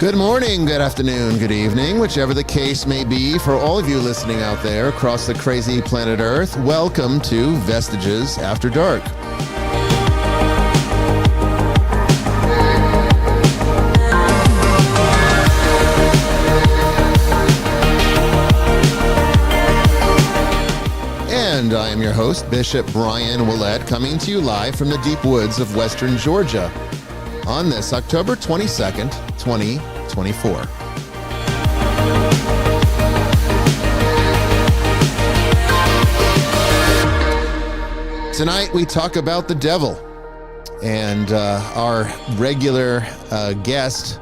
Good morning, good afternoon, good evening, whichever the case may be for all of you listening out there across the crazy planet Earth. Welcome to Vestiges After Dark. And I am your host, Bishop Brian Willett, coming to you live from the deep woods of western Georgia on this October 22nd, 2024. Tonight we talk about the devil, and our regular guest,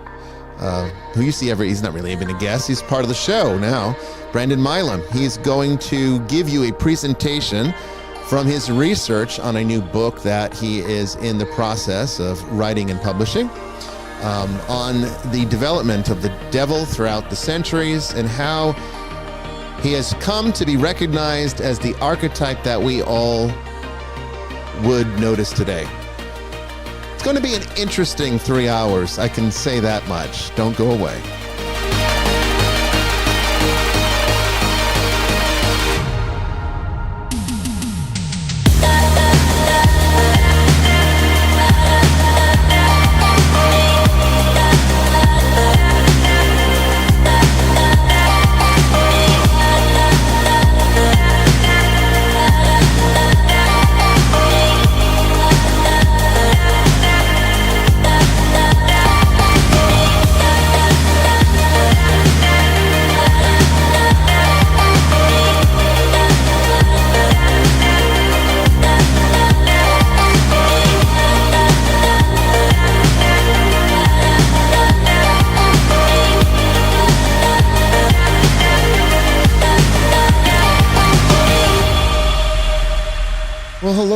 who you see he's not really even a guest, he's part of the show now, Brandon Milum. He's going to give you a presentation from his research on a new book that he is in the process of writing and publishing, on the development of the devil throughout the centuries and how he has come to be recognized as the archetype that we all would notice today. It's going to be an interesting 3 hours, I can say that much. Don't go away.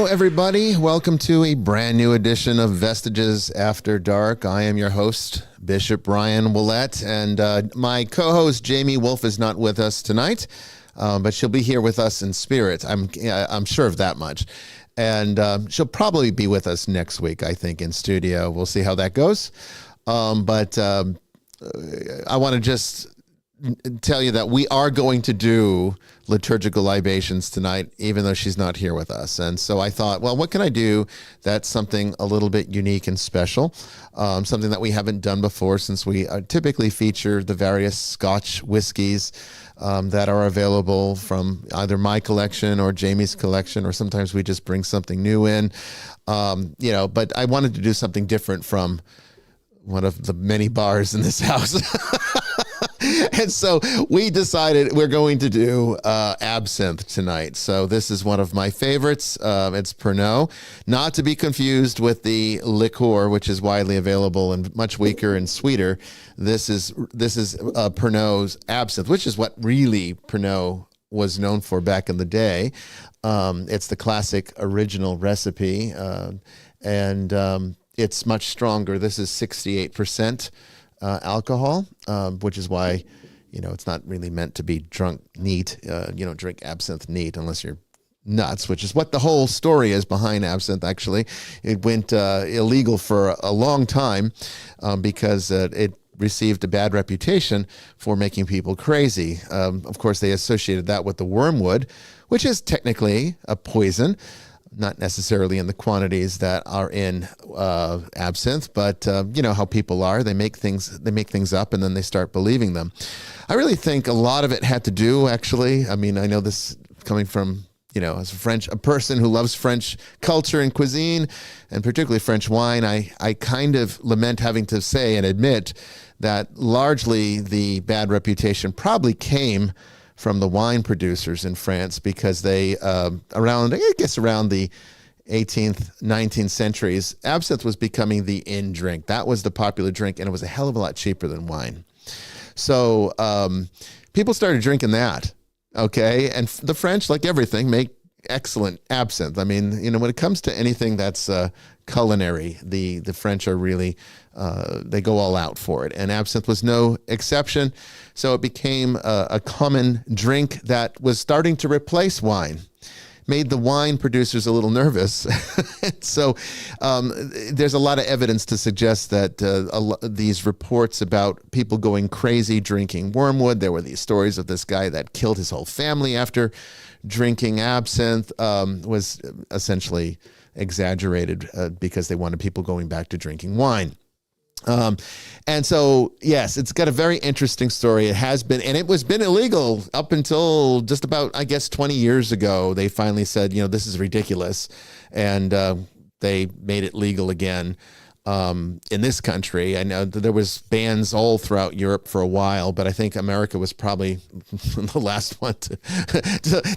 Everybody, welcome to a brand new edition of Vestiges After Dark. I am your host, Bishop Brian Willett, and my co-host Jamie Wolf is not with us tonight, but she'll be here with us in spirit. I'm sure of that much, and she'll probably be with us next week, I think, in studio. We'll see how that goes, but I want to just tell you that we are going to do liturgical libations tonight, even though she's not here with us. And so I thought, well, what can I do that's something a little bit unique and special, something that we haven't done before, since we typically feature the various Scotch whiskeys that are available from either my collection or Jamie's collection, or sometimes we just bring something new in, but I wanted to do something different from one of the many bars in this house. And so we decided we're going to do absinthe tonight. So this is one of my favorites. It's Pernod, not to be confused with the liqueur, which is widely available and much weaker and sweeter. This is Pernod's absinthe, which is what really Pernod was known for back in the day. It's the classic original recipe, and it's much stronger. This is 68%. Alcohol, which is why, it's not really meant to be drunk neat. You don't drink absinthe neat unless you're nuts, which is what the whole story is behind absinthe, actually. It went illegal for a long time because it received a bad reputation for making people crazy. Of course, they associated that with the wormwood, which is technically a poison, not necessarily in the quantities that are in absinthe, but you know how people are. They make things up and then they start believing them. I really think a lot of it had to do, actually. I mean, I know this coming from, as a person who loves French culture and cuisine, and particularly French wine, I kind of lament having to say and admit that largely the bad reputation probably came from the wine producers in France, because they, around the 18th, 19th centuries, absinthe was becoming the in drink. That was the popular drink, and it was a hell of a lot cheaper than wine. So people started drinking that, okay? And the French, like everything, make excellent absinthe. I mean, when it comes to anything that's culinary, the French are really, they go all out for it. And absinthe was no exception. So it became a common drink that was starting to replace wine. made the wine producers a little nervous. So there's a lot of evidence to suggest that these reports about people going crazy drinking wormwood, there were these stories of this guy that killed his whole family after drinking absinthe, was essentially exaggerated because they wanted people going back to drinking wine. And so, yes, it's got a very interesting story. It has been, and it was been illegal up until just about, I guess, 20 years ago. They finally said, this is ridiculous. And they made it legal again in this country. I know that there was bans all throughout Europe for a while, but I think America was probably the last one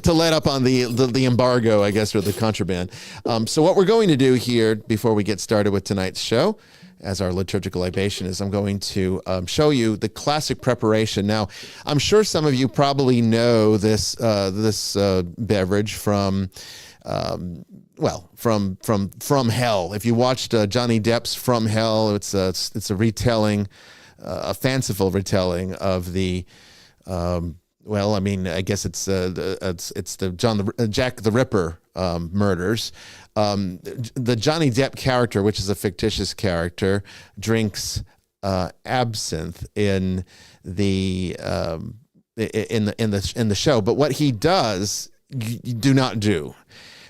to let up on the embargo, I guess, or the contraband. So what we're going to do here before we get started with tonight's show, as our liturgical libation, is I'm going to show you the classic preparation. Now, I'm sure some of you probably know this beverage from From Hell. If you watched Johnny Depp's From Hell, it's a retelling, a fanciful retelling of the. I guess it's the Jack the Ripper murders. The Johnny Depp character, which is a fictitious character, drinks absinthe in the show. But what he does, you do not do.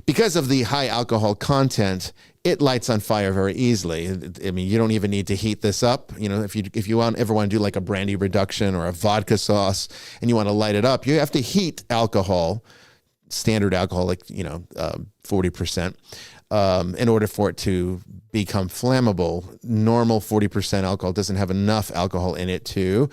Because of the high alcohol content, it lights on fire very easily. I mean, you don't even need to heat this up. If you ever want to do like a brandy reduction or a vodka sauce and you want to light it up, you have to heat alcohol, standard alcohol, like 40%, in order for it to become flammable. Normal 40% alcohol doesn't have enough alcohol in it to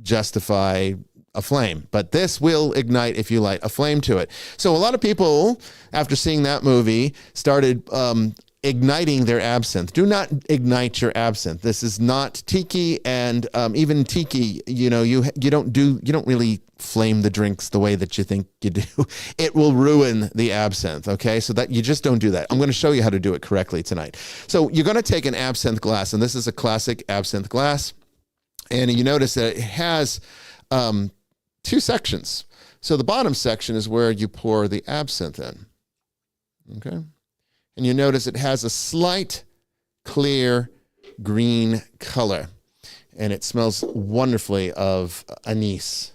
justify a flame, but this will ignite if you light a flame to it. So a lot of people, after seeing that movie, started igniting their absinthe. Do not ignite your absinthe. This is not tiki, and even tiki, you don't really flame the drinks the way that you think you do. It will ruin the absinthe. Okay, so that you just don't do that. I'm going to show you how to do it correctly tonight. So you're going to take an absinthe glass, and this is a classic absinthe glass, and you notice that it has two sections. So the bottom section is where you pour the absinthe in. Okay. And you notice it has a slight clear green color, and it smells wonderfully of anise.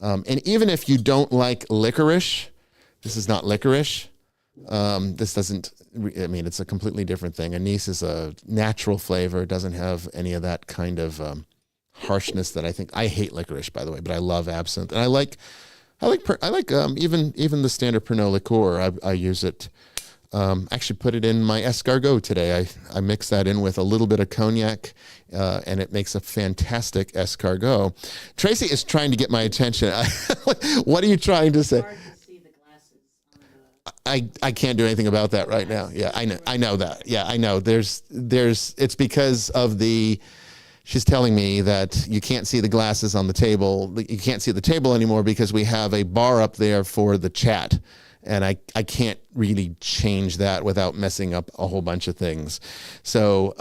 And even if you don't like licorice, this is not licorice. This doesn't, it's a completely different thing. Anise is a natural flavor. It doesn't have any of that kind of harshness that I hate licorice, by the way, but I love absinthe. And I like even the standard Pernod liqueur. I use it. Actually put it in my escargot today. I mix that in with a little bit of cognac, and it makes a fantastic escargot. Tracy is trying to get my attention. What are you trying to say? I can't do anything about that right now. Yeah, I know that. Yeah, I know. It's because of she's telling me that you can't see the glasses on the table. You can't see the table anymore because we have a bar up there for the chat. And I can't really change that without messing up a whole bunch of things. So,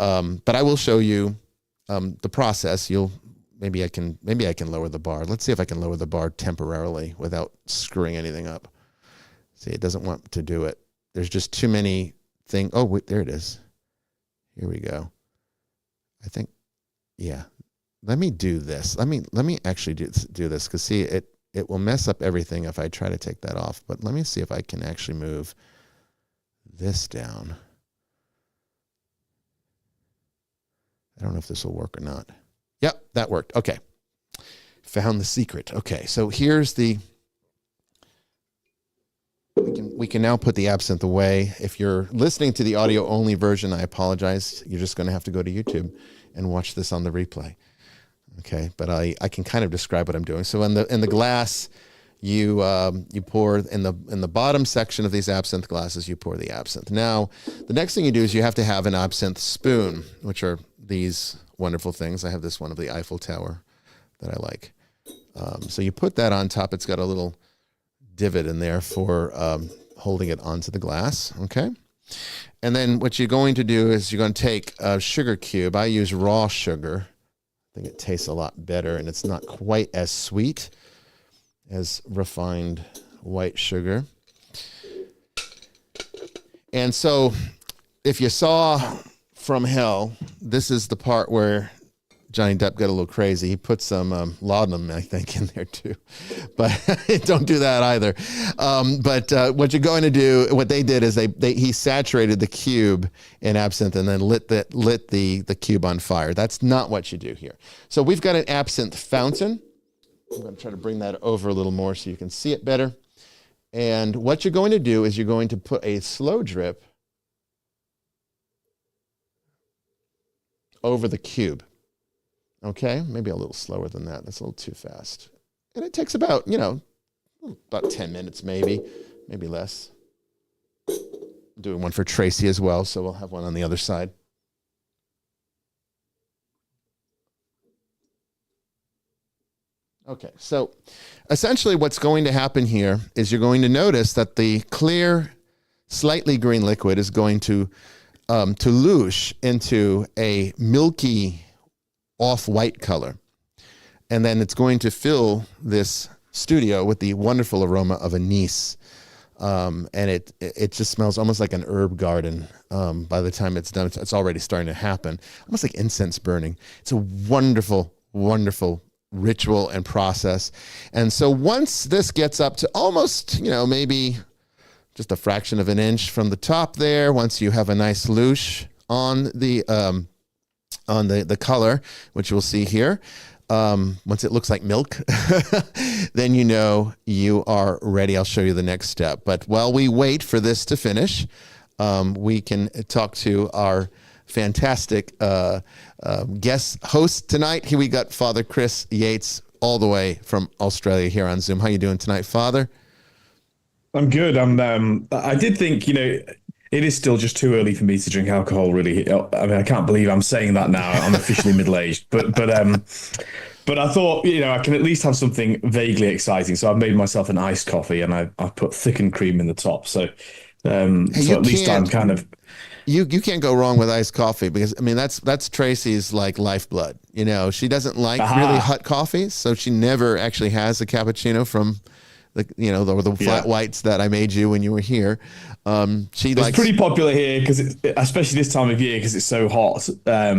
but I will show you the process. Maybe I can lower the bar. Let's see if I can lower the bar temporarily without screwing anything up. See, it doesn't want to do it. There's just too many things. Oh, wait, there it is. Here we go. I think, yeah. Let me do this. Let me actually do this, because see, it will mess up everything if I try to take that off. But let me see if I can actually move this down. I don't know if this will work or not. Yep, that worked. Okay. Found the secret. Okay, so here's we can now put the absinthe away. If you're listening to the audio only version, I apologize. You're just going to have to go to YouTube and watch this on the replay. Okay, but I can kind of describe what I'm doing. So in the glass, you pour in the bottom section of these absinthe glasses, you pour the absinthe. Now, the next thing you do is you have to have an absinthe spoon, which are these wonderful things. I have this one of the Eiffel Tower that I like. So you put that on top. It's got a little divot in there for holding it onto the glass. Okay, and then what you're going to do is you're going to take a sugar cube. I use raw sugar. I think it tastes a lot better, and it's not quite as sweet as refined white sugar. And so if you saw From Hell, this is the part where Johnny Depp got a little crazy. He put some laudanum, I think, in there too. But don't do that either. But what you're going to do, what they did is he saturated the cube in absinthe and then lit the cube on fire. That's not what you do here. So we've got an absinthe fountain. I'm going to try to bring that over a little more so you can see it better. And what you're going to do is you're going to put a slow drip over the cube. Okay, maybe a little slower than that. That's a little too fast. And it takes about 10 minutes maybe less. I'm doing one for Tracy as well, so we'll have one on the other side. Okay, so essentially what's going to happen here is you're going to notice that the clear, slightly green liquid is going to loosh into a milky off-white color. And then it's going to fill this studio with the wonderful aroma of anise. And it just smells almost like an herb garden. By the time it's done, it's already starting to happen. Almost like incense burning. It's a wonderful, wonderful ritual and process. And so once this gets up to almost, maybe just a fraction of an inch from the top there, once you have a nice loosh on the color, which we'll see here, once it looks like milk, then you are ready. I'll show you the next step. But while we wait for this to finish, we can talk to our fantastic guest host tonight. Here we got Father Chris Yates, all the way from Australia here on Zoom. How you doing tonight, Father? I'm good. I did think, it is still just too early for me to drink alcohol, really. I mean, I can't believe I'm saying that now. I'm officially middle-aged. But I thought, I can at least have something vaguely exciting. So I've made myself an iced coffee and I've put thickened cream in the top. So, so at least I'm kind of... You can't go wrong with iced coffee because, I mean, that's Tracy's like lifeblood. She doesn't like really hot coffee. So she never actually has a cappuccino from the flat whites that I made you when you were here. It's pretty popular here because, especially this time of year, because it's so hot. I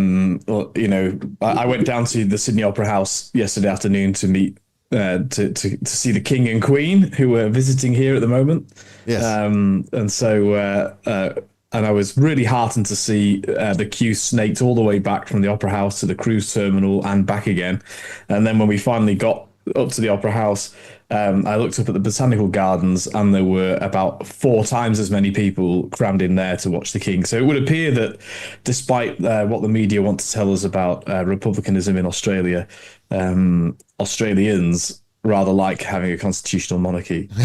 went down to the Sydney Opera House yesterday afternoon to meet to see the King and Queen, who were visiting here at the moment. Yes, and I was really heartened to see the queue snaked all the way back from the Opera House to the cruise terminal and back again. And then when we finally got up to the Opera House, I looked up at the Botanical Gardens and there were about 4 times as many people crammed in there to watch the King. So it would appear that despite what the media want to tell us about republicanism in Australia, Australians rather like having a constitutional monarchy. Go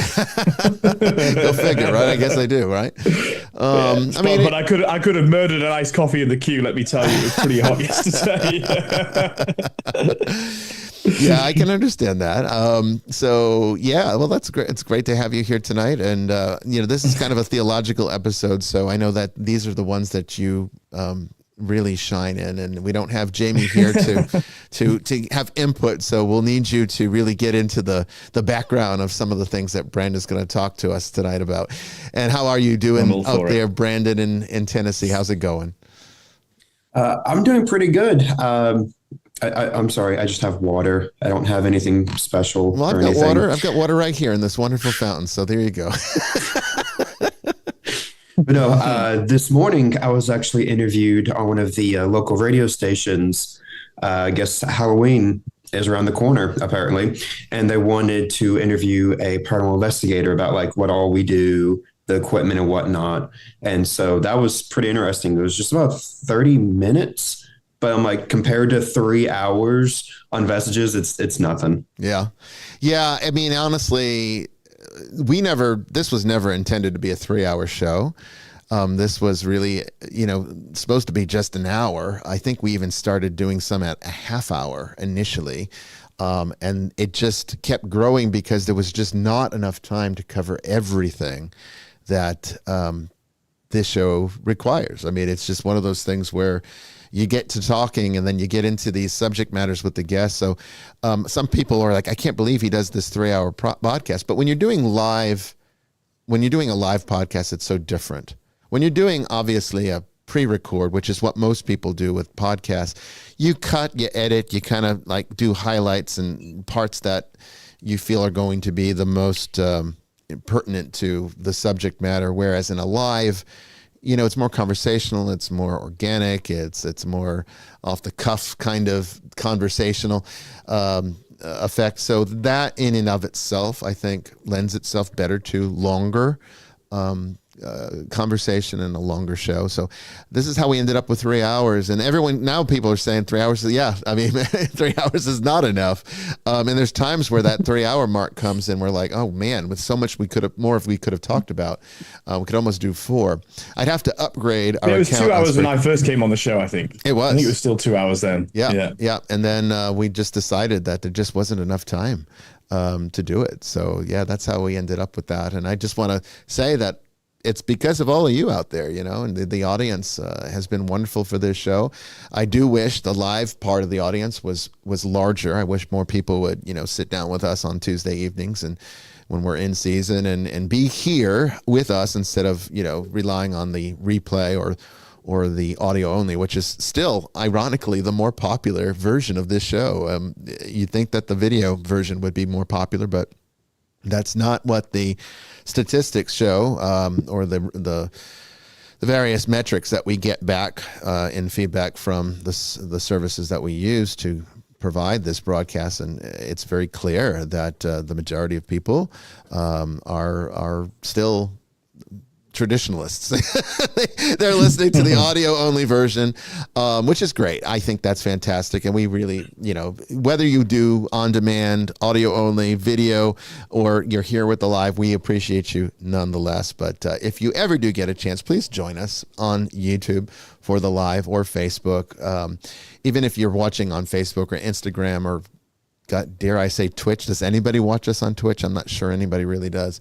figure, right? I guess they do, right? But I could have murdered an iced coffee in the queue. Let me tell you, it was pretty hot yesterday. Yeah, I can understand that. Well, that's great. It's great to have you here tonight. And this is kind of a theological episode, so I know that these are the ones that you really shine in, and we don't have Jamie here to have input, so we'll need you to really get into the background of some of the things that Brandon's going to talk to us tonight about. And how are you doing out there, Brandon, in Tennessee? How's it going? I'm doing pretty good. I'm sorry, I just have water. I don't have anything special. Well, I've got water. I've got water right here in this wonderful fountain, so there you go. But no, this morning I was actually interviewed on one of the local radio stations. I guess Halloween is around the corner, apparently, and they wanted to interview a paranormal investigator about like what all we do, the equipment and whatnot. And so that was pretty interesting. It was just about 30 minutes, but I'm like, compared to 3 hours on Vestiges, it's nothing. Yeah. I mean, honestly, this was never intended to be a 3-hour show. This was really, supposed to be just an hour. I think we even started doing some at a half hour initially. And it just kept growing because there was just not enough time to cover everything that this show requires. I mean, it's just one of those things where you get to talking and then you get into these subject matters with the guests. So some people are like, I can't believe he does this 3-hour podcast. But when you're doing a live podcast, it's so different. When you're doing obviously a pre-record, which is what most people do with podcasts, you cut, you edit, you kind of like do highlights and parts that you feel are going to be the most pertinent to the subject matter. Whereas in a live, it's more conversational, it's more organic, it's more off the cuff kind of conversational effect. So that in and of itself, I think, lends itself better to longer conversation and a longer show. So this is how we ended up with 3 hours. And people are saying 3 hours. Yeah, I mean, 3 hours is not enough. And there's times where that 3 hour mark comes and we're like, oh man, with so much we could have talked about, we could almost do 4. I'd have to upgrade our account. It was 2 hours when I first came on the show, I think. It was. I think it was still 2 hours then. Yeah. And then we just decided that there just wasn't enough time to do it. So yeah, that's how we ended up with that. And I just want to say that it's because of all of you out there, and the audience has been wonderful for this show. I do wish the live part of the audience was larger. I wish more people would, sit down with us on Tuesday evenings and when we're in season and be here with us instead of, relying on the replay or the audio only, which is still, ironically, the more popular version of this show. You'd think that the video version would be more popular, but that's not what the statistics show, or the various metrics that we get back in feedback from the services that we use to provide this broadcast. And it's very clear that the majority of people are still traditionalists. They're listening to the audio only version, which is great. I think that's fantastic. And we really, whether you do on demand, audio only, video, or you're here with the live, we appreciate you nonetheless. But if you ever do get a chance, please join us on YouTube for the live or Facebook. Even if you're watching on Facebook or Instagram or dare I say Twitch? Does anybody watch us on Twitch? I'm not sure anybody really does.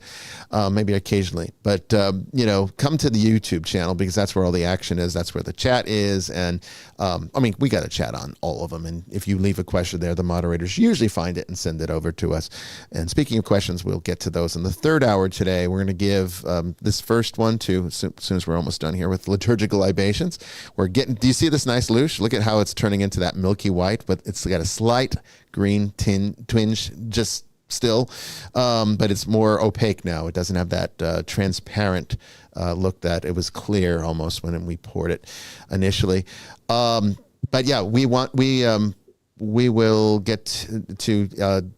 Maybe occasionally. But, come to the YouTube channel because that's where all the action is. That's where the chat is. And, we got a chat on all of them. And if you leave a question there, the moderators usually find it and send it over to us. And speaking of questions, we'll get to those in the third hour today. We're going to give this first one to, as soon as we're almost done here, with liturgical libations. Do you see this nice louche? Look at how it's turning into that milky white, but it's got a slight green twinge just still, but it's more opaque now. It doesn't have that transparent look that it was clear almost when we poured it initially. But yeah, we will get to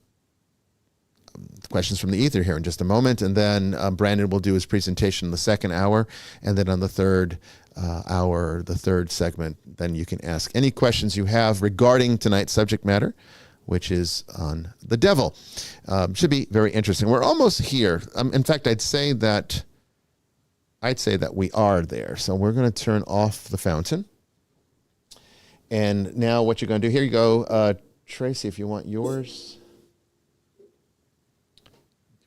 questions from the ether here in just a moment, and then Brandon will do his presentation in the second hour, and then on the third hour, the third segment, then you can ask any questions you have regarding tonight's subject matter, which is on the devil. Should be very interesting. We're almost here. In fact, I'd say that we are there. So we're going to turn off the fountain. And now what you're going to do, here you go. Tracy, if you want yours.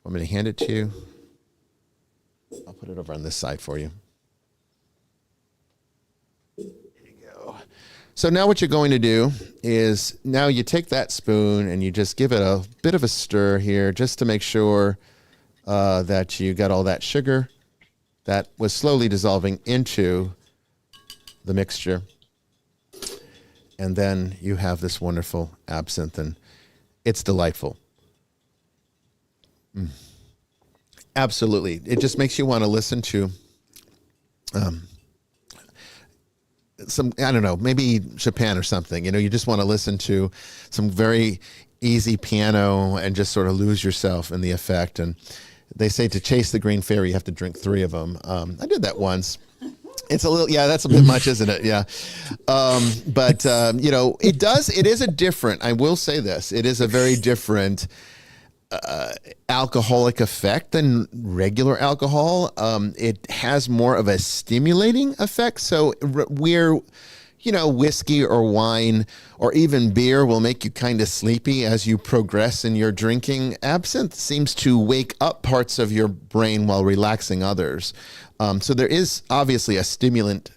Want me to hand it to you? I'll put it over on this side for you. So now what you're going to do is now you take that spoon and you just give it a bit of a stir here just to make sure that you got all that sugar that was slowly dissolving into the mixture. And then you have this wonderful absinthe, and it's delightful. Absolutely. It just makes you want to listen to some, I don't know, maybe Chopin or something. You just want to listen to some very easy piano and just sort of lose yourself in the effect. And they say to chase the green fairy, you have to drink 3 of them. I did that once. It's a little, that's a bit much, isn't it? Yeah. But it is a different, I will say this, it is a very different alcoholic effect than regular alcohol. It has more of a stimulating effect. So whiskey or wine or even beer will make you kind of sleepy as you progress in your drinking. Absinthe seems to wake up parts of your brain while relaxing others. So there is obviously a stimulant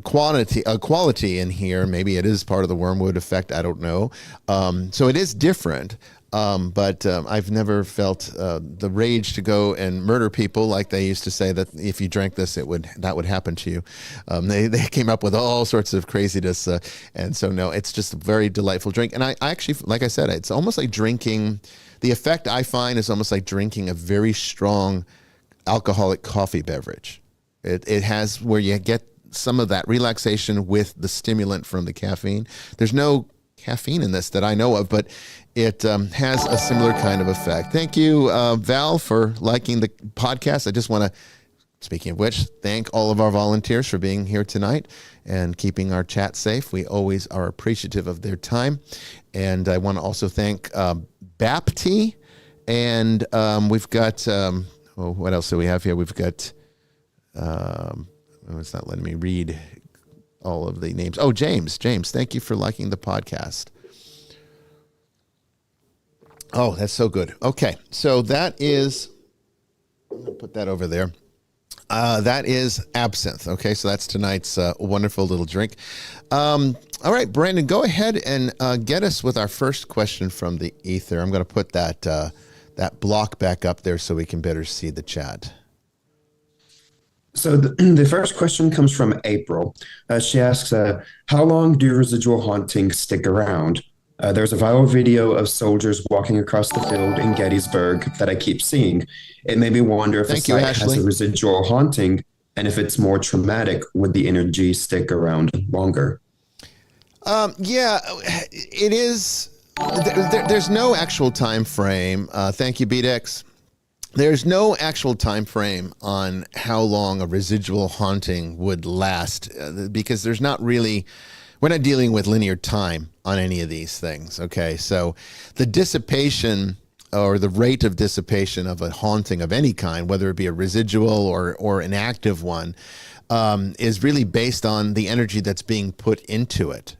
quality in here. Maybe it is part of the wormwood effect. I don't know. So it is different. But I've never felt the rage to go and murder people like they used to say that if you drank this, that would happen to you. They came up with all sorts of craziness, and so no, it's just a very delightful drink. And I actually, like I said, it's almost like drinking. The effect I find is almost like drinking a very strong alcoholic coffee beverage. It has where you get some of that relaxation with the stimulant from the caffeine. There's no caffeine in this that I know of, but it has a similar kind of effect. Thank you, Val, for liking the podcast. I just want to, speaking of which, thank all of our volunteers for being here tonight and keeping our chat safe. We always are appreciative of their time. And I want to also thank Bapti. And we've got, what else do we have here? We've got, it's not letting me read all of the names. Oh, James, thank you for liking the podcast. Oh, that's so good. Okay, so that is, I'm going to put that over there. That is absinthe. Okay, so that's tonight's wonderful little drink. All right, Brandon, go ahead and get us with our first question from the ether. I'm going to put that block back up there so we can better see the chat. So the first question comes from April. She asks, how long do residual hauntings stick around? There's a viral video of soldiers walking across the field in Gettysburg that I keep seeing. It made me wonder if a site has a residual haunting, and if it's more traumatic, would the energy stick around longer? Yeah, it is. There's no actual time frame. Thank you, BDX. There's no actual time frame on how long a residual haunting would last, because there's not really, we're not dealing with linear time on any of these things. Okay, so the dissipation or the rate of dissipation of a haunting of any kind, whether it be a residual or an active one, is really based on the energy that's being put into it.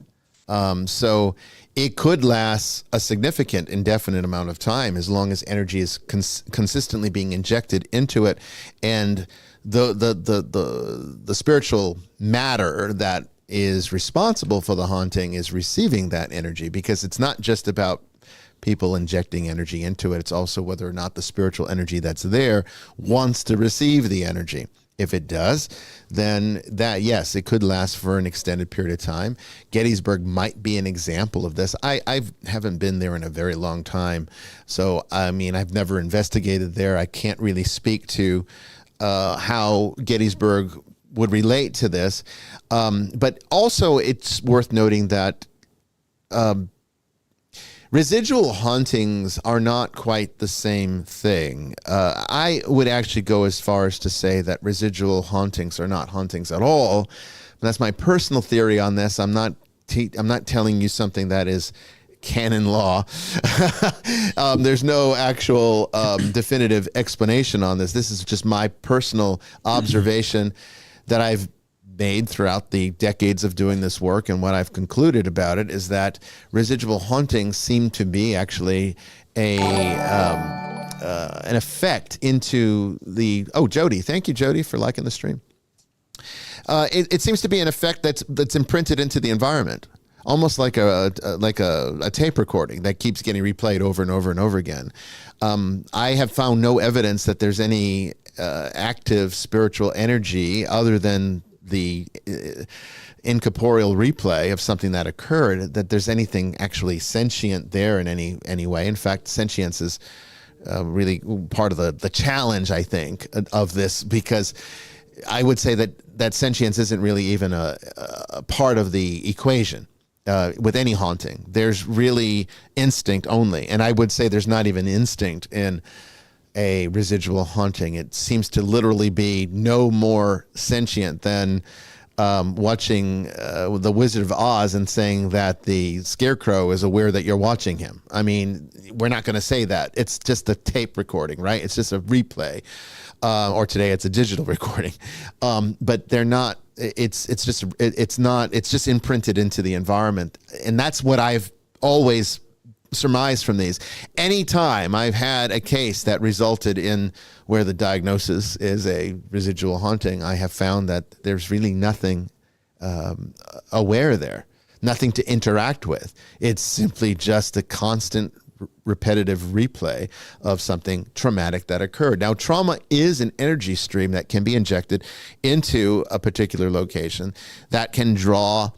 So it could last a significant indefinite amount of time as long as energy is consistently being injected into it, and the spiritual matter that is responsible for the haunting is receiving that energy, because it's not just about people injecting energy into it. It's also whether or not the spiritual energy that's there wants to receive the energy. If it does, then that, yes, it could last for an extended period of time. Gettysburg might be an example of this. I haven't been there in a very long time. So, I mean, I've never investigated there. I can't really speak to how Gettysburg would relate to this. But also it's worth noting that residual hauntings are not quite the same thing. I would actually go as far as to say that residual hauntings are not hauntings at all. That's my personal theory on this. I'm not telling you something that is canon law. There's no actual definitive explanation on this. This is just my personal observation that I've made throughout the decades of doing this work, and what I've concluded about it is that residual hauntings seem to be actually an effect into the. Oh, Jody, thank you, Jody, for liking the stream. It seems to be an effect that's imprinted into the environment, almost like a tape recording that keeps getting replayed over and over and over again. I have found no evidence that there's any active spiritual energy other than the incorporeal replay of something that occurred, that there's anything actually sentient there in any way. In fact, sentience is really part of the challenge, I think, of this, because I would say that sentience isn't really even a part of the equation with any haunting. There's really instinct only, and I would say there's not even instinct in a residual haunting. It seems to literally be no more sentient than watching The Wizard of Oz and saying that the scarecrow is aware that you're watching him. I mean, we're not going to say that. It's just a tape recording, right? It's just a replay. Or today it's a digital recording. But they're not, it's just imprinted into the environment. And that's what I've always surmise from these. Anytime I've had a case that resulted in where the diagnosis is a residual haunting, I have found that there's really nothing aware there, nothing to interact with. It's simply just a constant repetitive replay of something traumatic that occurred. Now, trauma is an energy stream that can be injected into a particular location that can draw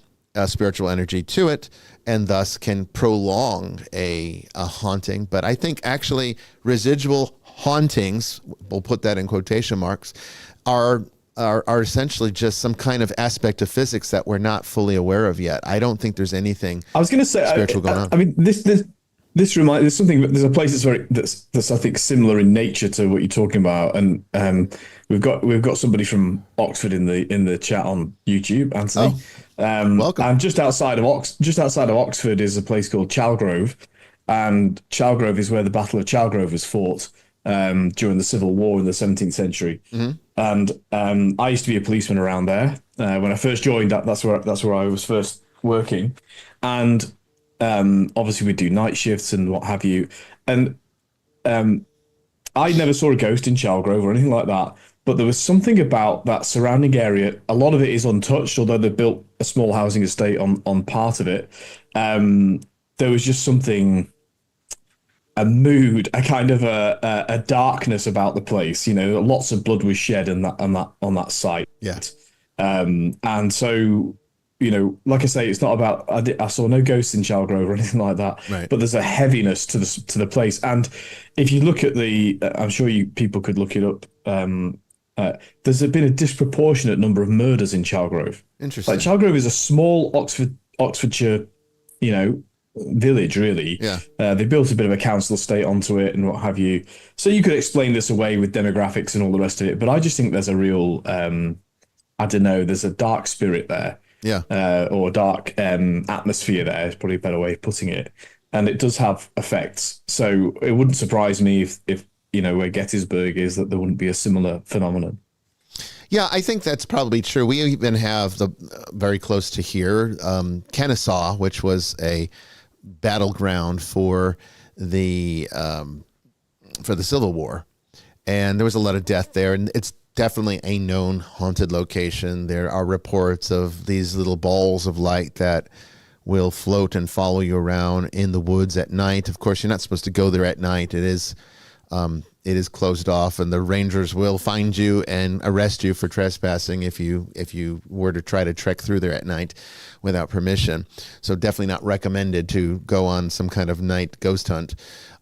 spiritual energy to it and thus can prolong a haunting. But I think actually residual hauntings, we'll put that in quotation marks, are essentially just some kind of aspect of physics that we're not fully aware of yet. I don't think there's anything I was going to say spiritual going on. I mean, this reminds there's something. There's a place that's I think similar in nature to what you're talking about, and we've got somebody from Oxford in the chat on YouTube, Anthony. Welcome. And just outside of Oxford is a place called Chalgrove, and Chalgrove is where the Battle of Chalgrove was fought during the Civil War in the 17th century. Mm-hmm. And I used to be a policeman around there when I first joined. That's where I was first working, and obviously we do night shifts and what have you. And I never saw a ghost in Chalgrove or anything like that. But there was something about that surrounding area. A lot of it is untouched, although they built a small housing estate on part of it. There was just something, a mood, a kind of a darkness about the place. You know, lots of blood was shed on that site. Yeah. And so, you know, like I say, it's not about. I saw no ghosts in Chalgrove or anything like that. Right. But there's a heaviness to the place. And if you look at I'm sure people could look it up. There's been a disproportionate number of murders in Chalgrove. Interesting. Like Chalgrove is a small Oxfordshire, you know, village really. Yeah. They built a bit of a council estate onto it and what have you. So you could explain this away with demographics and all the rest of it. But I just think there's a real, I don't know, there's a dark spirit there. Yeah. Or dark atmosphere there is probably a better way of putting it. And it does have effects. So it wouldn't surprise me if you know, where Gettysburg is, that there wouldn't be a similar phenomenon. Yeah, I think that's probably true. We even have very close to here, Kennesaw, which was a battleground for the Civil War, and there was a lot of death there. And it's definitely a known haunted location. There are reports of these little balls of light that will float and follow you around in the woods at night. Of course, you're not supposed to go there at night. It is closed off, and the rangers will find you and arrest you for trespassing if you were to try to trek through there at night without permission. So definitely not recommended to go on some kind of night ghost hunt.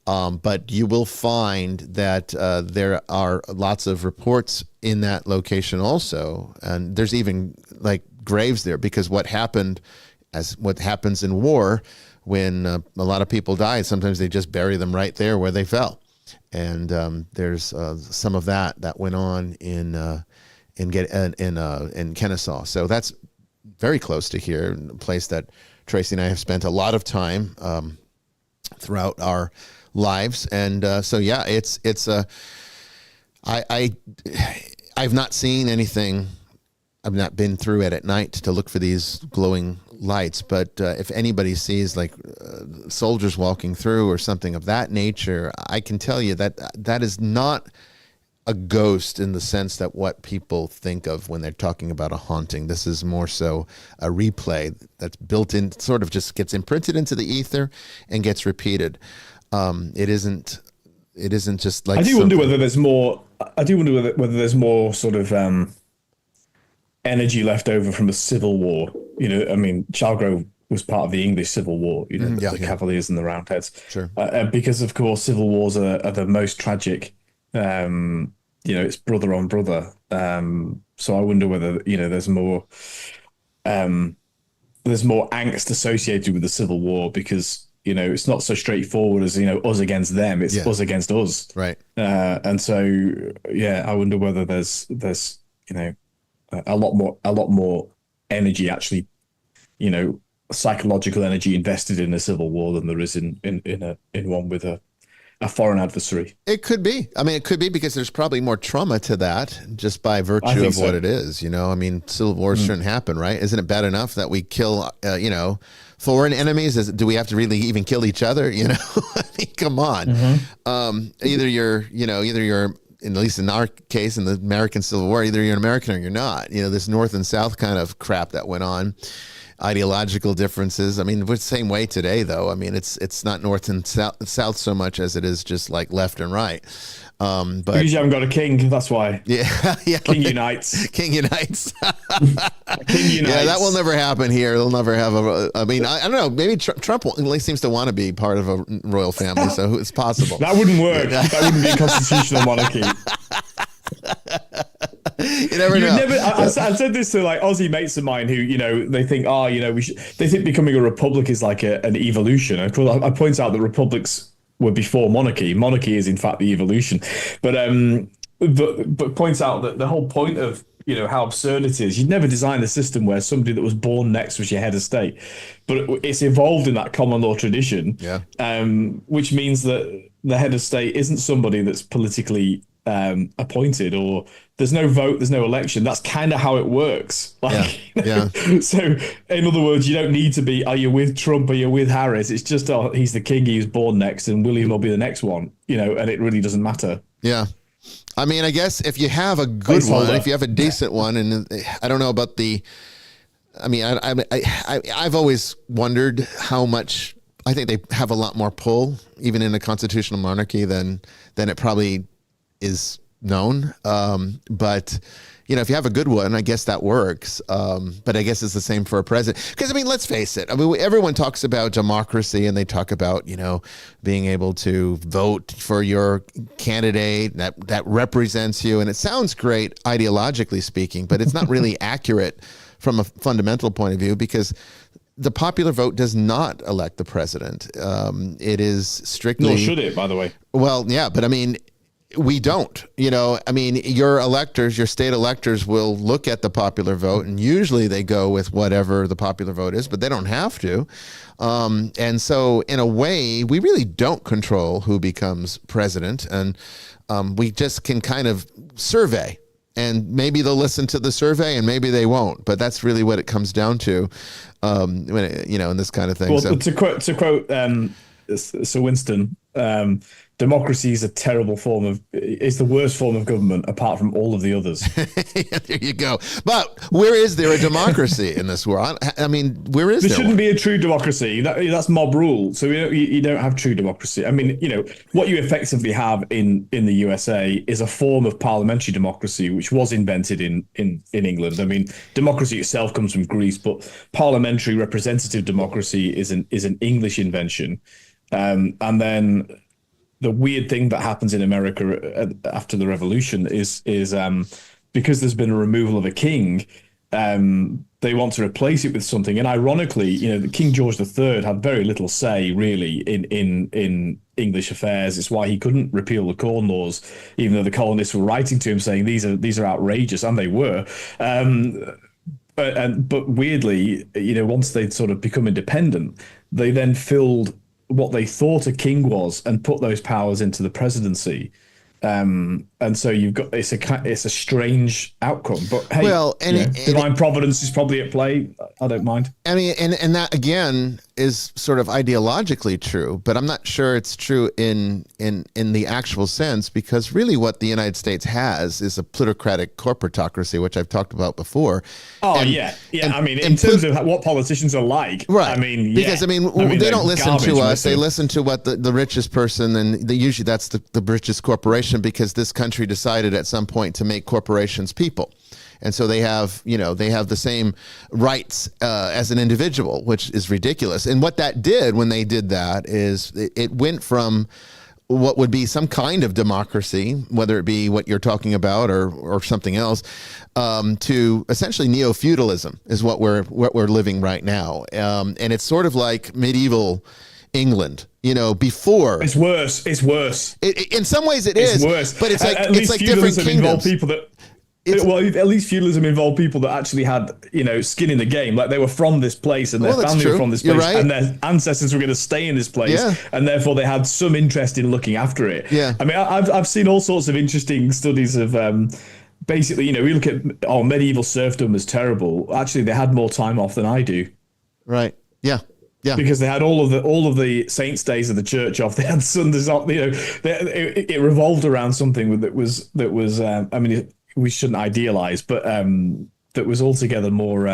But you will find that there are lots of reports in that location also, and there's even like graves there, because what happens in war when a lot of people die, sometimes they just bury them right there where they fell. And there's some of that went on in Kennesaw. So that's very close to here, a place that Tracy and I have spent a lot of time throughout our lives. And so yeah, I've not seen anything. I've not been through it at night to look for these glowing lights, but if anybody sees like soldiers walking through or something of that nature, I can tell you that is not a ghost in the sense that what people think of when they're talking about a haunting. This is more so a replay that's built in, sort of just gets imprinted into the ether and gets repeated. It isn't just like. I do wonder whether there's more. I do wonder whether there's more sort of energy left over from the Civil War. You know, I mean, Chalgrove was part of the English Civil War. You know, the Cavaliers and the Roundheads. Sure. Because of course, civil wars are the most tragic. You know, it's brother on brother. So I wonder whether there's more angst associated with the Civil War, because it's not so straightforward as us against them. It's us against us. Right. And so I wonder whether there's a lot more energy, actually, psychological energy invested in a civil war than there is in one with a foreign adversary. It could be. I mean, it could be because there's probably more trauma to that just by virtue of what it is. I mean, civil wars shouldn't happen, right? Isn't it bad enough that we kill, foreign enemies? Do we have to really even kill each other? You know, I mean, come on. Either you're, at least in our case, in the American Civil War, either you're an American or you're not. You know, this North and South kind of crap that went on, ideological differences. I mean, we're the same way today, though. I mean, it's not North and South so much as it is just like left and right. But because you haven't got a king, that's why. Yeah, yeah. King unites. King unites. King unites. Yeah, that will never happen here. They'll never have I don't know. Maybe Trump at least seems to want to be part of a royal family, so it's possible. That wouldn't work. That wouldn't be a constitutional monarchy. You never know. I said this to like Aussie mates of mine who, they think, they think becoming a republic is like an evolution. Of course, I point out that republics were before monarchy. Monarchy is in fact the evolution, but points out that the whole point of how absurd it is. You'd never design a system where somebody that was born next was your head of state, but it's evolved in that common law tradition. Yeah. Which means that the head of state isn't somebody that's politically appointed, or there's no vote, there's no election. That's kind of how it works. Yeah. So in other words, you don't need to be, are you with Trump, are you with Harris? It's just, he's the king, he was born next, and William will be the next one, and it really doesn't matter. Yeah. I mean, I guess if you have a good one, if you have a decent one, and I don't know about I've always wondered how much, I think they have a lot more pull, even in a constitutional monarchy, than it probably is known. But if you have a good one, I guess that works. But I guess it's the same for a president. Because, let's face it. Everyone talks about democracy, and they talk about, being able to vote for your candidate that represents you. And it sounds great ideologically speaking, but it's not really accurate from a fundamental point of view, because the popular vote does not elect the president. It is strictly... Nor should it, by the way. Well, yeah, but we don't, your electors, your state electors will look at the popular vote, and usually they go with whatever the popular vote is, but they don't have to. And so in a way, we really don't control who becomes president, and we just can kind of survey, and maybe they'll listen to the survey and maybe they won't, but that's really what it comes down to, in this kind of thing. Well, to quote Sir Winston, democracy is a terrible it's the worst form of government apart from all of the others. There you go. But where is there a democracy in this world? Where is there? There shouldn't be a true democracy. That's mob rule. So you don't have true democracy. What you effectively have in the USA is a form of parliamentary democracy, which was invented in England. Democracy itself comes from Greece, but parliamentary representative democracy is an English invention. And then the weird thing that happens in America after the revolution is because there's been a removal of a king, they want to replace it with something. And ironically, King George III had very little say really in English affairs. It's why he couldn't repeal the Corn Laws, even though the colonists were writing to him saying these are outrageous, and they were. But weirdly, once they'd sort of become independent, they then filled what they thought a king was and put those powers into the presidency. And so you've got it's a strange outcome, but hey, divine providence is probably at play. I don't mind. And that again is sort of ideologically true, but I'm not sure it's true in the actual sense, because really what the United States has is a plutocratic corporatocracy, which I've talked about before. Oh, yeah. In terms of what politicians are like, right? Because they don't listen to us; they listen to what the richest person, and usually that's the richest corporation, because this country decided at some point to make corporations people. And so they have the same rights as an individual, which is ridiculous. And what that did when they did that is it went from what would be some kind of democracy, whether it be what you're talking about or something else, to essentially neo-feudalism is what we're living right now. And it's sort of like medieval England, before. It's worse. In some ways it is worse, but it's like different kingdoms. At least feudalism involved people that actually had, skin in the game. Like they were from this place, and their family were from this place, right, and their ancestors were going to stay in this place, and therefore they had some interest in looking after it. Yeah. I've seen all sorts of interesting studies of basically, we look at medieval serfdom as terrible. Actually, they had more time off than I do. Right. Yeah. Yeah. Because they had all of the saints' days of the church off. They had Sundays off. It revolved around something that was. I mean, we shouldn't idealize, but that was altogether more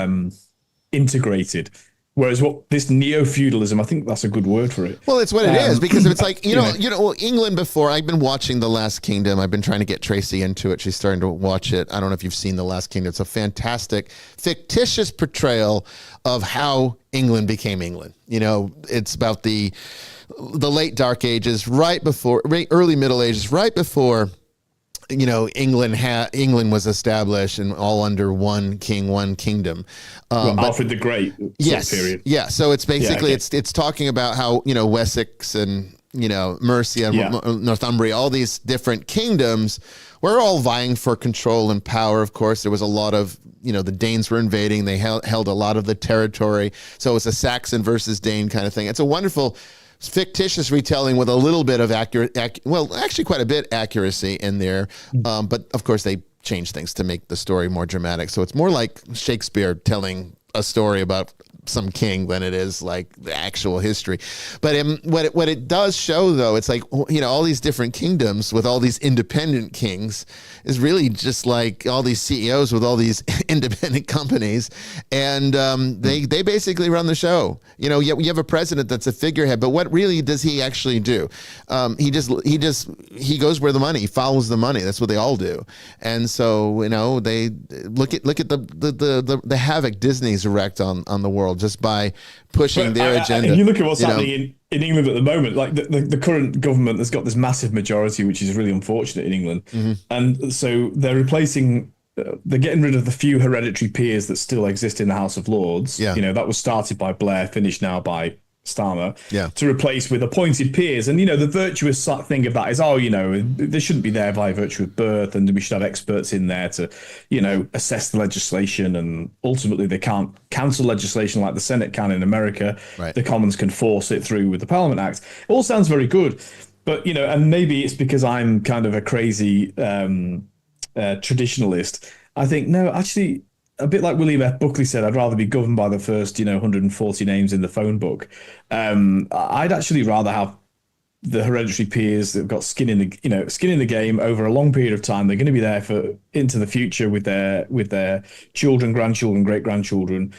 integrated. Whereas what this neo-feudalism, I think that's a good word for it. Well, it's what it is, because it's like, England before, I've been watching The Last Kingdom. I've been trying to get Tracy into it. She's starting to watch it. I don't know if you've seen The Last Kingdom. It's a fantastic, fictitious portrayal of how England became England. It's about the late Dark Ages, early Middle Ages, right before England was established and all under one king, one kingdom. Alfred the Great. Yes. Period. Yeah. So it's basically, it's talking about how, Wessex and, Mercia, Northumbria, all these different kingdoms were all vying for control and power. Of course, there was a lot of, the Danes were invading. They held a lot of the territory. So it was a Saxon versus Dane kind of thing. It's a wonderful fictitious retelling with a little bit of actually quite a bit accuracy in there. But of course they change things to make the story more dramatic. So it's more like Shakespeare telling a story about some king than it is like the actual history. But what it does show, though, it's like, all these different kingdoms with all these independent kings is really just like all these CEOs with all these independent companies, and they basically run the show. You have a president that's a figurehead, but what really does he actually do? He goes where the money, he follows the money. That's what they all do. And so they look at the havoc Disney's wreaked on the world just by pushing their agenda. If you look at what's happening in England at the moment, like the current government has got this massive majority, which is really unfortunate in England. Mm-hmm. And so they're getting rid of the few hereditary peers that still exist in the House of Lords. Yeah. That was started by Blair, finished now by Starmer, to replace with appointed peers. And, the virtuous thing of that is, they shouldn't be there by virtue of birth, and we should have experts in there to, assess the legislation. And ultimately, they can't cancel legislation like the Senate can in America. Right. The Commons can force it through with the Parliament Act. It all sounds very good. But, and maybe it's because I'm kind of a crazy traditionalist. I think, no, actually, a bit like William F. Buckley said, I'd rather be governed by the first, 140 names in the phone book. I'd actually rather have the hereditary peers that have got skin in the game over a long period of time. They're going to be there for into the future with their children, grandchildren, great grandchildren.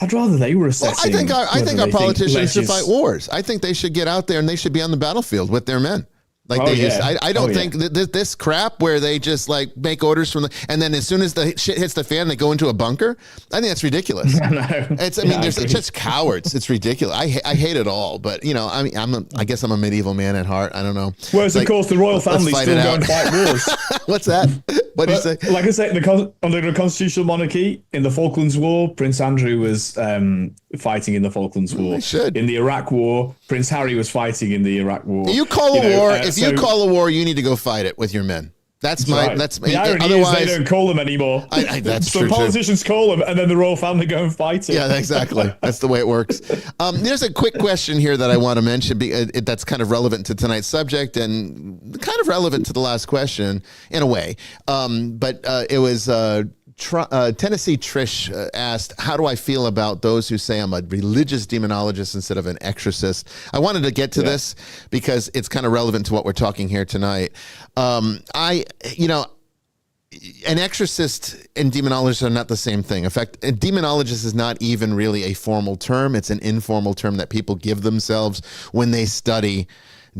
I'd rather they were assessing. Well, I think our politicians should fight wars. I think they should get out there and they should be on the battlefield with their men. Like I don't think this crap where they just like make orders and then as soon as the shit hits the fan, they go into a bunker. I think that's ridiculous. They're just cowards. It's ridiculous. I hate it all. But I guess I'm a medieval man at heart. I don't know. Whereas of course the royal family still go and fight wars. What's that? What do you say? Like I say, under the constitutional monarchy in the Falklands War, Prince Andrew was fighting in the Falklands War. In the Iraq War, Prince Harry was fighting in the Iraq War. You call a war. If you call a war, you need to go fight it with your men. That's the irony otherwise, is they don't call them anymore. That's so true. Politicians call them, and then the royal family go and fight it. Yeah, exactly. That's the way it works. There's a quick question here that I want to mention. That's kind of relevant to tonight's subject and kind of relevant to the last question in a way. But it was Tennessee Trish asked, how do I feel about those who say I'm a religious demonologist instead of an exorcist? I wanted to get to this because it's kind of relevant to what we're talking here tonight. An exorcist and demonologist are not the same thing. In fact, a demonologist is not even really a formal term. It's an informal term that people give themselves when they study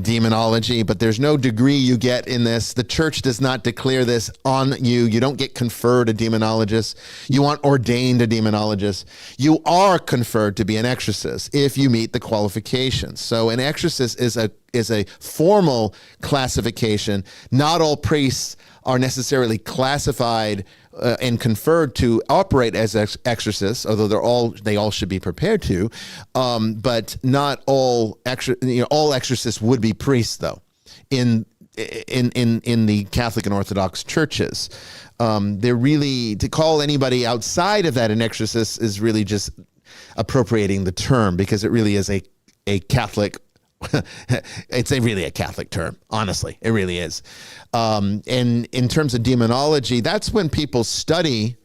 demonology, but there's no degree you get in this. The church does not declare this on you. You don't get conferred a demonologist. You aren't ordained a demonologist. You are conferred to be an exorcist if you meet the qualifications. So an exorcist is a formal classification. Not all priests are necessarily classified and conferred to operate as exorcists, although they all should be prepared to. But not all all exorcists would be priests, though, in the Catholic and Orthodox churches. They're really, to call anybody outside of that an exorcist is really just appropriating the term, because it really is a Catholic. It's really a Catholic term, honestly. It really is. And in terms of demonology, that's when people study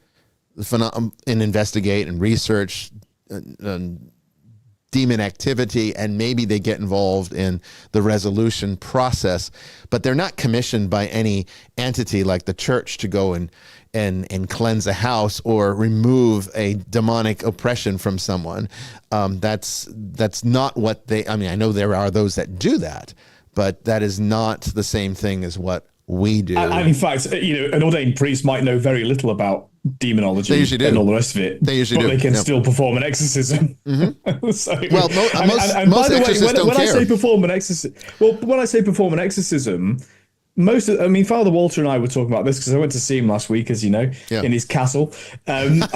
the and investigate and research demon activity, and maybe they get involved in the resolution process, but they're not commissioned by any entity like the church to go and cleanse a house or remove a demonic oppression from someone. That's not what they, I mean, I know there are those that do that, but that is not the same thing as what we do. And in fact, an ordained priest might know very little about demonology and all the rest of it. They usually do. They can still perform an excism. Mm-hmm. So, well, most exorcists don't care. I say perform an exorcism, when I say perform an exorcism, Father Walter and I were talking about this because I went to see him last week, as you know, in his castle, and he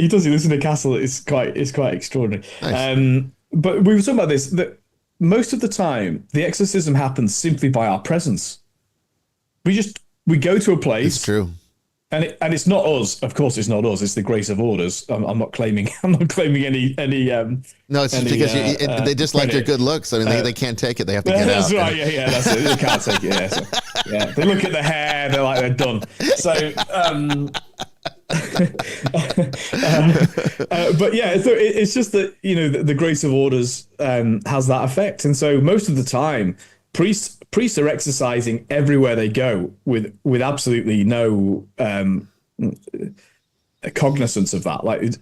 lives in a castle. It's quite extraordinary. Nice. But we were talking about this, that most of the time the exorcism happens simply by our presence. We go to a place. It's true. And it's not us, of course. It's not us. It's the grace of orders. I'm not claiming. I'm not claiming any. No, it's just because they just like your good looks. I mean, they can't take it. They have to get that's out. That's right. Yeah. That's it. They can't take it. Yeah. They look at the hair. They're like they're done. So, but yeah, so it's just that the grace of orders has that effect, and so most of the time, priests are exercising everywhere they go with absolutely no cognizance of that. Like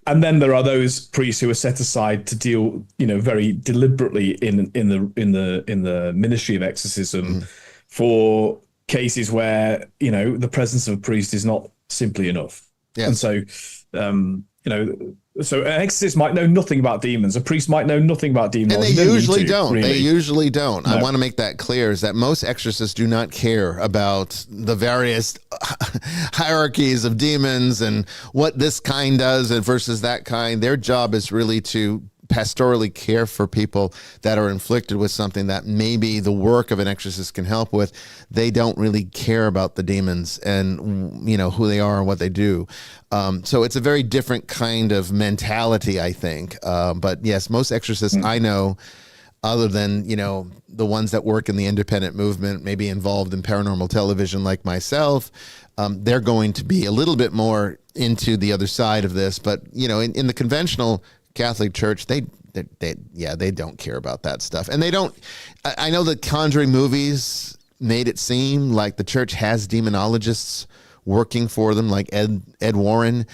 and then there are those priests who are set aside to deal, very deliberately in the ministry of exorcism for cases where the presence of a priest is not simply enough. Yes. And so so an exorcist might know nothing about demons. A priest might know nothing about demons. And they usually don't. Really. They usually don't. No. I want to make that clear, is that most exorcists do not care about the various hierarchies of demons and what this kind does versus that kind. Their job is really to pastorally care for people that are inflicted with something that maybe the work of an exorcist can help with. They don't really care about the demons and who they are and what they do. So it's a very different kind of mentality, I think. But yes, most exorcists I know, other than the ones that work in the independent movement, maybe involved in paranormal television like myself, they're going to be a little bit more into the other side of this. But in the conventional Catholic Church, they don't care about that stuff. And they don't, I know the Conjuring movies made it seem like the church has demonologists working for them, like Ed Warren.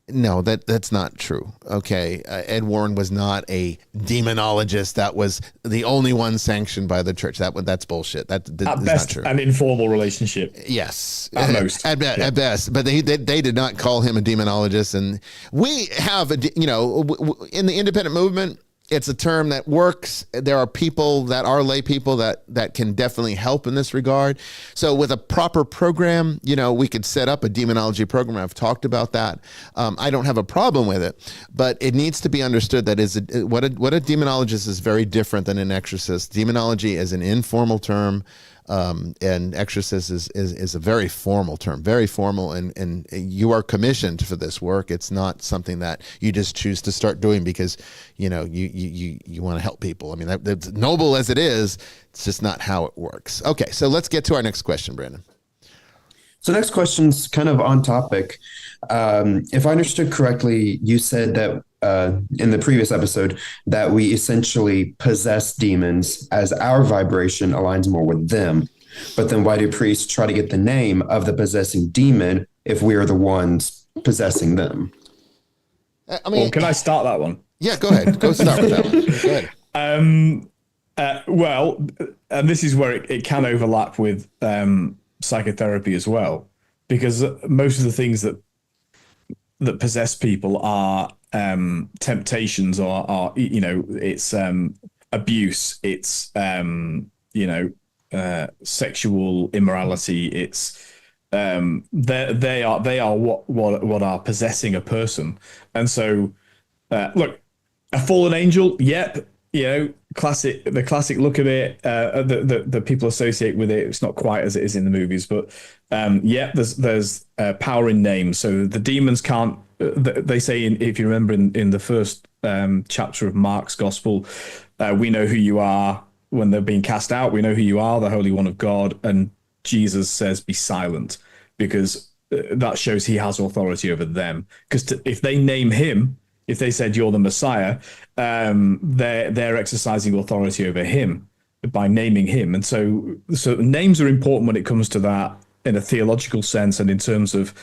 No, that's not true. Okay. Ed Warren was not a demonologist. That was the only one sanctioned by the church. That's bullshit. That is not true. An informal relationship. Yes. At most. At best. But they did not call him a demonologist. And we have, in the independent movement, it's a term that works. There are people that are lay people that can definitely help in this regard. So with a proper program, we could set up a demonology program. I've talked about that. I don't have a problem with it, but it needs to be understood that what a demonologist is very different than an exorcist. Demonology is an informal term. And exorcist is a very formal term, very formal, and you are commissioned for this work. It's not something that you just choose to start doing because you want to help people. I mean, that's noble as it is, it's just not how it works. Okay, so let's get to our next question, Brandon. So next question's kind of on topic. If I understood correctly, you said that in the previous episode that we essentially possess demons as our vibration aligns more with them. But then why do priests try to get the name of the possessing demon if we are the ones possessing them? Can I start that one? Yeah, go ahead. Go start with that one. Go ahead. Well, and this is where it can overlap with psychotherapy as well, because most of the things that possess people are temptations or it's abuse, it's sexual immorality, it's they are what are possessing a person. And so look, a fallen angel, yep, the classic look of it, the people associate with it. It's not quite as it is in the movies, but there's power in names. So the demons can't. They say, if you remember in the first chapter of Mark's Gospel, we know who you are when they're being cast out. We know who you are, the Holy One of God, and Jesus says, "Be silent," because that shows he has authority over them. Because if they name him, if they said you're the Messiah, they're exercising authority over him by naming him. And so names are important when it comes to that in a theological sense, and in terms of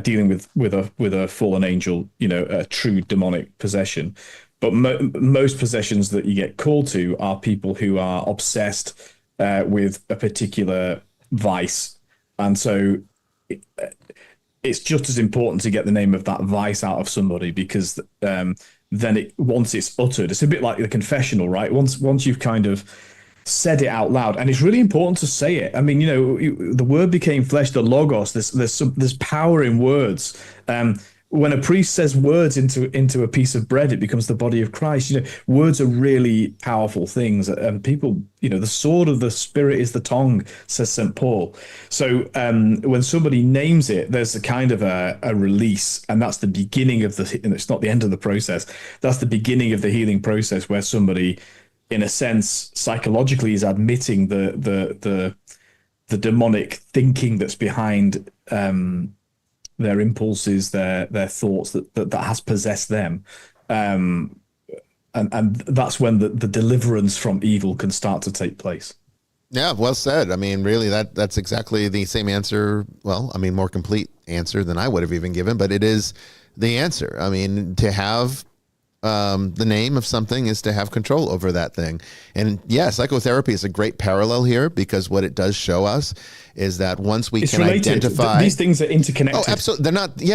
dealing with a fallen angel, a true demonic possession. But most possessions that you get called to are people who are obsessed with a particular vice, and so it's just as important to get the name of that vice out of somebody, because then once it's uttered, it's a bit like the confessional, right? Once you've kind of said it out loud, and it's really important to say it. I mean, the word became flesh, the logos. There's power in words. When a priest says words into a piece of bread, it becomes the body of Christ. Words are really powerful things. And people, the sword of the Spirit is the tongue, says St. Paul. So when somebody names it, there's a kind of a release, and that's the beginning of and it's not the end of the process. That's the beginning of the healing process, where somebody, in a sense, psychologically is admitting the demonic thinking that's behind their impulses, their thoughts that has possessed them, and that's when the deliverance from evil can start to take place. Yeah, well said. I mean, really, that's exactly the same answer. Well, I mean, more complete answer than I would have even given, but it is the answer. I mean, to have the name of something is to have control over that thing. And yeah, psychotherapy is a great parallel here, because what it does show us is that once we can identify these things are interconnected. Oh, absolutely.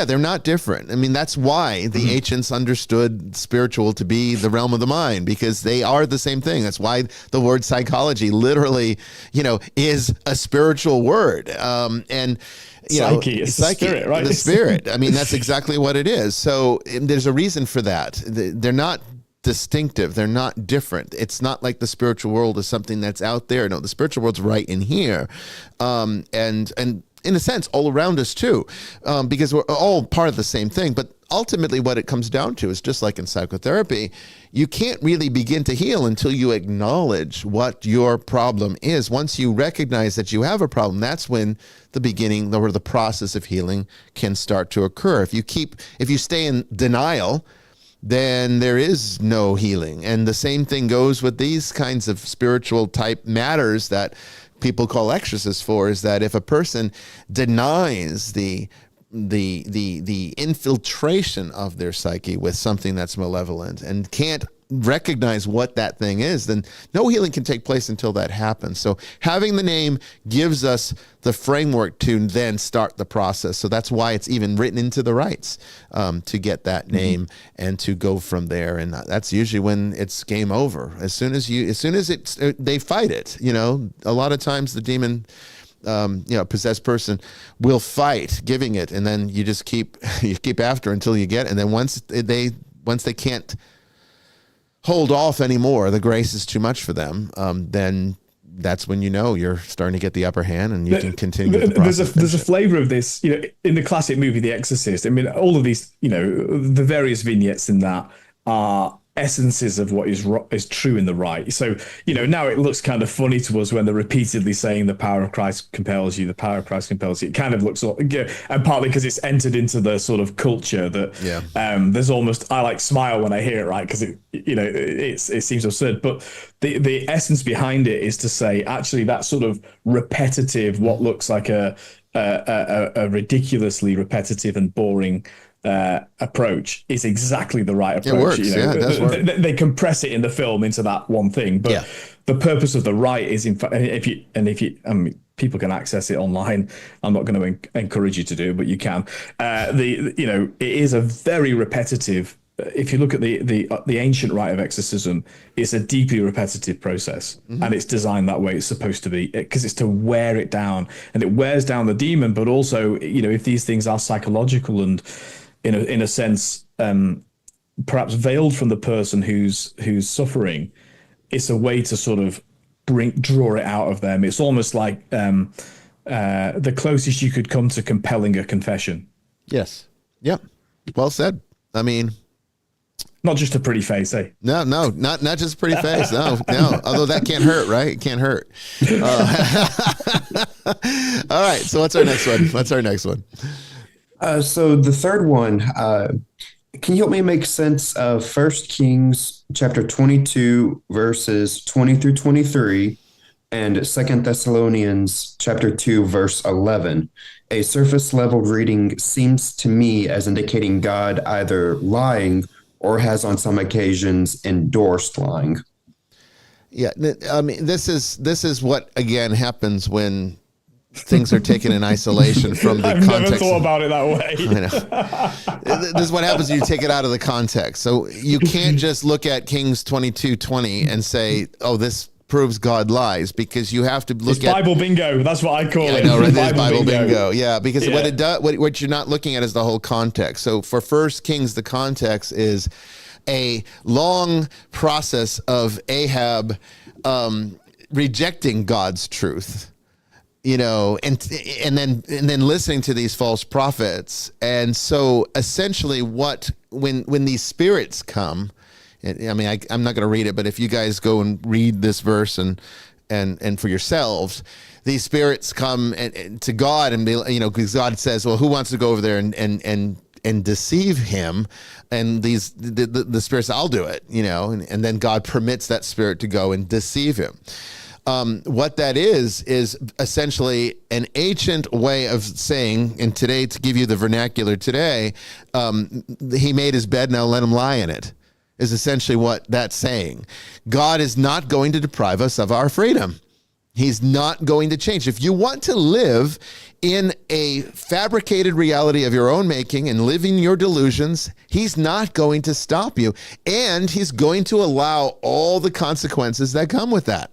They're not different. I mean, that's why the ancients understood spiritual to be the realm of the mind, because they are the same thing. That's why the word psychology literally, is a spiritual word. And psyche, it's the spirit, right? The spirit. I mean, that's exactly what it is. So there's a reason for that. They're not distinctive. They're not different. It's not like the spiritual world is something that's out there. No, the spiritual world's right in here. And in a sense, all around us too, because we're all part of the same thing. But ultimately what it comes down to is, just like in psychotherapy, you can't really begin to heal until you acknowledge what your problem is. Once you recognize that you have a problem, that's when the beginning or the process of healing can start to occur. If you stay in denial, then there is no healing. And the same thing goes with these kinds of spiritual type matters that people call exorcists for, is that if a person denies the infiltration of their psyche with something that's malevolent and can't recognize what that thing is, then no healing can take place until that happens. So having the name gives us the framework to then start the process. So that's why it's even written into the rites, to get that name and to go from there. And that's usually when it's game over. As soon as they fight it, a lot of times the demon, possessed person will fight giving it, and then you just keep after until you get it. And then once they can't hold off anymore, the grace is too much for them, then that's when you're starting to get the upper hand, and you can continue with the process. There's a flavor of this, in the classic movie The Exorcist. I mean, all of these, the various vignettes in that are essences of what is true in the rite. So, now it looks kind of funny to us when they're repeatedly saying the power of Christ compels you, the power of Christ compels you. It kind of looks, and partly because it's entered into the sort of culture that there's almost, I like smile when I hear it, right? Because it seems absurd, but the essence behind it is to say, actually, that sort of repetitive, what looks like a ridiculously repetitive and boring approach is exactly the right approach. It works. It does work. They compress it in the film into that one thing, but the purpose of the rite is, in fact, people can access it online. I'm not going to encourage you to do it, but you can. It is a very repetitive. If you look at the ancient rite of exorcism, it's a deeply repetitive process, and it's designed that way. It's supposed to be, because it's to wear it down, and it wears down the demon. But also, if these things are psychological and in a sense, perhaps veiled from the person who's suffering, it's a way to sort of draw it out of them. It's almost like the closest you could come to compelling a confession. Yes. Yep. Well said. I mean, not just a pretty face, eh? No, not just a pretty face. No. Although that can't hurt, right? It can't hurt. All right. So what's our next one? So the third one, Can you help me make sense of First Kings chapter 22, verses 20 through 23, and Second Thessalonians chapter 2, verse 11? A surface level reading seems to me as indicating God either lying or has on some occasions endorsed lying. Yeah, I mean, this is what again happens when things are taken in isolation from the I've context. never thought about it that way. I know. This is what happens when you take it out of the context. So you can't just look at Kings 22:20 and say, "Oh, this proves God lies," because you have to look at Bible bingo. That's what I call it. I know, right? There's Bible bingo. Yeah, because Yeah. what it does, what you're not looking at is the whole context. So for First Kings, the context is a long process of Ahab rejecting God's truth, you know, and then listening to these false prophets. And so essentially when these spirits come, I mean, I'm not going to read it, but if you guys go and read this verse and for yourselves, these spirits come to God and be, you know, because God says, well, who wants to go over there and deceive him? And the spirits, I'll do it, you know, and then God permits that spirit to go and deceive him. What that is essentially an ancient way of saying, and today, to give you the vernacular today, he made his bed, now let him lie in it, is essentially what that's saying. God is not going to deprive us of our freedom. He's not going to change. If you want to live in a fabricated reality of your own making and live in your delusions, he's not going to stop you. And he's going to allow all the consequences that come with that.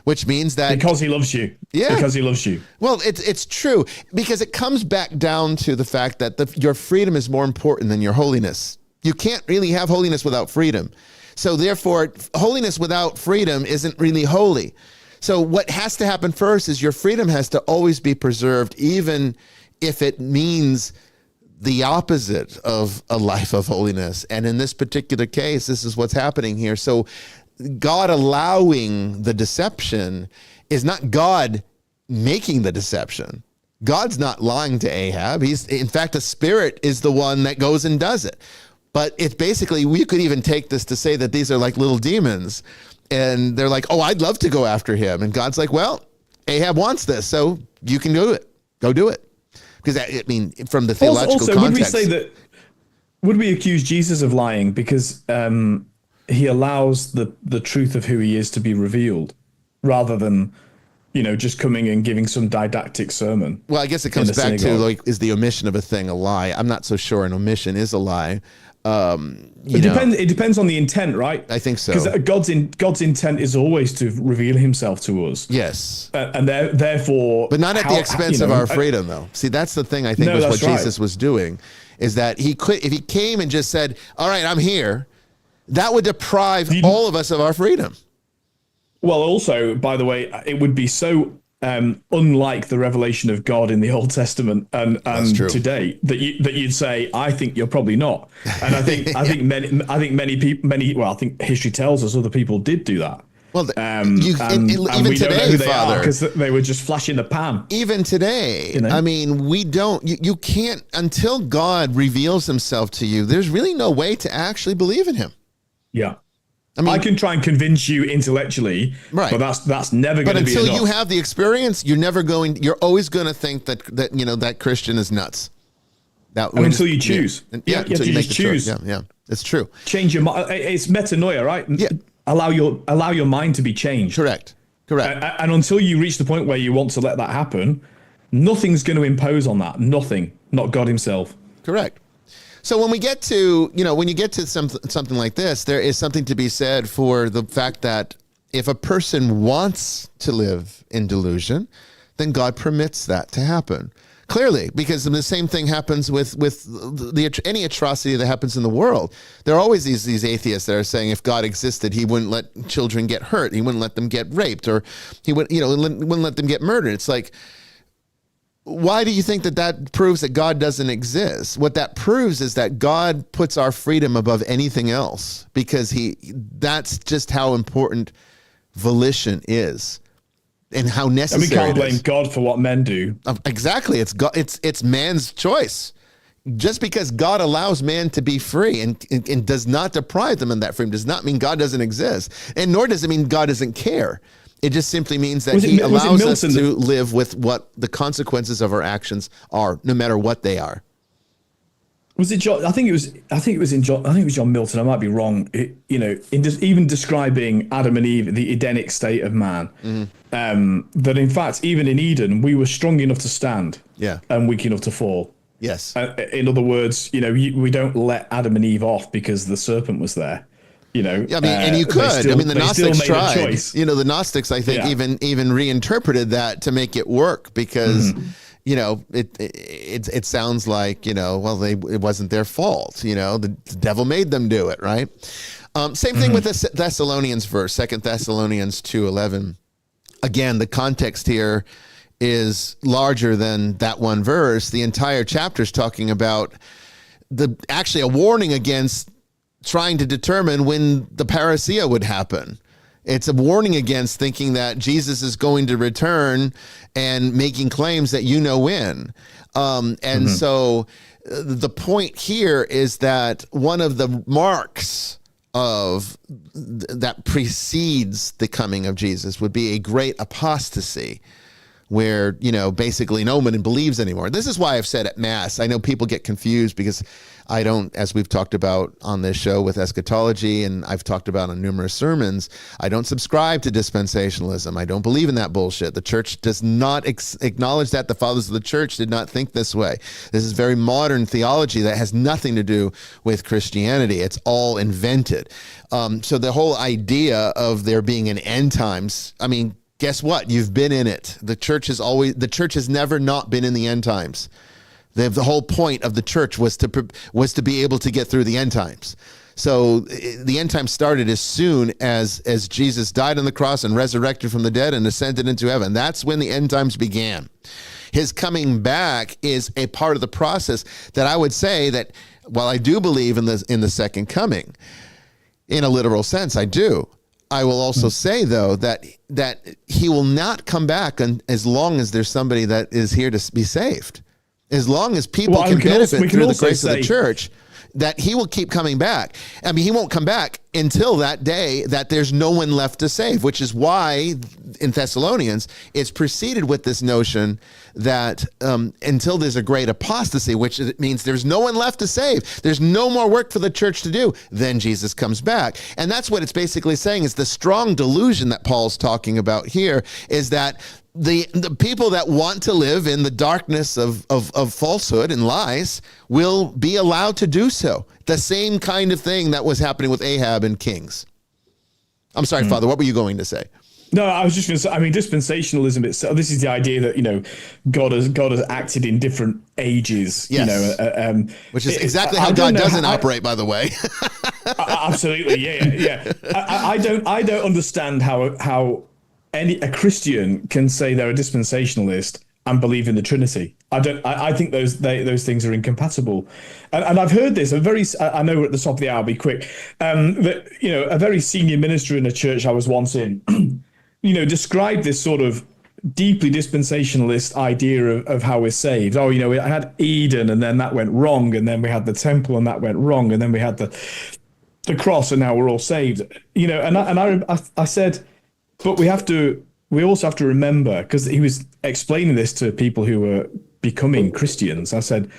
Which means that because he loves you. Yeah. Because he loves you. Well, it's true, because it comes back down to the fact that your freedom is more important than your holiness. You can't really have holiness without freedom. So therefore, holiness without freedom isn't really holy. So what has to happen first is your freedom has to always be preserved, even if it means the opposite of a life of holiness. And in this particular case, this is what's happening here. So God allowing the deception is not God making the deception. God's not lying to Ahab. In fact, the spirit is the one that goes and does it. But it's basically, we could even take this to say that these are like little demons, and they're like, oh, I'd love to go after him. And God's like, well, Ahab wants this, so you can do it. Go do it. Because I mean, from the theological context. Would we say that, would we accuse Jesus of lying because he allows the truth of who he is to be revealed rather than, you know, just coming and giving some didactic sermon? Well, I guess it comes back to, like, is the omission of a thing a lie? I'm not so sure an omission is a lie. It depends on the intent, right? I think so. Because God's intent is always to reveal himself to us. Yes. And therefore... But not at the expense of our freedom, though. See, that's the thing I think was what Jesus was doing, is that he could, if he came and just said, all right, I'm here, that would deprive all of us of our freedom. Well, also, by the way, it would be so unlike the revelation of God in the Old Testament and today that you'd say, I think you're probably not. And I think many people, I think history tells us other people did do that. Well, and even we today, don't know who they are, Father, because they were just flash in the pan. Even today, You know? I mean, we don't. You can't, until God reveals himself to you. There's really no way to actually believe in him. Yeah. I mean, I can try and convince you intellectually, right? But that's never going to be enough. But until you have the experience, you're always going to think that you know that Christian is nuts. Until you choose, until you make the choice. Yeah, it's true. Change your mind. It's metanoia, right? Yeah. Allow your mind to be changed. Correct. And until you reach the point where you want to let that happen, nothing's going to impose on that. Nothing, not God himself. Correct. So when we get to, when you get to something like this, there is something to be said for the fact that if a person wants to live in delusion, then God permits that to happen. Clearly, because the same thing happens with any atrocity that happens in the world. There are always these atheists that are saying if God existed, he wouldn't let children get hurt, he wouldn't let them get raped, or he wouldn't let them get murdered. It's like, why do you think that proves that God doesn't exist? What that proves is that God puts our freedom above anything else, because that's just how important volition is and how necessary. And we can't blame God for what men do. Exactly. It's man's choice. just because God allows man to be free and does not deprive them of that freedom does not mean God doesn't exist, and nor does it mean God doesn't care. It just simply means that he allows us to live with what the consequences of our actions are, no matter what they are. Was it John? I think it was John Milton. I might be wrong. Even describing Adam and Eve, the Edenic state of man, that in fact, even in Eden, we were strong enough to stand, and weak enough to fall. Yes. In other words, we don't let Adam and Eve off because the serpent was there. And you could. The Gnostics tried. The Gnostics, I think, even reinterpreted that to make it work because. It sounds like, it wasn't their fault. The devil made them do it, right? Same thing with the Thessalonians verse, 2 Thessalonians 2:11. Again, the context here is larger than that one verse. The entire chapter is talking about actually a warning against trying to determine when the parousia would happen. It's a warning against thinking that Jesus is going to return and making claims that when. So the point here is that one of the marks of that precedes the coming of Jesus would be a great apostasy where, basically no one believes anymore. This is why I've said at Mass, I know people get confused because I don't, as we've talked about on this show with eschatology, and I've talked about on numerous sermons, I don't subscribe to dispensationalism. I don't believe in that bullshit. The church does not acknowledge that. The fathers of the church did not think this way. This is very modern theology that has nothing to do with Christianity. It's all invented. So the whole idea of there being an end times, guess what? You've been in it. The church has never not been in the end times. The whole point of the church was to be able to get through the end times. So the end times started as soon as Jesus died on the cross and resurrected from the dead and ascended into heaven. That's when the end times began. His coming back is a part of the process that I would say that while I do believe in the second coming, in a literal sense, I do. I will also say, though, that he will not come back as long as there's somebody that is here to be saved. As long as people can benefit through the grace of the church, that he will keep coming back. He won't come back until that day that there's no one left to save, which is why in Thessalonians, it's preceded with this notion that until there's a great apostasy, which means there's no one left to save, there's no more work for the church to do, then Jesus comes back. And that's what it's basically saying is the strong delusion that Paul's talking about here is that the people that want to live in the darkness of falsehood and lies will be allowed to do so. The same kind of thing that was happening with Ahab and Kings. I'm sorry, Father, what were you going to say? No, I was just going to say, dispensationalism itself, this is the idea that, God has acted in different ages, yes. Which is exactly how God doesn't operate, by the way. Absolutely. Yeah. I don't understand how a Christian can say they're a dispensationalist and believe in the Trinity. I think those things are incompatible. And I've heard this, I know we're at the top of the hour, I'll be quick, that, a very senior minister in a church I was once in, described this sort of deeply dispensationalist idea of how we're saved. We had Eden and then that went wrong. And then we had the temple and that went wrong. And then we had the cross and now we're all saved, and I said, but we also have to remember, because he was explaining this to people who were becoming Christians. I said,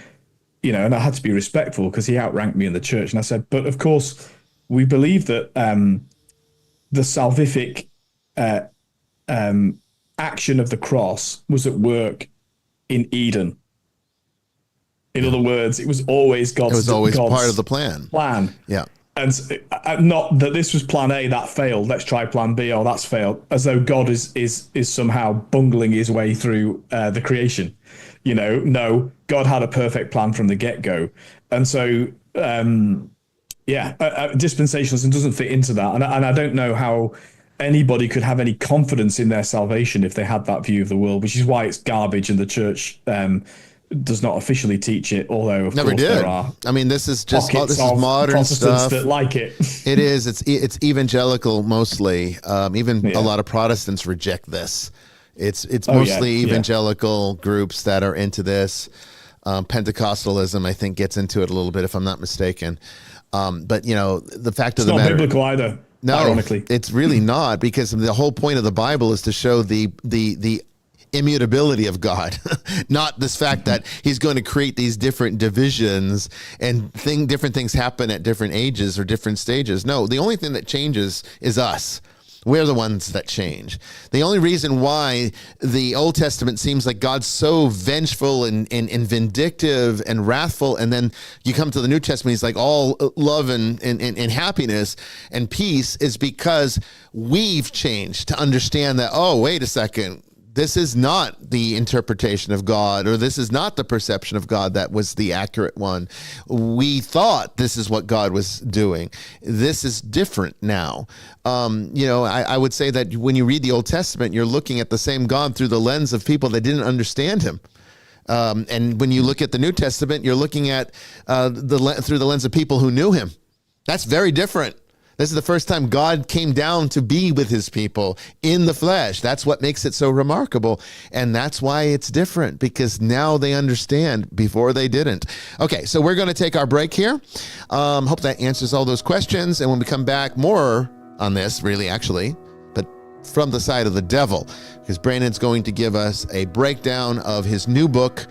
and I had to be respectful because he outranked me in the church. And I said, but of course, we believe that the salvific action of the cross was at work in Eden. In other words, it was always God's part of the plan. Yeah. And not that this was plan A, that failed, let's try plan B, that's failed, as though God is somehow bungling his way through the creation. No, God had a perfect plan from the get-go. And so, dispensationalism doesn't fit into that. And I don't know how anybody could have any confidence in their salvation if they had that view of the world, which is why it's garbage and the church does not officially teach it, although of course there are. This is modern Protestants stuff that like it. It is. It's evangelical mostly. A lot of Protestants reject this. It's mostly evangelical groups that are into this. Pentecostalism, I think, gets into it a little bit, if I'm not mistaken. But the fact of It's the not matter, biblical either. no, Ironically, it's really not, because the whole point of the Bible is to show the immutability of God, not this fact that he's going to create these different divisions and different things happen at different ages or different stages. No, the only thing that changes is us. We're the ones that change. The only reason why the Old Testament seems like God's so vengeful and vindictive and wrathful, and then you come to the New Testament, he's like all love and happiness and peace, is because we've changed to understand that, oh, wait a second, this is not the interpretation of God, or this is not the perception of God that was the accurate one. We thought this is what God was doing. This is different now. I would say that when you read the Old Testament, you're looking at the same God through the lens of people that didn't understand him. And when you look at the New Testament, you're looking at through the lens of people who knew him. That's very different. This is the first time God came down to be with his people in the flesh. That's what makes it so remarkable. And that's why it's different, because now they understand. Before they didn't. Okay, so we're going to take our break here. Hope that answers all those questions. And when we come back, more on this, really, actually, but from the side of the devil, because Brandon's going to give us a breakdown of his new book.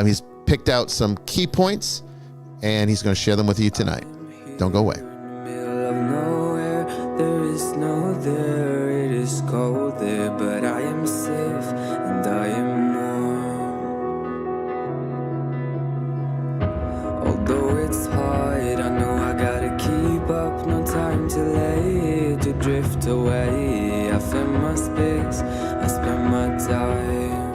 He's picked out some key points, and he's going to share them with you tonight. Don't go away. There is no there, it is cold there, but I am safe and I am warm. Although it's hard, I know I gotta keep up, no time to lay, to drift away. I find my space, I spend my time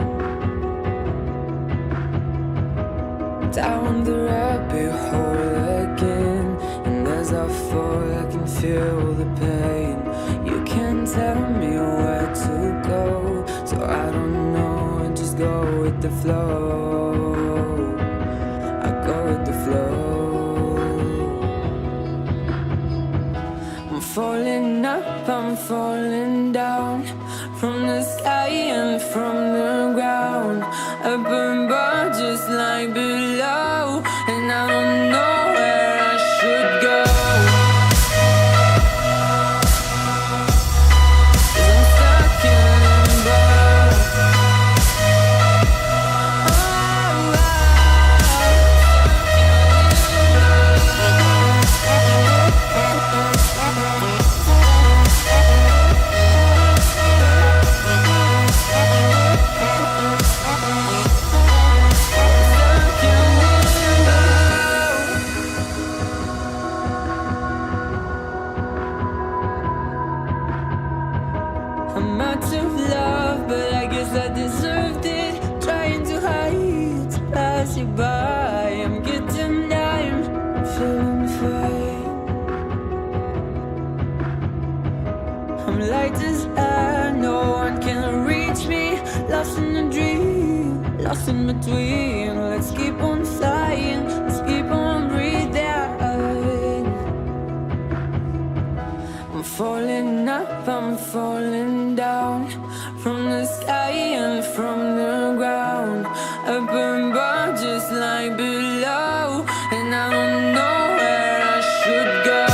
down the rabbit hole again, and as I fall I can feel the pain. You can't tell me where to go, so I don't know, I just go with the flow. I go with the flow. I'm falling up, I'm falling down, from the sky and from the ground. Up above just like below, and I don't know where I should go. I'm out of love, but I guess I deserved it. Trying to hide, to pass you by. I'm getting down, feeling fine. I'm light as air, no one can reach me. Lost in a dream, lost in between. Let's keep on flying, let's keep on breathing. I'm falling up, I'm falling down, from the sky and from the ground. Up above just like below, and I don't know where I should go.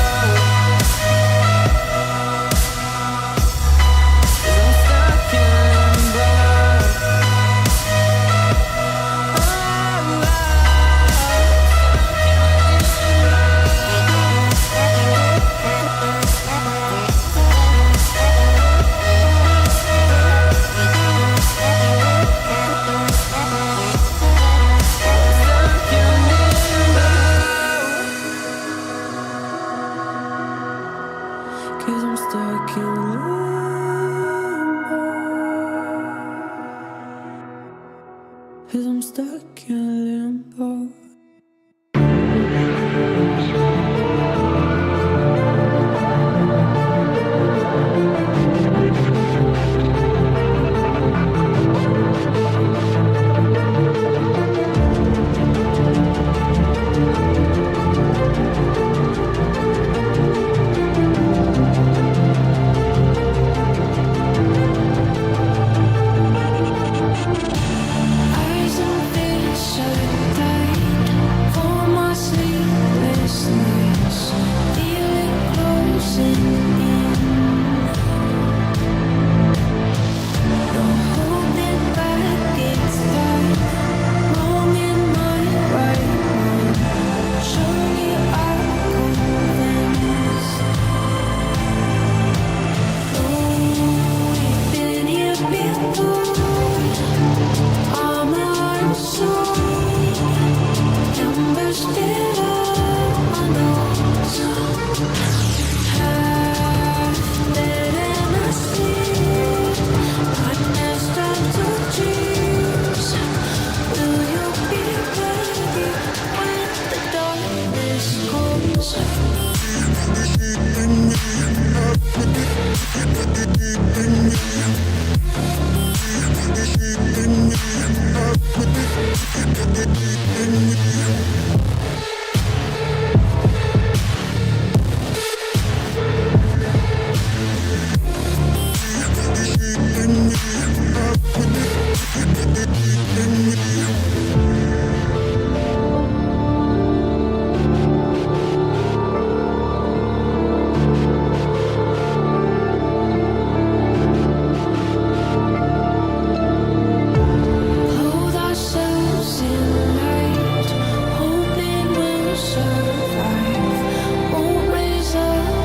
Clothe ourselves in light, hoping we'll survive. Won't raise a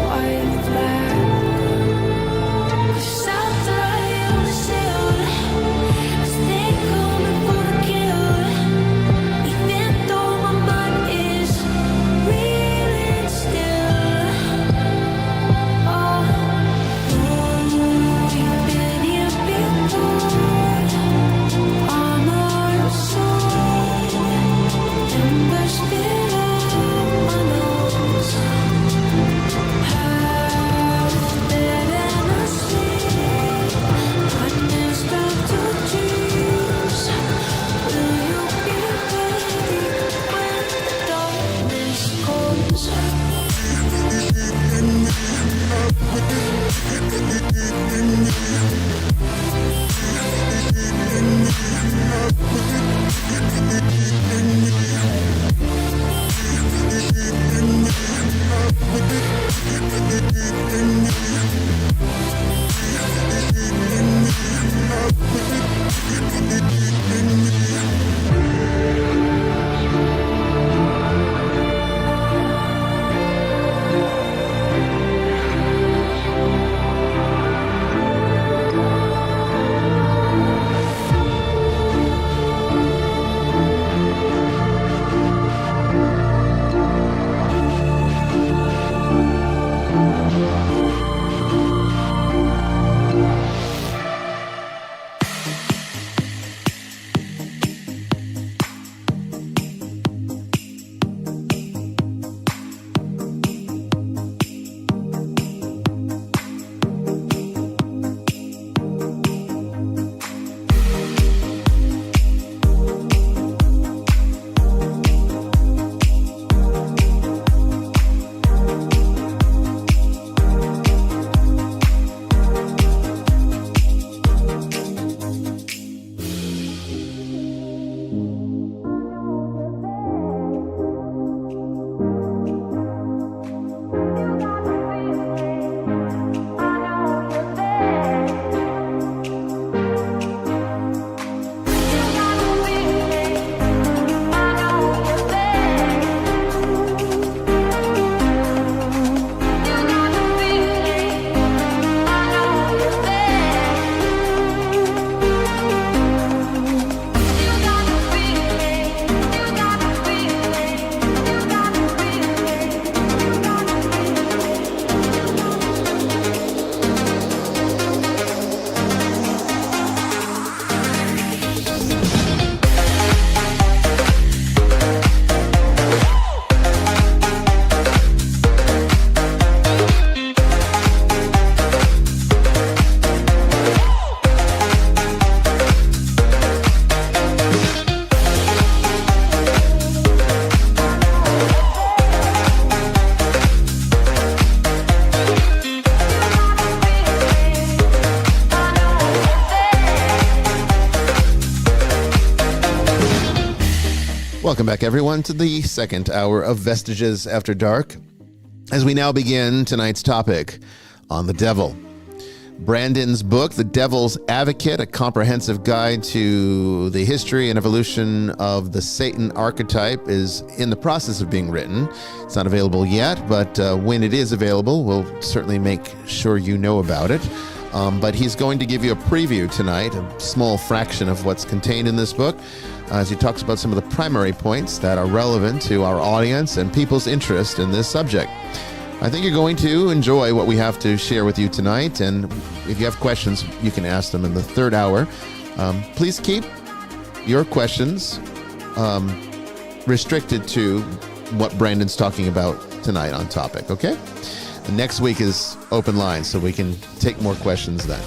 white flag. 'Cause out there on the field, as they coming for the kill. Even though my mind is reeling still. Oh, we've been here before. On our soul, embers spit up my nose. Half dead and asleep, nightmares start to choose. Will you be ready when darkness comes? Welcome back, everyone, to the second hour of Vestiges After Dark, as we now begin tonight's topic on the devil. Brandon's book, The Devil's Advocate, a comprehensive guide to the history and evolution of the Satan Archetype, is in the process of being written. It's not available yet, but when it is available, we'll certainly make sure you know about it. But he's going to give you a preview tonight, a small fraction of what's contained in this book, as he talks about some of the primary points that are relevant to our audience and people's interest in this subject. I think you're going to enjoy what we have to share with you tonight, and if you have questions, you can ask them in the third hour. Please keep your questions restricted to what Brandon's talking about tonight on topic, okay? The next week is open line, so we can take more questions then.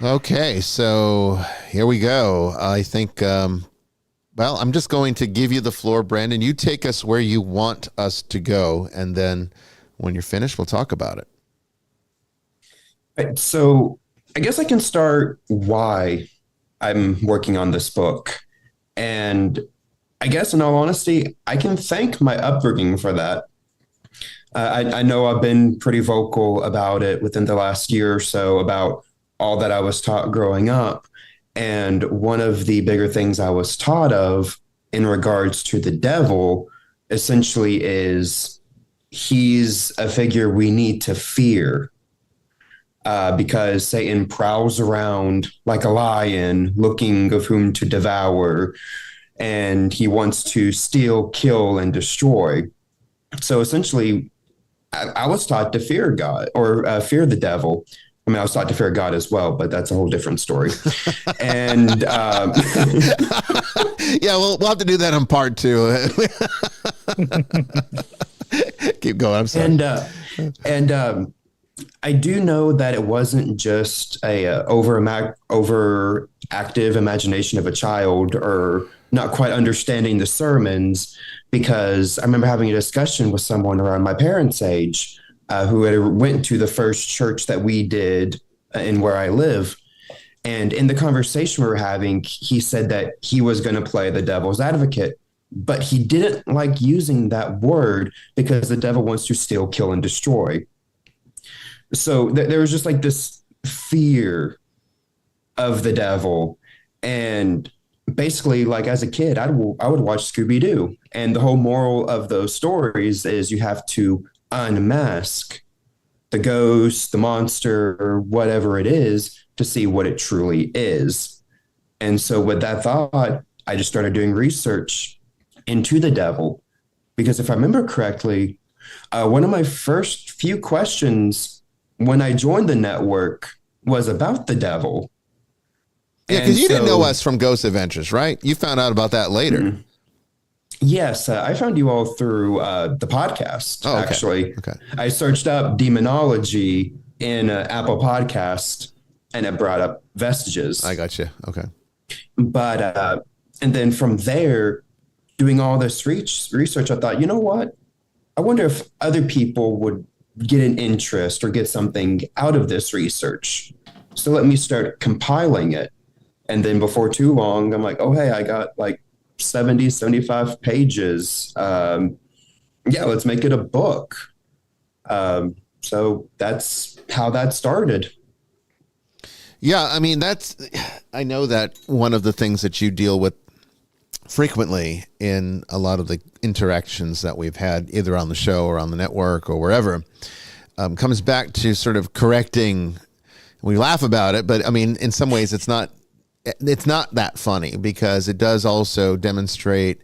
Okay, so here we go. I think, I'm just going to give you the floor, Brandon. You take us where you want us to go, and then when you're finished, we'll talk about it. Right, so I guess I can start why I'm working on this book. And I guess in all honesty, I can thank my upbringing for that. I know I've been pretty vocal about it within the last year or so about all that I was taught growing up. And one of the bigger things I was taught of in regards to the devil essentially is he's a figure we need to fear. Because Satan prowls around like a lion, looking of whom to devour, and he wants to steal, kill, and destroy. So essentially, I was taught to fear God or fear the devil. I mean, I was taught to fear God as well, but that's a whole different story. And yeah, we'll have to do that on part 2. Keep going. I'm sorry. And I do know that it wasn't just a overactive imagination of a child or not quite understanding the sermons, because I remember having a discussion with someone around my parents' age who had went to the first church that we did in where I live. And in the conversation we were having, he said that he was going to play the devil's advocate, but he didn't like using that word because the devil wants to steal, kill, and destroy. So there was just like this fear of the devil. And basically, like as a kid, I would watch Scooby-Doo. And the whole moral of those stories is you have to unmask the ghost, the monster, or whatever it is to see what it truly is. And so with that thought, I just started doing research into the devil. Because if I remember correctly, one of my first few questions when I joined the network was about the devil. Yeah, because you didn't know us from Ghost Adventures, right? You found out about that later. Mm-hmm. Yes, I found you all through the podcast, okay. Actually. Okay. I searched up demonology in Apple Podcast, and it brought up Vestiges. I got you. Okay. But, and then from there, doing all this research, I thought, you know what? I wonder if other people would get an interest or get something out of this research. So let me start compiling it. And then before too long, I'm like, oh, hey, I got like 70, 75 pages. Let's make it a book. So that's how that started. Yeah, I mean, I know that one of the things that you deal with frequently in a lot of the interactions that we've had either on the show or on the network or wherever comes back to sort of correcting. We laugh about it, but I mean, in some ways it's not that funny, because it does also demonstrate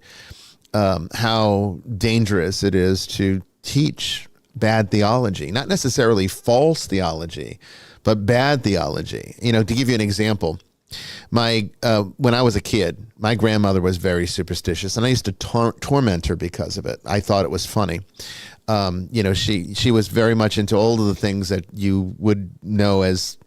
how dangerous it is to teach bad theology, not necessarily false theology, but bad theology. You know, to give you an example, when I was a kid, my grandmother was very superstitious, and I used to torment her because of it. I thought it was funny. She was very much into all of the things that you would know as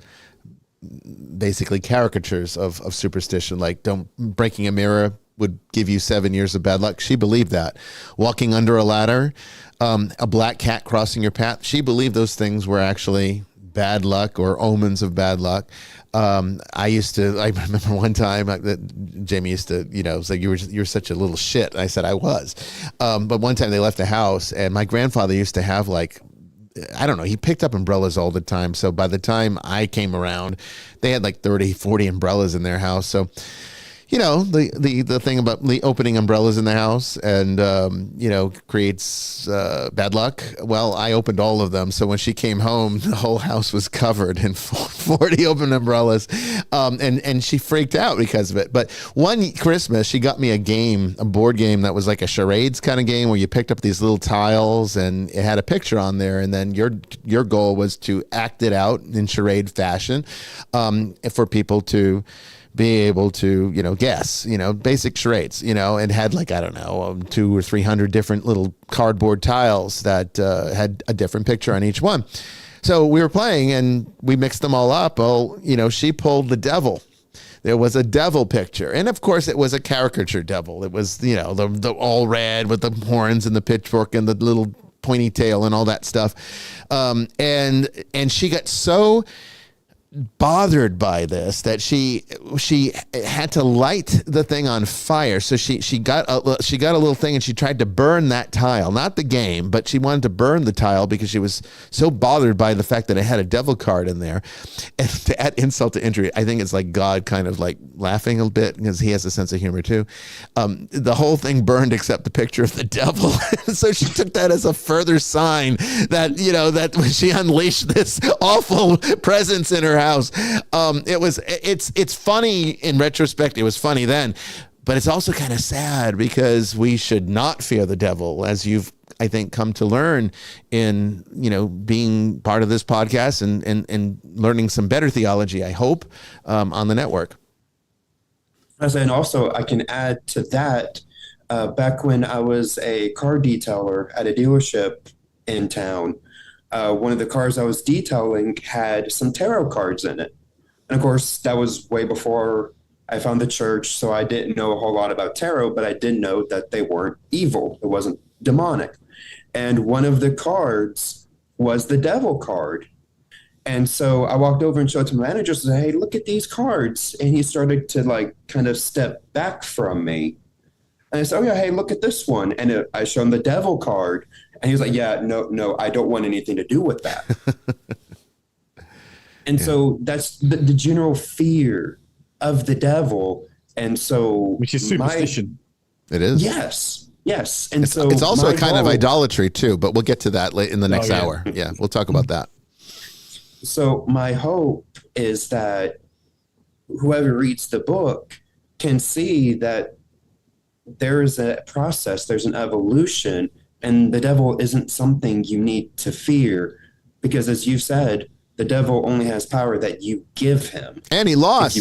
basically caricatures of superstition, like breaking a mirror would give you 7 years of bad luck. She believed that. Walking under a ladder, a black cat crossing your path, she believed those things were actually bad luck or omens of bad luck. I remember one time that Jamie used to, it's like, you're such a little shit. And I said I was. But one time they left the house, and my grandfather used to have he picked up umbrellas all the time. So by the time I came around, they had like 30, 40 umbrellas in their house. So, the thing about opening umbrellas in the house and, creates bad luck. Well, I opened all of them. So when she came home, the whole house was covered in 40 open umbrellas. And she freaked out because of it. But one Christmas, she got me a board game that was like a charades kind of game where you picked up these little tiles and it had a picture on there. And then your goal was to act it out in charade fashion for people to be able to, guess, basic charades, and had 200 or 300 different little cardboard tiles that had a different picture on each one. So we were playing and we mixed them all up. Well, she pulled the devil. There was a devil picture. And of course it was a caricature devil. It was, the all red with the horns and the pitchfork and the little pointy tail and all that stuff. And she got so bothered by this that she had to light the thing on fire. So she got a little thing and she tried to burn that tile, not the game, but she wanted to burn the tile because she was so bothered by the fact that it had a devil card in there. And to add insult to injury, I think it's like God kind of like laughing a bit because he has a sense of humor too. The whole thing burned except the picture of the devil. So she took that as a further sign that that when she unleashed this awful presence in her house. It's funny in retrospect. It was funny then, but it's also kind of sad because we should not fear the devil, as you've, I think, come to learn in, being part of this podcast and learning some better theology, I hope, on the network. And also I can add to that, back when I was a car detailer at a dealership in town, one of the cars I was detailing had some tarot cards in it. And of course, that was way before I found the church, so I didn't know a whole lot about tarot, but I did know that they weren't evil. It wasn't demonic. And one of the cards was the devil card. And so I walked over and showed it to my manager and said, "Hey, look at these cards." And he started to kind of step back from me. And I said, "Oh yeah, hey, look at this one." And I showed him the devil card. And he was like, "Yeah, no, I don't want anything to do with that." And so that's the general fear of the devil. And so, which is superstition. It is. Yes. And it's also a kind of idolatry too, but we'll get to that late in the next hour. Yeah, we'll talk about that. So my hope is that whoever reads the book can see that there is a process, there's an evolution. And the devil isn't something you need to fear because, as you said, the devil only has power that you give him. And he lost.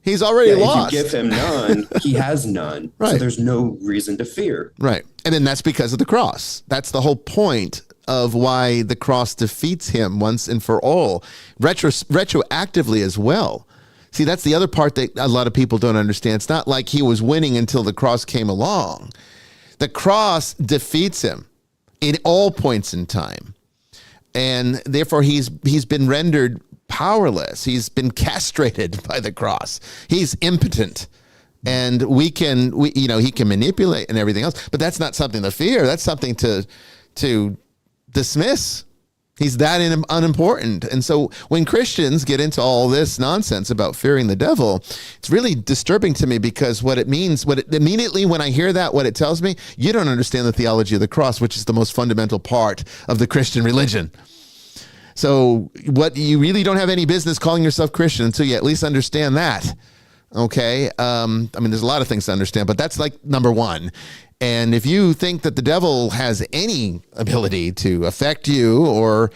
He's already lost. If you give him none, he has none. Right. So there's no reason to fear. Right. And then that's because of the cross. That's the whole point of why the cross defeats him once and for all, retroactively as well. See, that's the other part that a lot of people don't understand. It's not like he was winning until the cross came along. The cross defeats him in all points in time. And therefore he's been rendered powerless. He's been castrated by the cross. He's impotent. And he can manipulate and everything else, but that's not something to fear. That's something to dismiss. He's that unimportant. And so when Christians get into all this nonsense about fearing the devil, it's really disturbing to me because immediately when I hear that, what it tells me, you don't understand the theology of the cross, which is the most fundamental part of the Christian religion. So you really don't have any business calling yourself Christian until you at least understand that. Okay. There's a lot of things to understand, but that's like number one. And if you think that the devil has any ability to affect you or,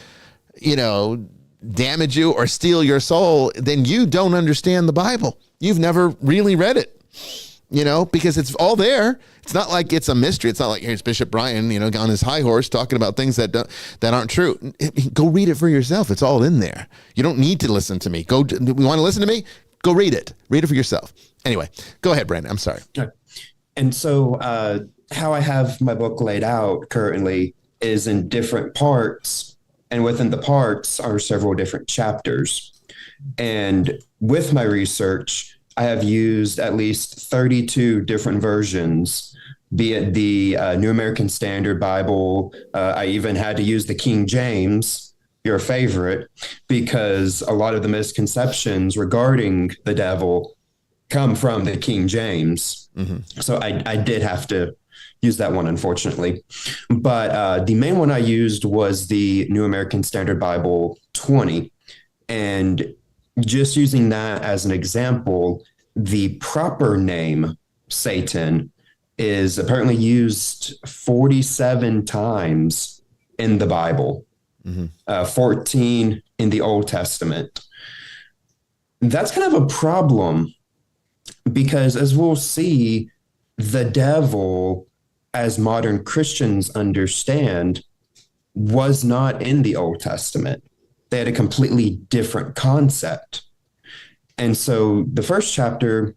damage you or steal your soul, then you don't understand the Bible. You've never really read it, because it's all there. It's not like it's a mystery. It's not like here's Bishop Brian, on his high horse talking about things that aren't true. Go read it for yourself. It's all in there. You don't need to listen to me. You want to listen to me? Go read it. Read it for yourself. Anyway, go ahead, Brandon. I'm sorry. And so how I have my book laid out currently is in different parts, and within the parts are several different chapters. And with my research, I have used at least 32 different versions, be it the New American Standard Bible. I even had to use the King James, your favorite, because a lot of the misconceptions regarding the devil come from the King James. Mm-hmm. So I did have to use that one, unfortunately. But the main one I used was the New American Standard Bible 20. And just using that as an example, the proper name, Satan, is apparently used 47 times in the Bible, 14 in the Old Testament. That's kind of a problem because, as we'll see, the devil, as modern Christians understand, was not in the Old Testament. they had a completely different concept. And so the first chapter,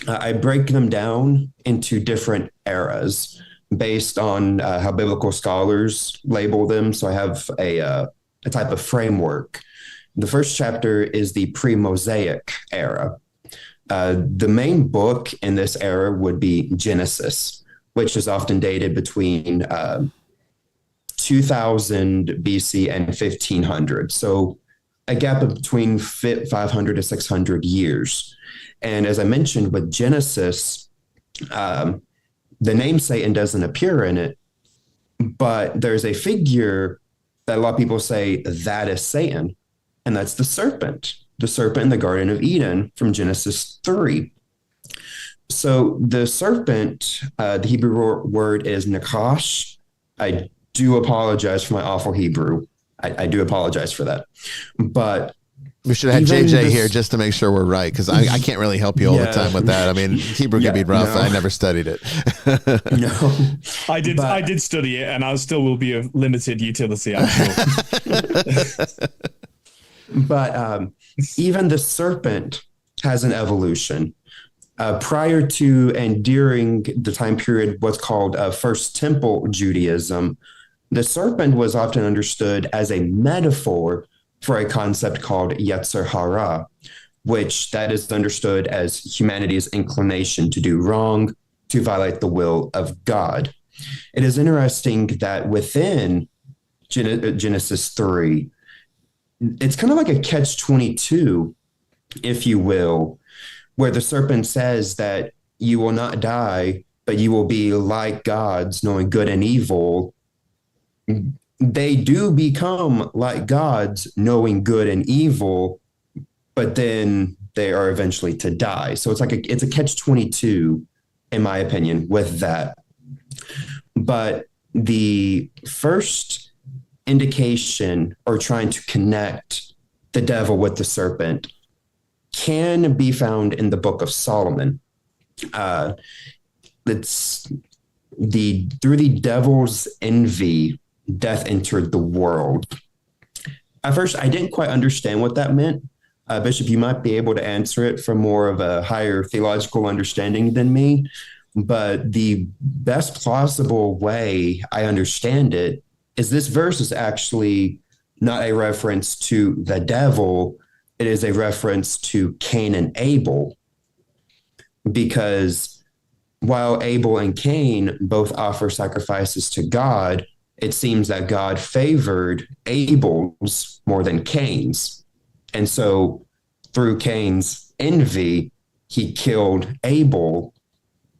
I break them down into different eras based on how biblical scholars label them. So I have a type of framework. The first chapter is the pre-Mosaic era. The main book in this era would be Genesis, which is often dated between 2000 BC and 1500. So a gap of between 500 to 600 years. And as I mentioned with Genesis, the name Satan doesn't appear in it, but there's a figure that a lot of people say that is Satan, and that's the serpent in the Garden of Eden from Genesis 3. So the serpent, the Hebrew word is nakash. I do apologize for my awful Hebrew. I do apologize for that. But we should have had JJ here just to make sure we're right, because I can't really help you all the time with that. I mean, Hebrew can be rough. No. I never studied it. No, I did study it, and I still will be of limited utility, I'm sure. But even the serpent has an evolution. Prior to and during the time period, what's called First Temple Judaism, the serpent was often understood as a metaphor for a concept called Yetzer Hara, which that is understood as humanity's inclination to do wrong, to violate the will of God. It is interesting that within Genesis 3, it's kind of like a catch-22, if you will, where the serpent says that you will not die, but you will be like gods, knowing good and evil. They do become like gods, knowing good and evil, but then they are eventually to die. So it's a catch-22, in my opinion, with that. But the first indication or trying to connect the devil with the serpent can be found in the Book of Solomon. It's through the devil's envy, death entered the world. At first, I didn't quite understand what that meant. Bishop, you might be able to answer it from more of a higher theological understanding than me. But the best plausible way I understand it is this verse is actually not a reference to the devil. It is a reference to Cain and Abel. Because while Abel and Cain both offer sacrifices to God, it seems that God favored Abel's more than Cain's. And so through Cain's envy, he killed Abel.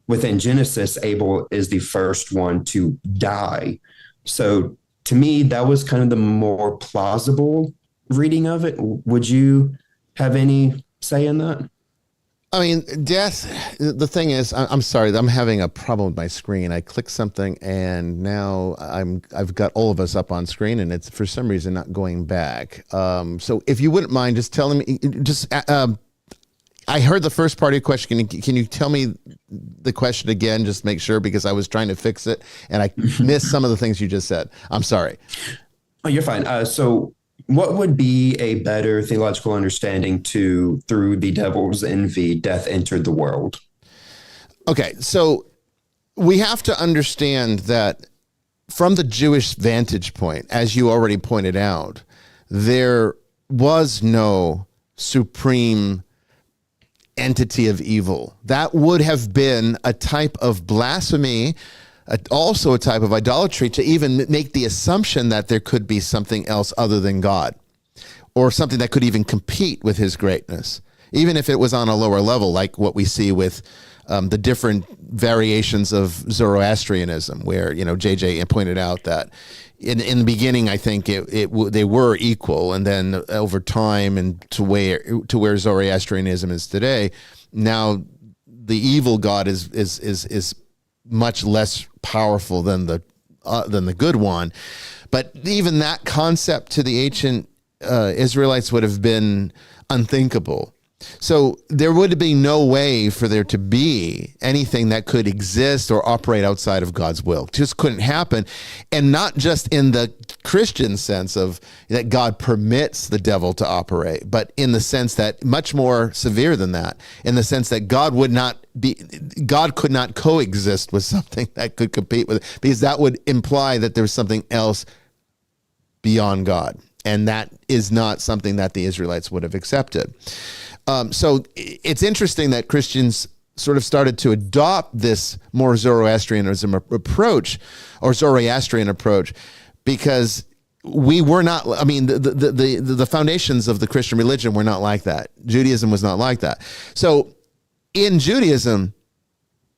Within Genesis, Abel is the first one to die. So to me, that was kind of the more plausible reading of it. Would you have any say in that? I mean, death, the thing is, I'm sorry, I'm having a problem with my screen. I clicked something and now I've got all of us up on screen and it's for some reason not going back. So if you wouldn't mind just telling me, I heard the first part of your question. Can you tell me the question again? Just make sure, because I was trying to fix it and I missed some of the things you just said. I'm sorry. Oh, you're fine. So what would be a better theological understanding through the devil's envy, death entered the world? Okay, so we have to understand that from the Jewish vantage point, as you already pointed out, there was no supreme entity of evil. That would have been a type of blasphemy, also a type of idolatry, to even make the assumption that there could be something else other than God, or something that could even compete with his greatness, even if it was on a lower level, like what we see with the different variations of Zoroastrianism, where, JJ pointed out that in the beginning, I think they were equal, and then over time and to where Zoroastrianism is today, now the evil god is much less powerful than the good one. But even that concept to the ancient Israelites would have been unthinkable. So there would be no way for there to be anything that could exist or operate outside of God's will. It just couldn't happen. And not just in the Christian sense of that God permits the devil to operate, but in the sense that much more severe than that, in the sense that God could not coexist with something that could compete with it, because that would imply that there's something else beyond God. And that is not something that the Israelites would have accepted. So it's interesting that Christians sort of started to adopt this more Zoroastrianism approach, or Zoroastrian approach, because we were not, I mean, the foundations of the Christian religion were not like that. Judaism was not like that. So in Judaism,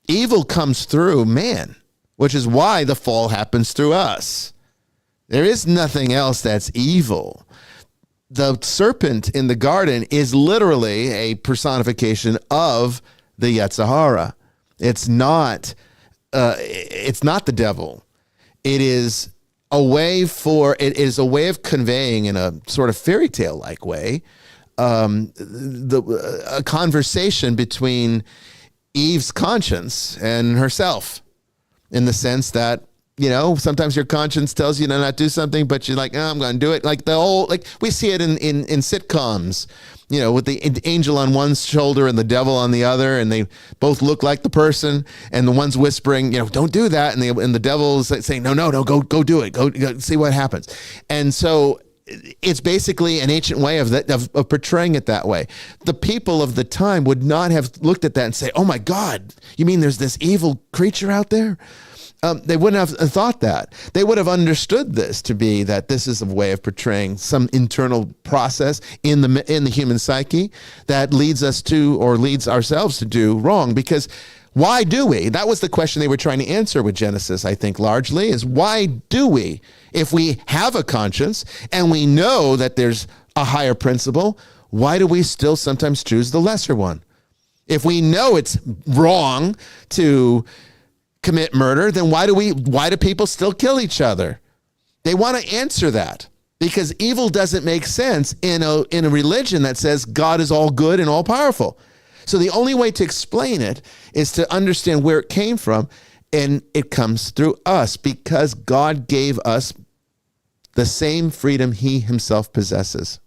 evil comes through man, which is why the fall happens through us. There is nothing else that's evil. The serpent in the garden is literally a personification of the Yetzer Hara. It's not the devil. It is a way of conveying in a sort of fairy tale like way, a conversation between Eve's conscience and herself, in the sense that, you know, sometimes your conscience tells you to not do something, but you're like, oh, I'm going to do it. Like we see it in sitcoms, you know, with the angel on one shoulder and the devil on the other, and they both look like the person, and the one's whispering, you know, don't do that. And the devil's saying, no, go do it. Go see what happens. And so it's basically an ancient way of portraying it that way. The people of the time would not have looked at that and say, oh my God, you mean there's this evil creature out there? They wouldn't have thought that. They would have understood this to be that this is a way of portraying some internal process in the human psyche that leads us to, or leads ourselves to do wrong. Because why do we? That was the question they were trying to answer with Genesis, I think, largely, is why do we? If we have a conscience and we know that there's a higher principle, why do we still sometimes choose the lesser one? If we know it's wrong to commit murder, then why do people still kill each other? They want to answer that, because evil doesn't make sense in a religion that says God is all good and all powerful. So the only way to explain it is to understand where it came from, and it comes through us, because God gave us the same freedom he himself possesses.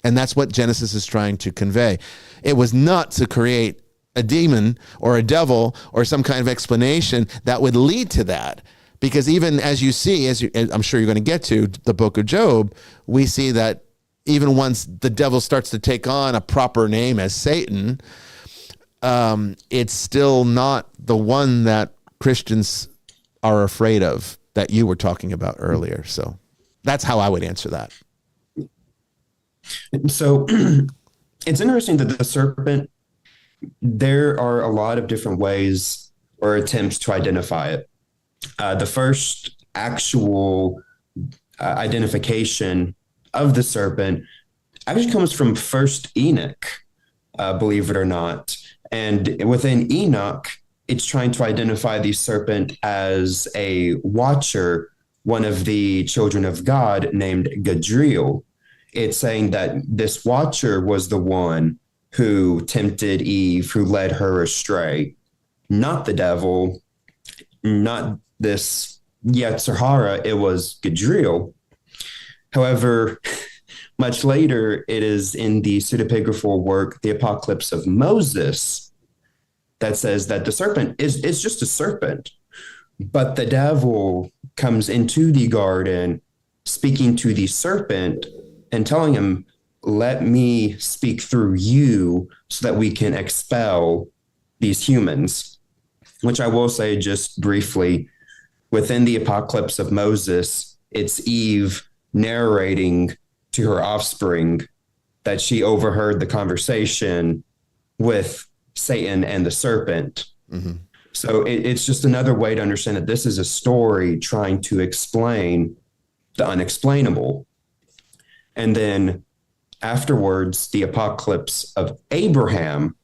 And that's what Genesis is trying to convey. It was not to create a demon or a devil or some kind of explanation that would lead to that. Because even as you see, as I'm sure you're going to get to the book of Job, we see that even once the devil starts to take on a proper name as Satan, it's still not the one that Christians are afraid of that you were talking about earlier. So that's how I would answer that. So it's interesting that the serpent, there are a lot of different ways or attempts to identify it. The first actual identification of the serpent actually comes from First Enoch, believe it or not. And within Enoch, it's trying to identify the serpent as a watcher, one of the children of God named Gadriel. It's saying that this watcher was the one who tempted Eve, who led her astray, not the devil, not this Yetzer Hara, it was Gadriel. However, much later, it is in the pseudepigraphal work, The Apocalypse of Moses, that says that the serpent is just a serpent, but the devil comes into the garden speaking to the serpent and telling him, let me speak through you so that we can expel these humans, which I will say just briefly, within the Apocalypse of Moses, it's Eve narrating to her offspring that she overheard the conversation with Satan and the serpent. Mm-hmm. So it's just another way to understand that this is a story trying to explain the unexplainable. And then afterwards, the Apocalypse of Abraham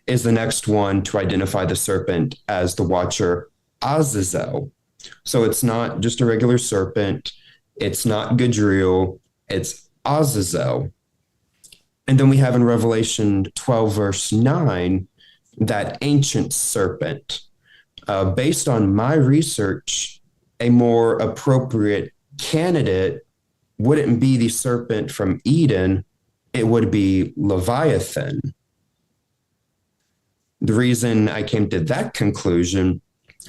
is the next one to identify the serpent as the watcher Azazel. So it's not just a regular serpent. It's not Gadriel. It's Azazel. And then we have in Revelation 12, verse 9, that ancient serpent. Based on my research, a more appropriate candidate wouldn't be the serpent from Eden, it would be Leviathan. The reason I came to that conclusion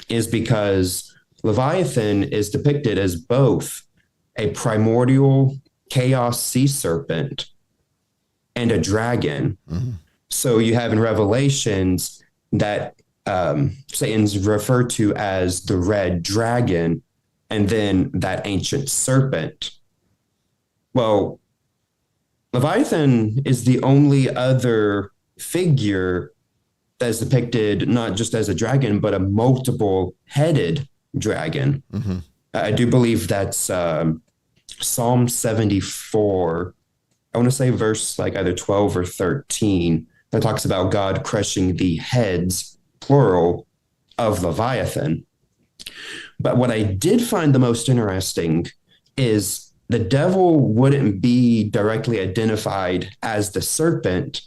is because Leviathan is depicted as both a primordial chaos sea serpent and a dragon. Mm-hmm. So you have in Revelations that Satan's referred to as the red dragon, and then that ancient serpent. Well, Leviathan is the only other figure that is depicted not just as a dragon, but a multiple-headed dragon. Mm-hmm. I do believe that's Psalm 74. I want to say verse like either 12 or 13 that talks about God crushing the heads, plural, of Leviathan. But what I did find the most interesting is the devil wouldn't be directly identified as the serpent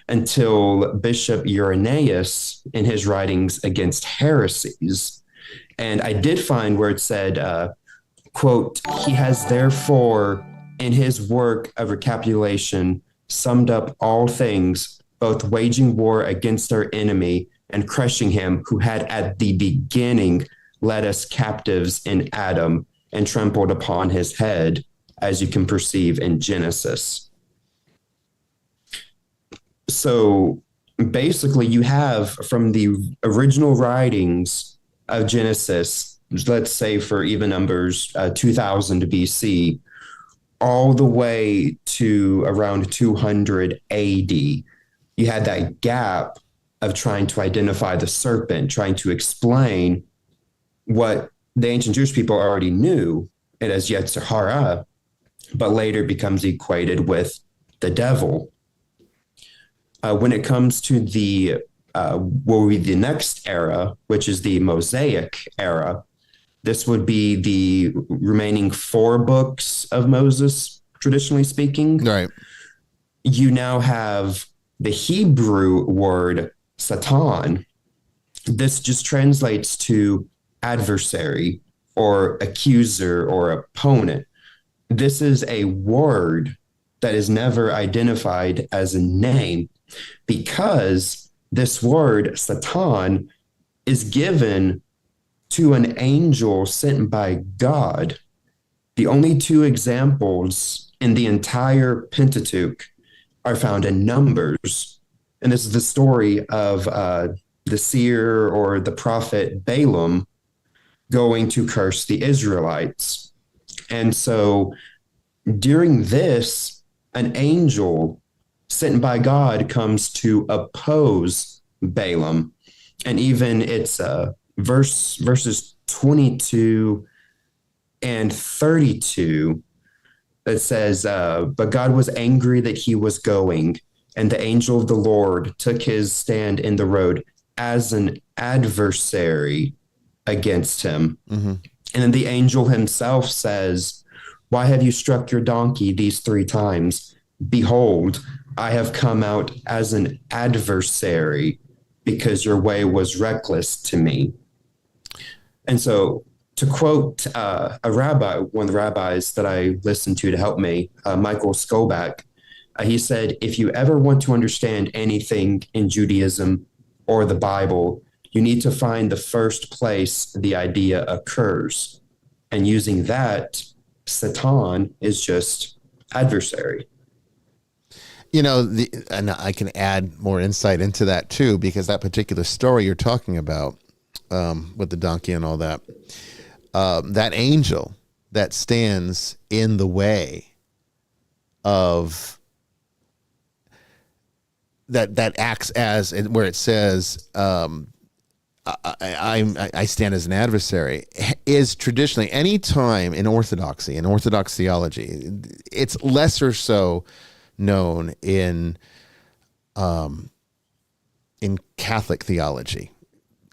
until Bishop Irenaeus in his writings against heresies. And I did find where it said, quote, he has therefore in his work of recapitulation summed up all things, both waging war against our enemy and crushing him who had at the beginning led us captives in Adam and trampled upon his head, as you can perceive in Genesis. So basically you have from the original writings of Genesis, let's say for even numbers, 2000 BC, all the way to around 200 AD, you had that gap of trying to identify the serpent, trying to explain what the ancient Jewish people already knew, it as Yetzer Hara, but later becomes equated with the devil. When it comes to the what would be the next era, which is the Mosaic era, this would be the remaining 4 books of Moses, traditionally speaking. Right. You now have the Hebrew word Satan. This just translates to adversary or accuser or opponent. This is a word that is never identified as a name because this word Satan is given to an angel sent by God. The only 2 examples in the entire Pentateuch are found in Numbers. And this is the story of the seer or the prophet Balaam going to curse the Israelites. And so during this, an angel sent by God comes to oppose Balaam. And even it's verses 22 and 32 that says, but God was angry that he was going, and the angel of the Lord took his stand in the road as an adversary against him. Mm-hmm. And then the angel himself says, why have you struck your donkey these 3 times? Behold, I have come out as an adversary because your way was reckless to me. And so to quote a rabbi, one of the rabbis that I listened to help me, Michael Skobach, he said, if you ever want to understand anything in Judaism or the Bible, you need to find the first place the idea occurs. And using that, Satan is just adversary. You know, and I can add more insight into that too, because that particular story you're talking about with the donkey and all that, that angel that stands in the way of that acts as, where it says, I stand as an adversary, is traditionally any time in Orthodoxy, in Orthodox theology, it's lesser so known in Catholic theology.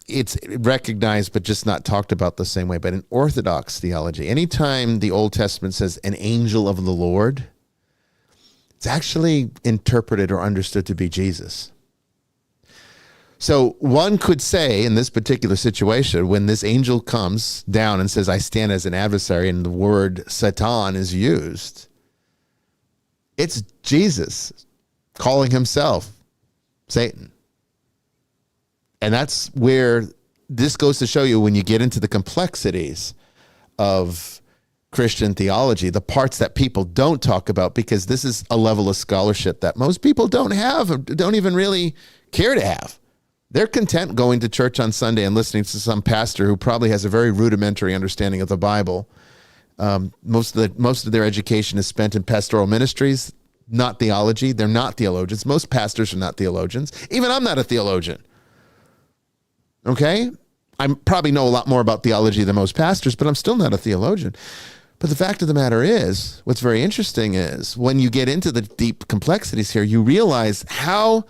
It's recognized, but just not talked about the same way. But in Orthodox theology, anytime the Old Testament says an angel of the Lord, It's actually interpreted or understood to be Jesus. So one could say in this particular situation, when this angel comes down and says, I stand as an adversary, and the word Satan is used, it's Jesus calling himself Satan. And that's where this goes to show you, when you get into the complexities of Christian theology, the parts that people don't talk about, because this is a level of scholarship that most people don't have, or don't even really care to have. They're content going to church on Sunday and listening to some pastor who probably has a very rudimentary understanding of the Bible. Most of their education is spent in pastoral ministries, not theology. They're not theologians. Most pastors are not theologians. Even I'm not a theologian. Okay? I probably know a lot more about theology than most pastors, but I'm still not a theologian. But the fact of the matter is, what's very interesting is, when you get into the deep complexities here, you realize how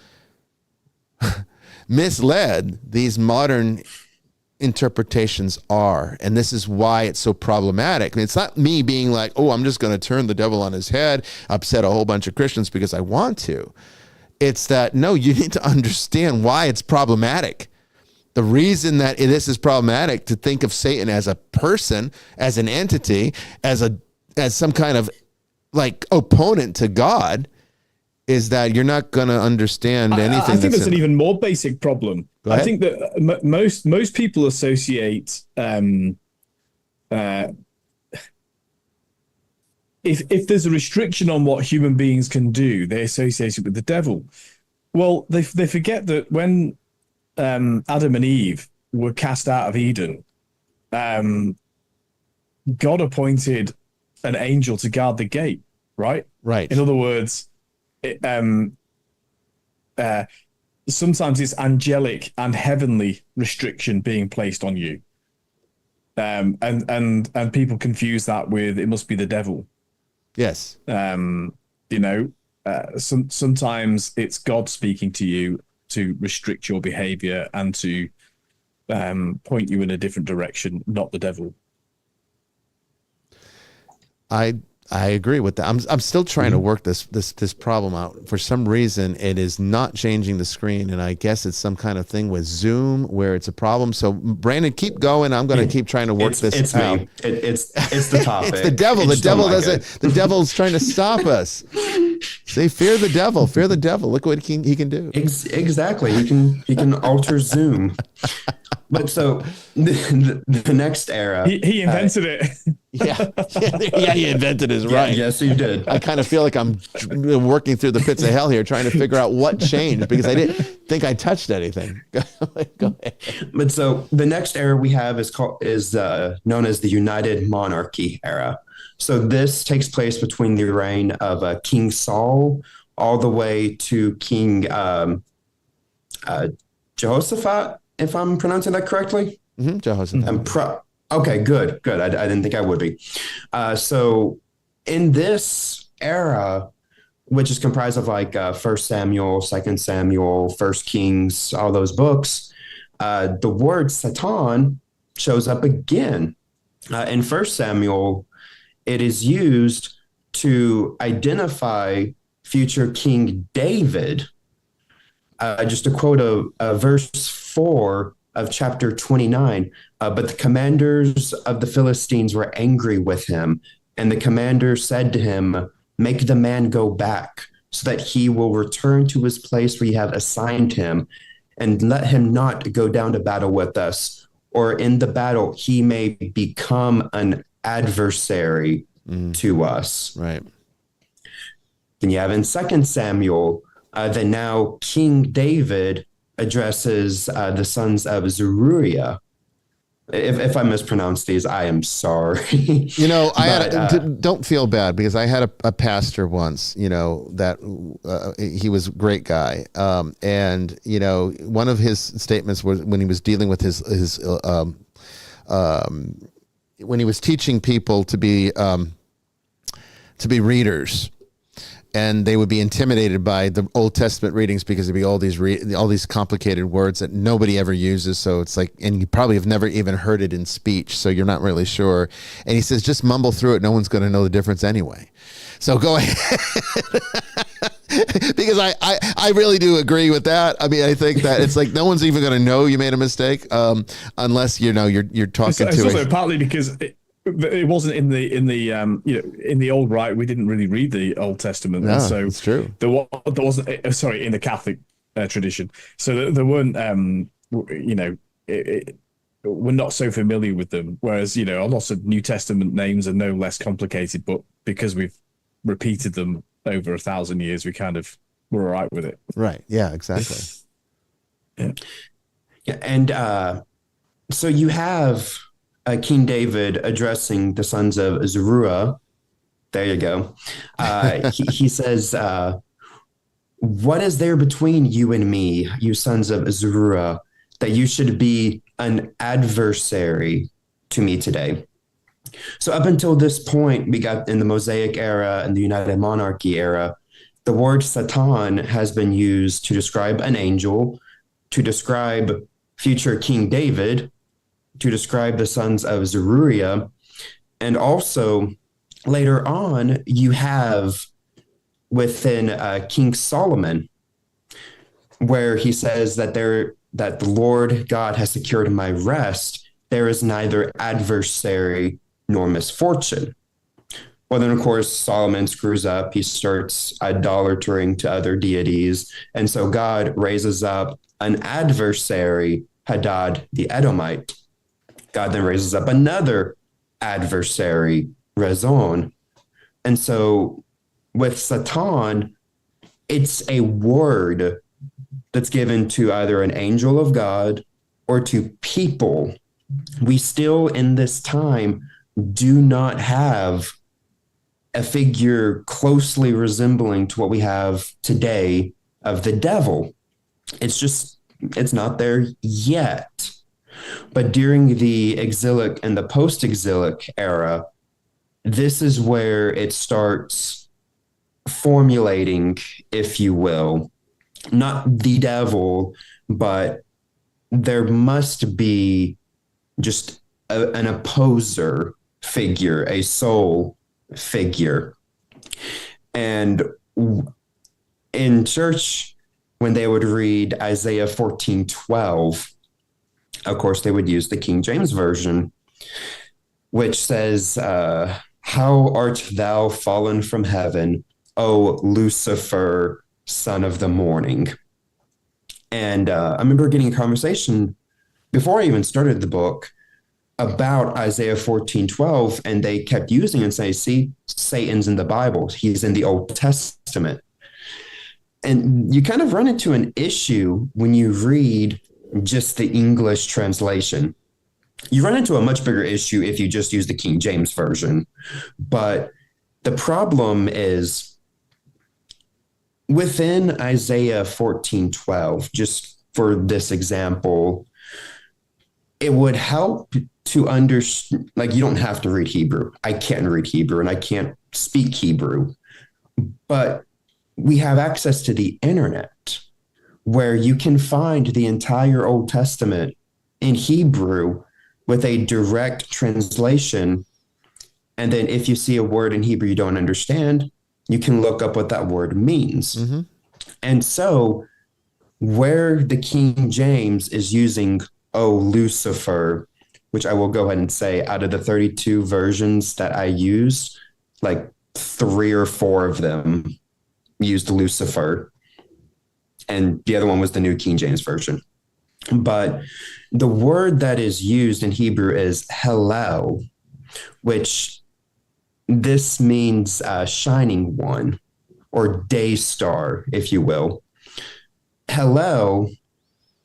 misled these modern interpretations are. And this is why it's so problematic. I mean, it's not me being like, oh, I'm just going to turn the devil on his head, upset a whole bunch of Christians because I want to. It's that, no, you need to understand why it's problematic. The reason that this is problematic to think of Satan as a person, as an entity, as some kind of like opponent to God, is that you're not going to understand anything. I think there's an even more basic problem. I think that most people associate if there's a restriction on what human beings can do, they associate it with the devil. Well, they forget that when Adam and Eve were cast out of Eden, God appointed an angel to guard the gate, right? Right. In other words, sometimes it's angelic and heavenly restriction being placed on you, and people confuse that with it must be the devil. Yes. Sometimes it's God speaking to you to restrict your behavior and to point you in a different direction, not the devil. I agree with that. I'm still trying to work this problem out. For some reason, it is not changing the screen, and I guess it's some kind of thing with Zoom where it's a problem. So, Brandon, keep going. I'm going to keep trying to work this out. It's the topic. It's the devil. The devil doesn't. The devil's trying to stop us. Say, fear the devil. Fear the devil. Look what he can do. Exactly. He can alter Zoom. But so the next era, he invented it. Yeah, he invented his right. Yes, he did. I kind of feel like I'm working through the pits of hell here, trying to figure out what changed, because I didn't think I touched anything. Go ahead. But so the next era we have is known as the United Monarchy era. So this takes place between the reign of King Saul all the way to King Jehoshaphat, if I'm pronouncing that correctly. Mm-hmm, Jehoshaphat. Okay, good. I didn't think I would be. So in this era, which is comprised of like 1 Samuel, 2 Samuel, 1 Kings, all those books, the word Satan shows up again. In 1 Samuel, it is used to identify future King David. Just to quote a verse 4 of chapter 29, but the commanders of the Philistines were angry with him, and the commander said to him, make the man go back so that he will return to his place where you have assigned him, and let him not go down to battle with us, or in the battle he may become an adversary to us. Right. Then you have in 2 Samuel, that now King David addresses the sons of Zeruiah. If I mispronounce these, I am sorry. Don't feel bad, because I had a pastor once, that he was a great guy. And, one of his statements was when he was dealing with when he was teaching people to be readers, and they would be intimidated by the Old Testament readings because there'd be all these complicated words that nobody ever uses. So it's like, and you probably have never even heard it in speech, so you're not really sure. And he says, just mumble through it. No one's going to know the difference anyway. So go ahead. Because I really do agree with that. I mean, I think that it's like no one's even going to know you made a mistake unless you're talking it's to also partly because it wasn't in the in the old rite. We didn't really read the Old Testament, No, so it's true. There wasn't in the Catholic tradition, so there weren't we're not so familiar with them. Whereas a lot of New Testament names are no less complicated, but because we've repeated them over 1,000 years, we're all right with it. Right. Yeah, exactly. Yeah. And so you have King David addressing the sons of Zeruiah. There you go. He says, what is there between you and me, you sons of Zeruiah, that you should be an adversary to me today? So up until this point, we got in the Mosaic era and the United Monarchy era, the word Satan has been used to describe an angel, to describe future King David, to describe the sons of Zeruiah. And also later on, you have within King Solomon, where he says that the Lord God has secured my rest. There is neither adversary nor misfortune. Well, then, of course, Solomon screws up. He starts idolatering to other deities. And so God raises up an adversary, Hadad the Edomite. God then raises up another adversary, Rezon. And so with Satan, it's a word that's given to either an angel of God or to people. We still, in this time, do not have a figure closely resembling to what we have today of the devil. It's not there yet. But during the exilic and the post-exilic era, this is where it starts formulating, if you will, not the devil, but there must be just an opposer figure, a soul figure. And in church, when they would read Isaiah 14:12, of course, they would use the King James Version, which says, how art thou fallen from heaven, O Lucifer, son of the morning? And I remember getting a conversation before I even started the book about Isaiah 14:12, and they kept using it and say, see, Satan's in the Bible. He's in the Old Testament. And you kind of run into an issue when you read just the English translation. You run into a much bigger issue if you just use the King James Version. But the problem is within Isaiah 14:12, just for this example, it would help to understand, like, you don't have to read Hebrew. I can't read Hebrew and I can't speak Hebrew, but we have access to the internet where you can find the entire Old Testament in Hebrew with a direct translation. And then if you see a word in Hebrew you don't understand, you can look up what that word means. Mm-hmm. And so where the King James is using, oh, Lucifer, which I will go ahead and say out of the 32 versions that I used, like 3 or 4 of them used Lucifer. And the other one was the New King James Version. But the word that is used in Hebrew is Hallel, which this means shining one or day star, if you will. Hallel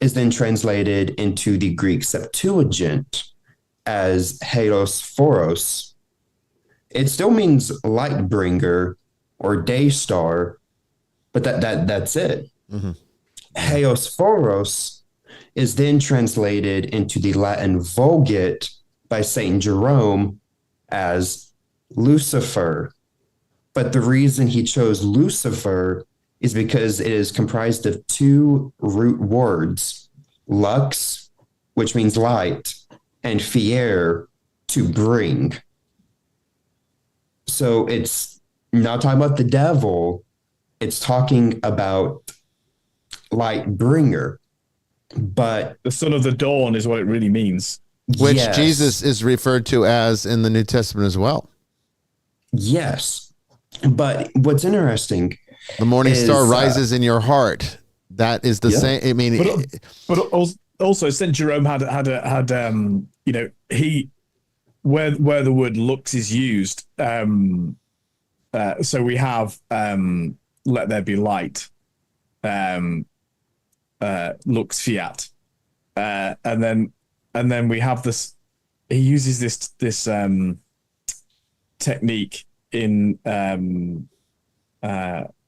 is then translated into the Greek Septuagint as Heosphoros. It still means light bringer or day star, but that's it. Mm-hmm. Heosphoros is then translated into the Latin Vulgate by Saint Jerome as Lucifer. But the reason he chose Lucifer is because it is comprised of 2 root words, lux, which means light, and fier, to bring. So it's not talking about the devil. It's talking about light bringer. But The son of the dawn is what it really means. Which yes, Jesus is referred to as in the New Testament as well. yes. But what's interesting, The morning star is, rises in your heart. That is the Yeah. same. I mean, But also St. Jerome had you know, he where the word lux is used. So we have let there be light, lux fiat, and then we have this. He uses this technique in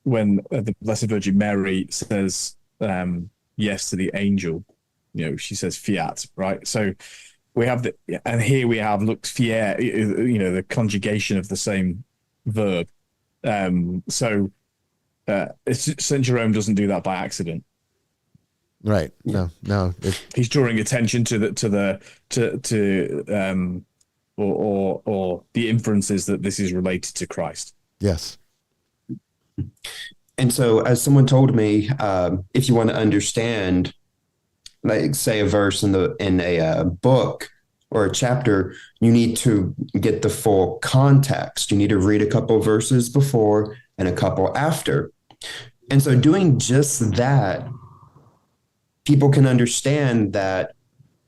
when the Blessed Virgin Mary says yes to the angel. You know, she says fiat, right? So we have and here we have lux fiat. You know, the conjugation of the same verb. So St. Jerome doesn't do that by accident. right. No. He's drawing attention to the inferences that this is related to Christ. Yes. and so as someone told me, if you want to understand, like say a verse in a book or a chapter, you need to get the full context. You need to read a couple verses before and a couple after. And so doing just that, people can understand that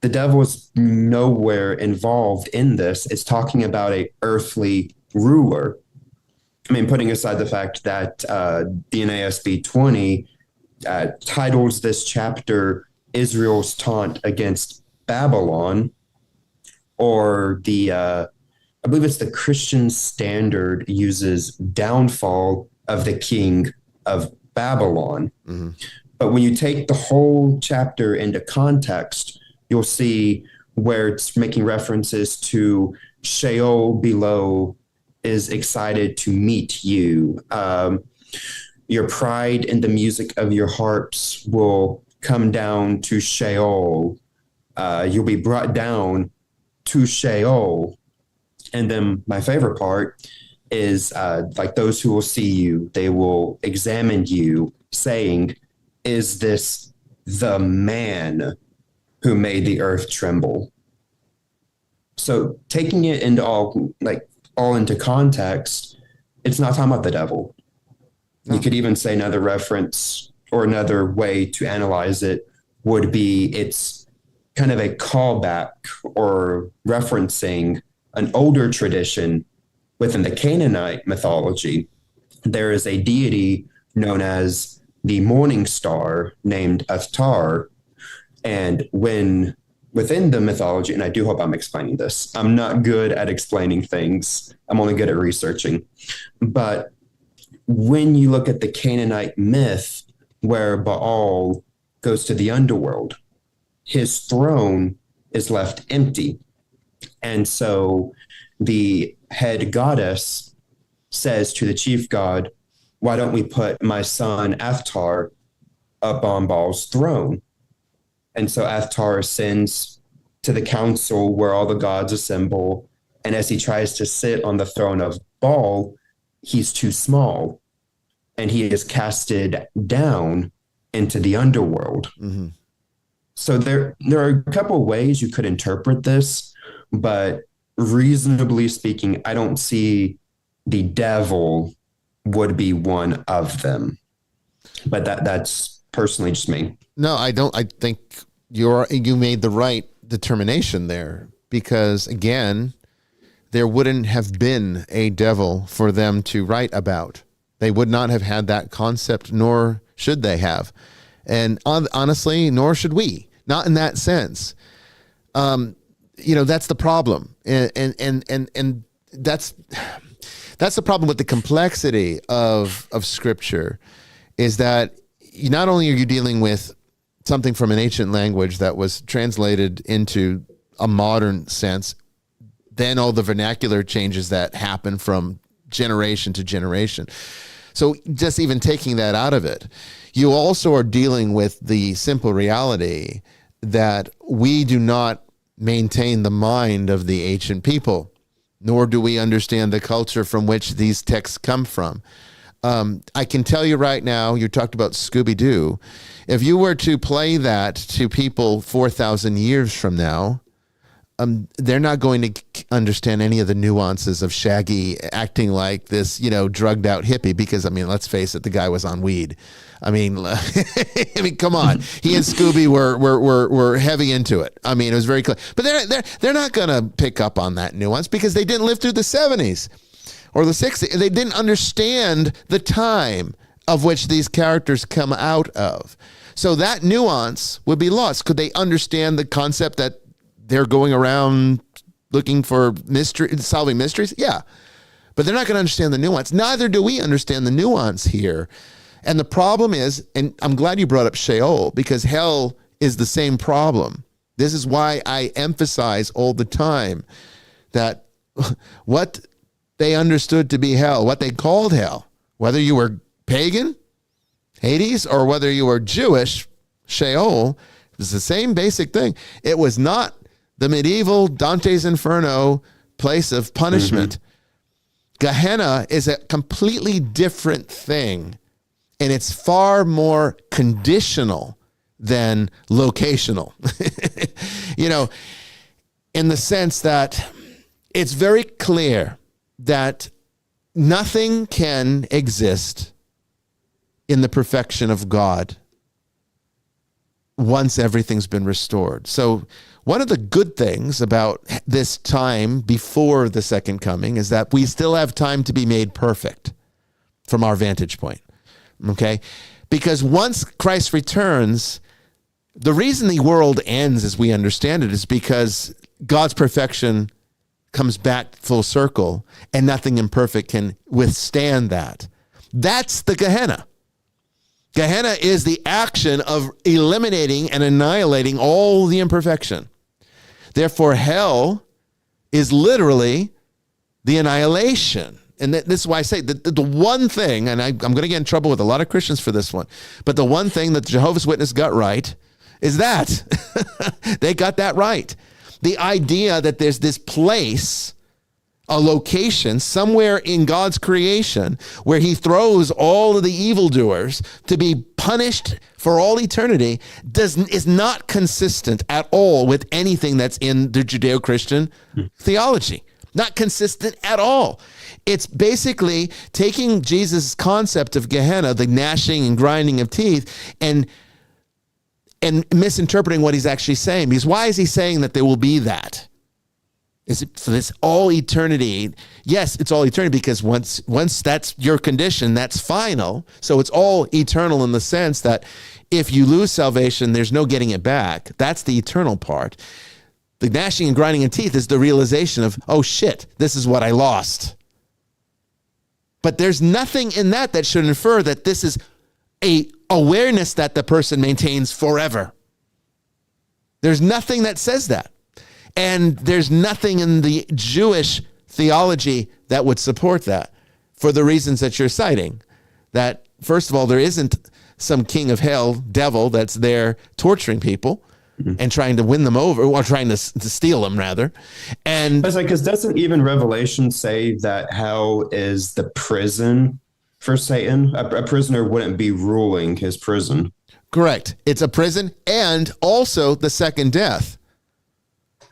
the devil is nowhere involved in this. It's talking about a earthly ruler. I mean, putting aside the fact that the NASB 20 titles this chapter Israel's Taunt Against Babylon, or I believe it's the Christian Standard uses Downfall of the King of Babylon. Mm-hmm. But when you take the whole chapter into context, you'll see where it's making references to Sheol below is excited to meet you. Your pride and the music of your harps will come down to Sheol. You'll be brought down to Sheol. And then my favorite part is like those who will see you, they will examine you, saying, is this the man who made the earth tremble? So taking it into all into context, it's not talking about the devil. No. You could even say another reference or another way to analyze it would be it's kind of a callback or referencing an older tradition within the Canaanite mythology. There is a deity known as the morning star named Athtar. And when within the mythology, and I do hope I'm explaining this, I'm not good at explaining things. I'm only good at researching. But when you look at the Canaanite myth where Baal goes to the underworld, his throne is left empty. And so the head goddess says to the chief god, why don't we put my son Athtar up on Baal's throne? And so Athtar ascends to the council where all the gods assemble. And as he tries to sit on the throne of Baal, he's too small. And he is casted down into the underworld. Mm-hmm. So there are a couple of ways you could interpret this, but reasonably speaking, I don't see the devil would be one of them. But that's personally just me. No, I don't. I think you made the right determination there, because again, there wouldn't have been a devil for them to write about. They would not have had that concept, nor should they have. And honestly, nor should we. Not in that sense. That's the problem. And that's the problem with the complexity of Scripture, is that not only are you dealing with something from an ancient language that was translated into a modern sense, then all the vernacular changes that happen from generation to generation. So just even taking that out of it, you also are dealing with the simple reality that we do not maintain the mind of the ancient people. nor do we understand the culture from which these texts come from. I can tell you right now, you talked about Scooby-Doo. If you were to play that to people 4,000 years from now, they're not going to understand any of the nuances of Shaggy acting like this, drugged out hippie, because, let's face it, the guy was on weed. I mean, come on. He and Scooby were heavy into it. It was very clear. But they're not going to pick up on that nuance because they didn't live through the 70s or the 60s. They didn't understand the time of which these characters come out of. So that nuance would be lost. Could they understand the concept that they're going around looking for solving mysteries? Yeah. But they're not going to understand the nuance. Neither do we understand the nuance here. And the problem is, and I'm glad you brought up Sheol, because hell is the same problem. This is why I emphasize all the time that what they understood to be hell, what they called hell, whether you were pagan, Hades, or whether you were Jewish, Sheol, is the same basic thing. It was not the medieval Dante's Inferno place of punishment. Gehenna is a completely different thing, and it's far more conditional than locational. In the sense that it's very clear that nothing can exist in the perfection of God once everything's been restored. So one of the good things about this time before the second coming is that we still have time to be made perfect from our vantage point. Okay? Because once Christ returns, the reason the world ends as we understand it is because God's perfection comes back full circle and nothing imperfect can withstand that. That's the Gehenna. Gehenna is the action of eliminating and annihilating all the imperfection. Therefore, hell is literally the annihilation. And this is why I say that the one thing, and I'm going to get in trouble with a lot of Christians for this one, but the one thing that the Jehovah's Witness got right is that. They got that right. The idea that there's this place, a location somewhere in God's creation where he throws all of the evildoers to be punished for all eternity is not consistent at all with anything that's in the Judeo-Christian theology. Not consistent at all. It's basically taking Jesus' concept of Gehenna, the gnashing and grinding of teeth, and misinterpreting what he's actually saying. Because why is he saying that there will be that? Is it for this all eternity? Yes, it's all eternity because once that's your condition, that's final. So it's all eternal in the sense that if you lose salvation, there's no getting it back. That's the eternal part. The gnashing and grinding of teeth is the realization of, oh shit, this is what I lost. But there's nothing in that should infer that this is a awareness that the person maintains forever. There's nothing that says that. And there's nothing in the Jewish theology that would support that for the reasons that you're citing. That, first of all, there isn't some king of hell, devil, that's there torturing people and trying to win them over, or trying to steal them, rather. And it's like, because doesn't even Revelation say that hell is the prison for Satan? A prisoner wouldn't be ruling his prison. Correct. It's a prison and also the second death.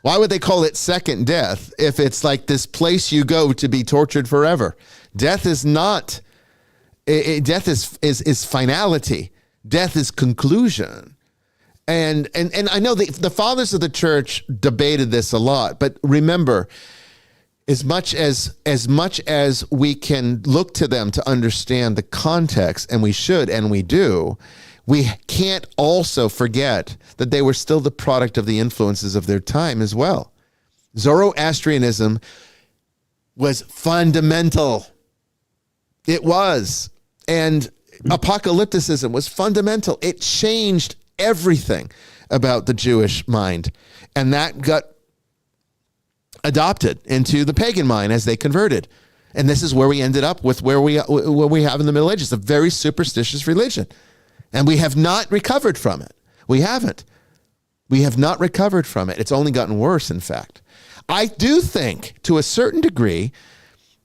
Why would they call it second death if it's like this place you go to be tortured forever? Death is not. Death is finality. Death is conclusion. And I know the fathers of the church debated this a lot, but remember, as much as we can look to them to understand the context, and we should and we do, we can't also forget that they were still the product of the influences of their time as well. Zoroastrianism was fundamental. It was. And apocalypticism was fundamental. It changed everything about the Jewish mind. And that got adopted into the pagan mind as they converted. And this is where we ended up with where we have in the Middle Ages, a very superstitious religion. And we have not recovered from it. We haven't. We have not recovered from it. It's only gotten worse, in fact. I do think, to a certain degree,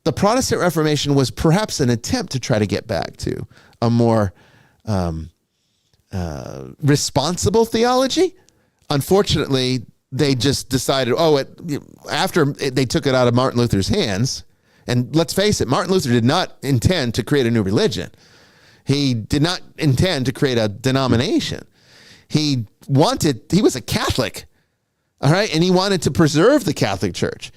the Protestant Reformation was perhaps an attempt to try to get back to a more responsible theology. Unfortunately, they just decided, after they took it out of Martin Luther's hands, and let's face it, Martin Luther did not intend to create a new religion. He did not intend to create a denomination. He was a Catholic, all right? And he wanted to preserve the Catholic Church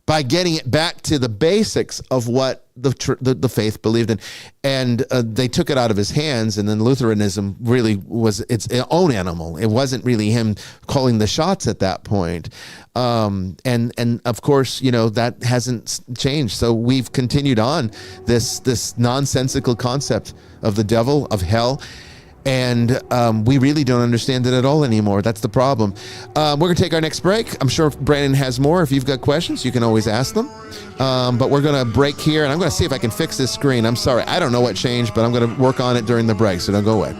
by getting it back to the basics of what the faith believed in. And they took it out of his hands, and then Lutheranism really was its own animal. It wasn't really him calling the shots at that point. And of course, that hasn't changed. So we've continued on this nonsensical concept of the devil, of hell. And we really don't understand it at all anymore. That's the problem. We're going to take our next break. I'm sure Brandon has more. If you've got questions, you can always ask them. But we're going to break here, and I'm going to see if I can fix this screen. I'm sorry. I don't know what changed, but I'm going to work on it during the break, so don't go away.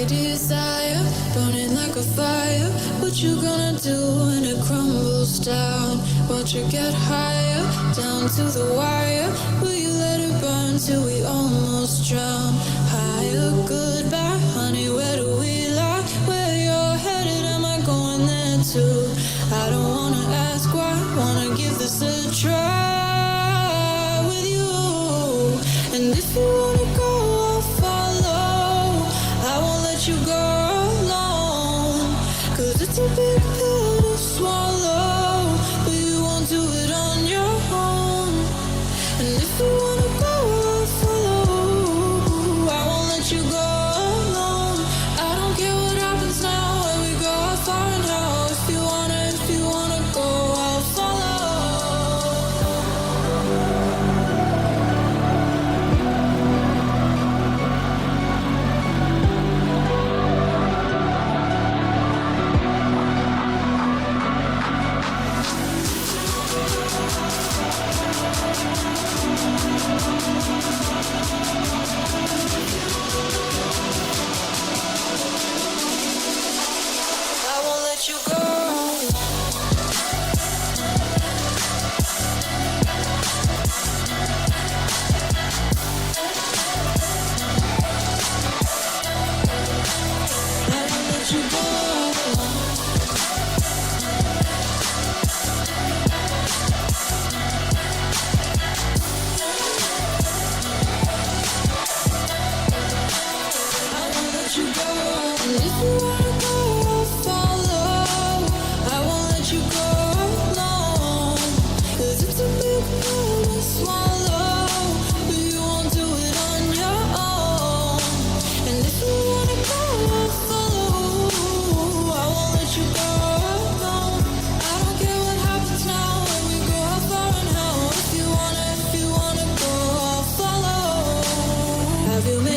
Desire burning like a fire. What you gonna do when it crumbles down? Won't you get higher, down to the wire? Will you let it burn till we almost drown? Higher, goodbye, honey, where do we lie? Where you're headed, am I going there too? I don't wanna ask why, wanna give this a try with you. And if you wanna go, I'll follow. I won't let you go alone, 'cause it's a big pill to swallow, but you won't do it on your own. And if you wanna go, I'll follow. I won't let you go alone. I don't care what happens now, where we go, how far and how. If you wanna go, I'll follow.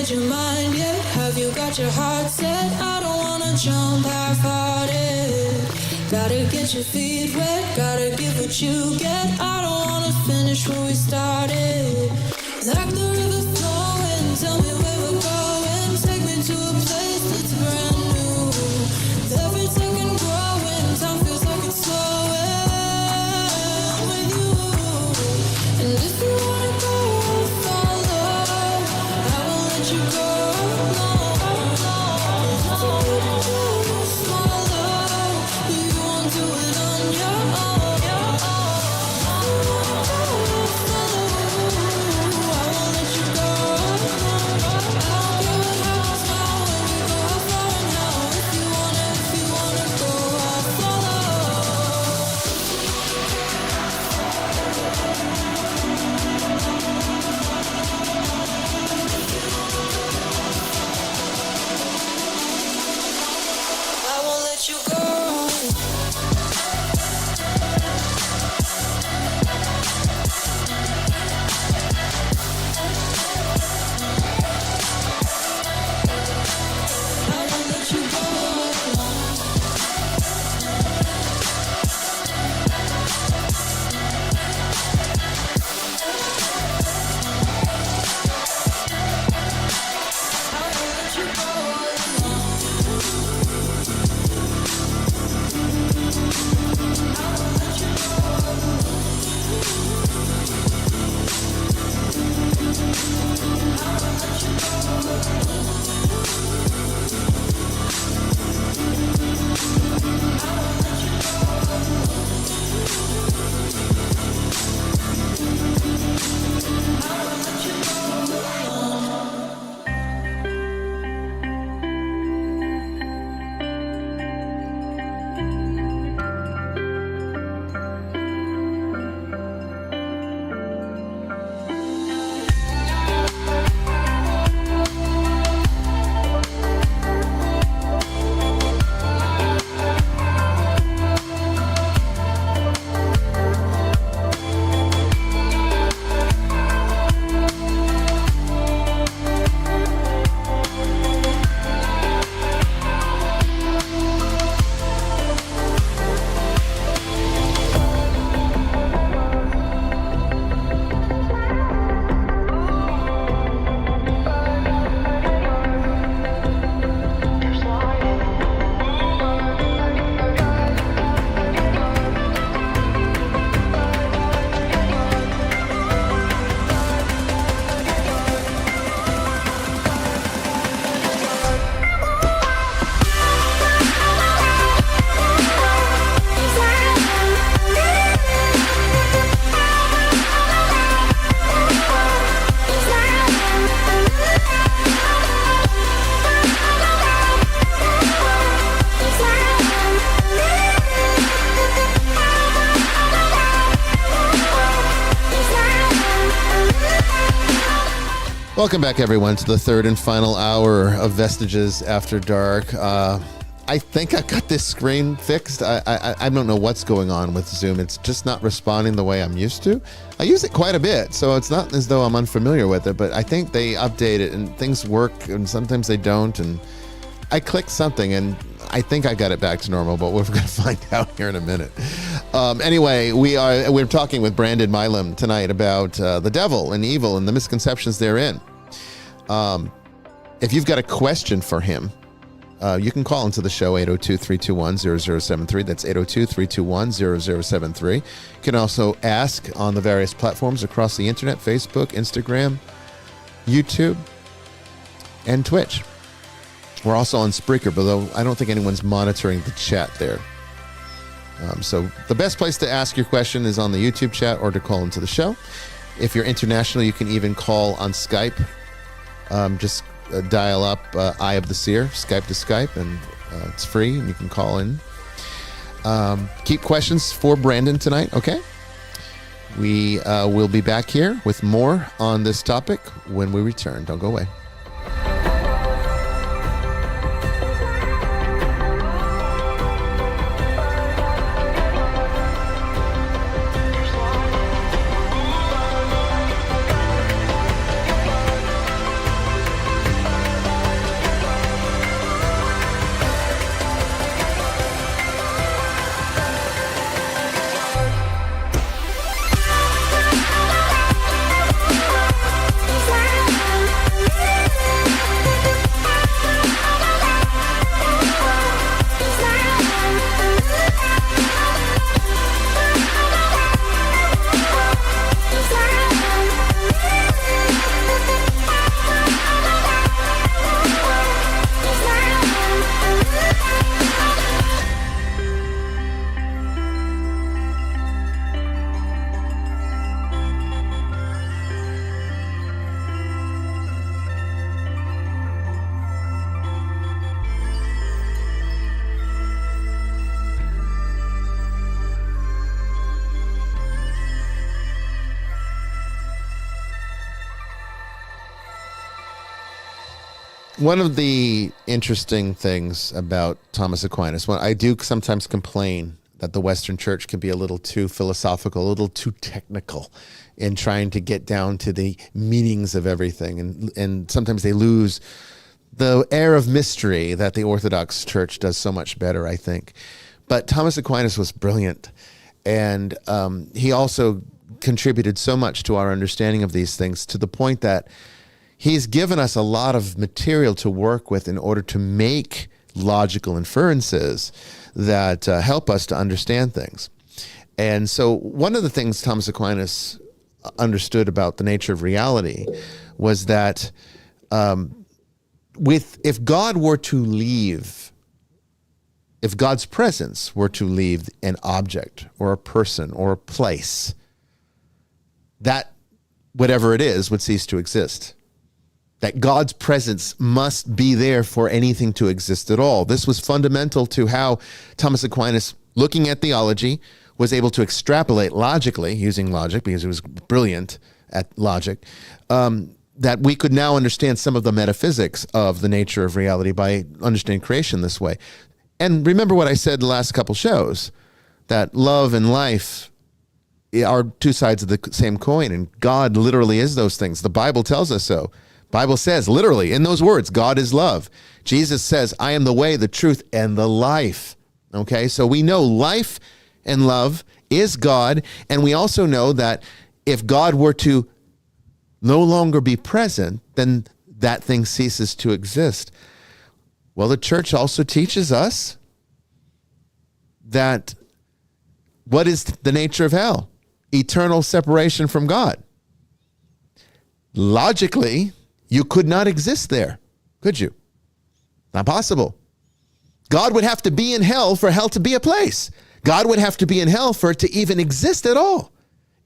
made your mind yet? Have you got your heart set? I don't wanna jump half-hearted. Gotta get your feet wet, gotta give what you get. I don't wanna finish where we started. Like the river flowing, tell me where we're going. Take me to a place that's brand new. With every second growing, time feels like it's slowing with you. And if you wanna go, I'll follow. I won't let you go. No, no. If you wouldn't do, swallow. You won't do it on your own. If you wanna go, I'll follow. I won't let you go. I don't care what happens now when we go how far and how. If you wanna go, I'll follow. I won't let you go. I won't let you go. I won't let you go. Welcome back, everyone, to the third and final hour of Vestiges After Dark. I think I got this screen fixed. I don't know what's going on with Zoom. It's just not responding the way I'm used to. I use it quite a bit, so it's not as though I'm unfamiliar with it, but I think they update it and things work and sometimes they don't. And I clicked something and I think I got it back to normal, but we're going to find out here in a minute. Anyway, we're talking with Brandon Milum tonight about the devil and evil and the misconceptions therein. If you've got a question for him, you can call into the show, 802-321-0073. That's 802-321-0073. You can also ask on the various platforms across the internet, Facebook, Instagram, YouTube, and Twitch. We're also on Spreaker, but though I don't think anyone's monitoring the chat there. So the best place to ask your question is on the YouTube chat or to call into the show. If you're international, you can even call on Skype. Just dial up Eye of the Seer, Skype to Skype, and it's free, and you can call in. Keep questions for Brandon tonight, okay? We will be back here with more on this topic when we return. Don't go away. One of the interesting things about Thomas Aquinas, when I do sometimes complain that the Western Church can be a little too philosophical, a little too technical in trying to get down to the meanings of everything. And sometimes they lose the air of mystery that the Orthodox Church does so much better, I think. But Thomas Aquinas was brilliant. And he also contributed so much to our understanding of these things, to the point that he's given us a lot of material to work with in order to make logical inferences that help us to understand things. And so one of the things Thomas Aquinas understood about the nature of reality was that if God were to leave, if God's presence were to leave an object or a person or a place, that whatever it is would cease to exist. That God's presence must be there for anything to exist at all. This was fundamental to how Thomas Aquinas, looking at theology, was able to extrapolate logically, using logic, because he was brilliant at logic, that we could now understand some of the metaphysics of the nature of reality by understanding creation this way. And remember what I said the last couple shows, that love and life are two sides of the same coin, and God literally is those things. The Bible tells us so. Bible says literally in those words, God is love. Jesus says, I am the way, the truth, and the life. Okay, so we know life and love is God, and we also know that if God were to no longer be present, then that thing ceases to exist. Well, the church also teaches us that what is the nature of hell? Eternal separation from God. Logically, you could not exist there, could you? Not possible. God would have to be in hell for hell to be a place. God would have to be in hell for it to even exist at all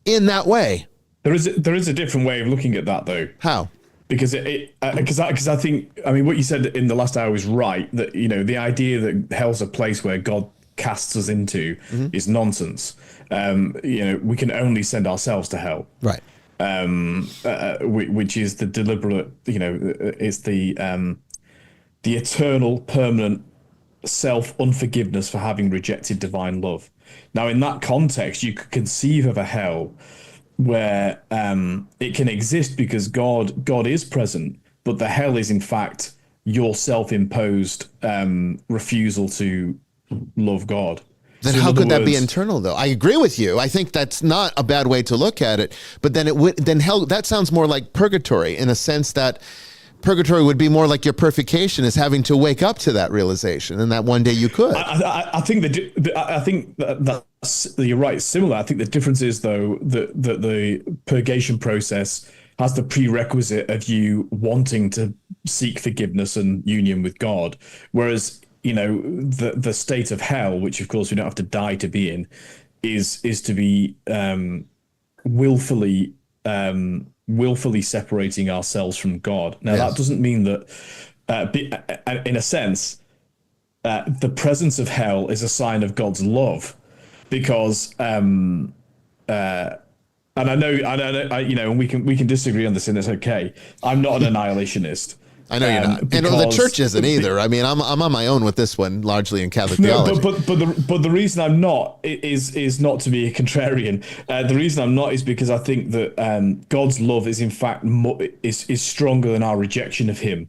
in that way. There is a different way of looking at that, though. How? Because I think, I mean, what you said in the last hour is right, that, you know, the idea that hell's a place where God casts us into is nonsense. You know, we can only send ourselves to hell. Right. Which is the deliberate, you know, it's the eternal, permanent self-unforgiveness for having rejected divine love. Now, in that context, you could conceive of a hell where it can exist because God is present, but the hell is in fact your self-imposed refusal to love God. Then So in how other could that be words- internal, though? I agree with you. I think that's not a bad way to look at it. But then hell, that sounds more like purgatory, in a sense that purgatory would be more like your purification is having to wake up to that realization, and that one day you could. I think that's, you're right. Similar. I think the difference is, though, that the purgation process has the prerequisite of you wanting to seek forgiveness and union with God, whereas, you know, the state of hell, which of course we don't have to die to be in, is to be willfully separating ourselves from God. Now, that doesn't mean that, in a sense, the presence of hell is a sign of God's love, because, and I know, you know, and we can disagree on this, and it's okay. I'm not an annihilationist. I know you're not, and the church isn't either. I mean, I'm on my own with this one, largely in Catholic theology. But the reason I'm not is not to be a contrarian. The reason I'm not is because I think that God's love is in fact is stronger than our rejection of Him,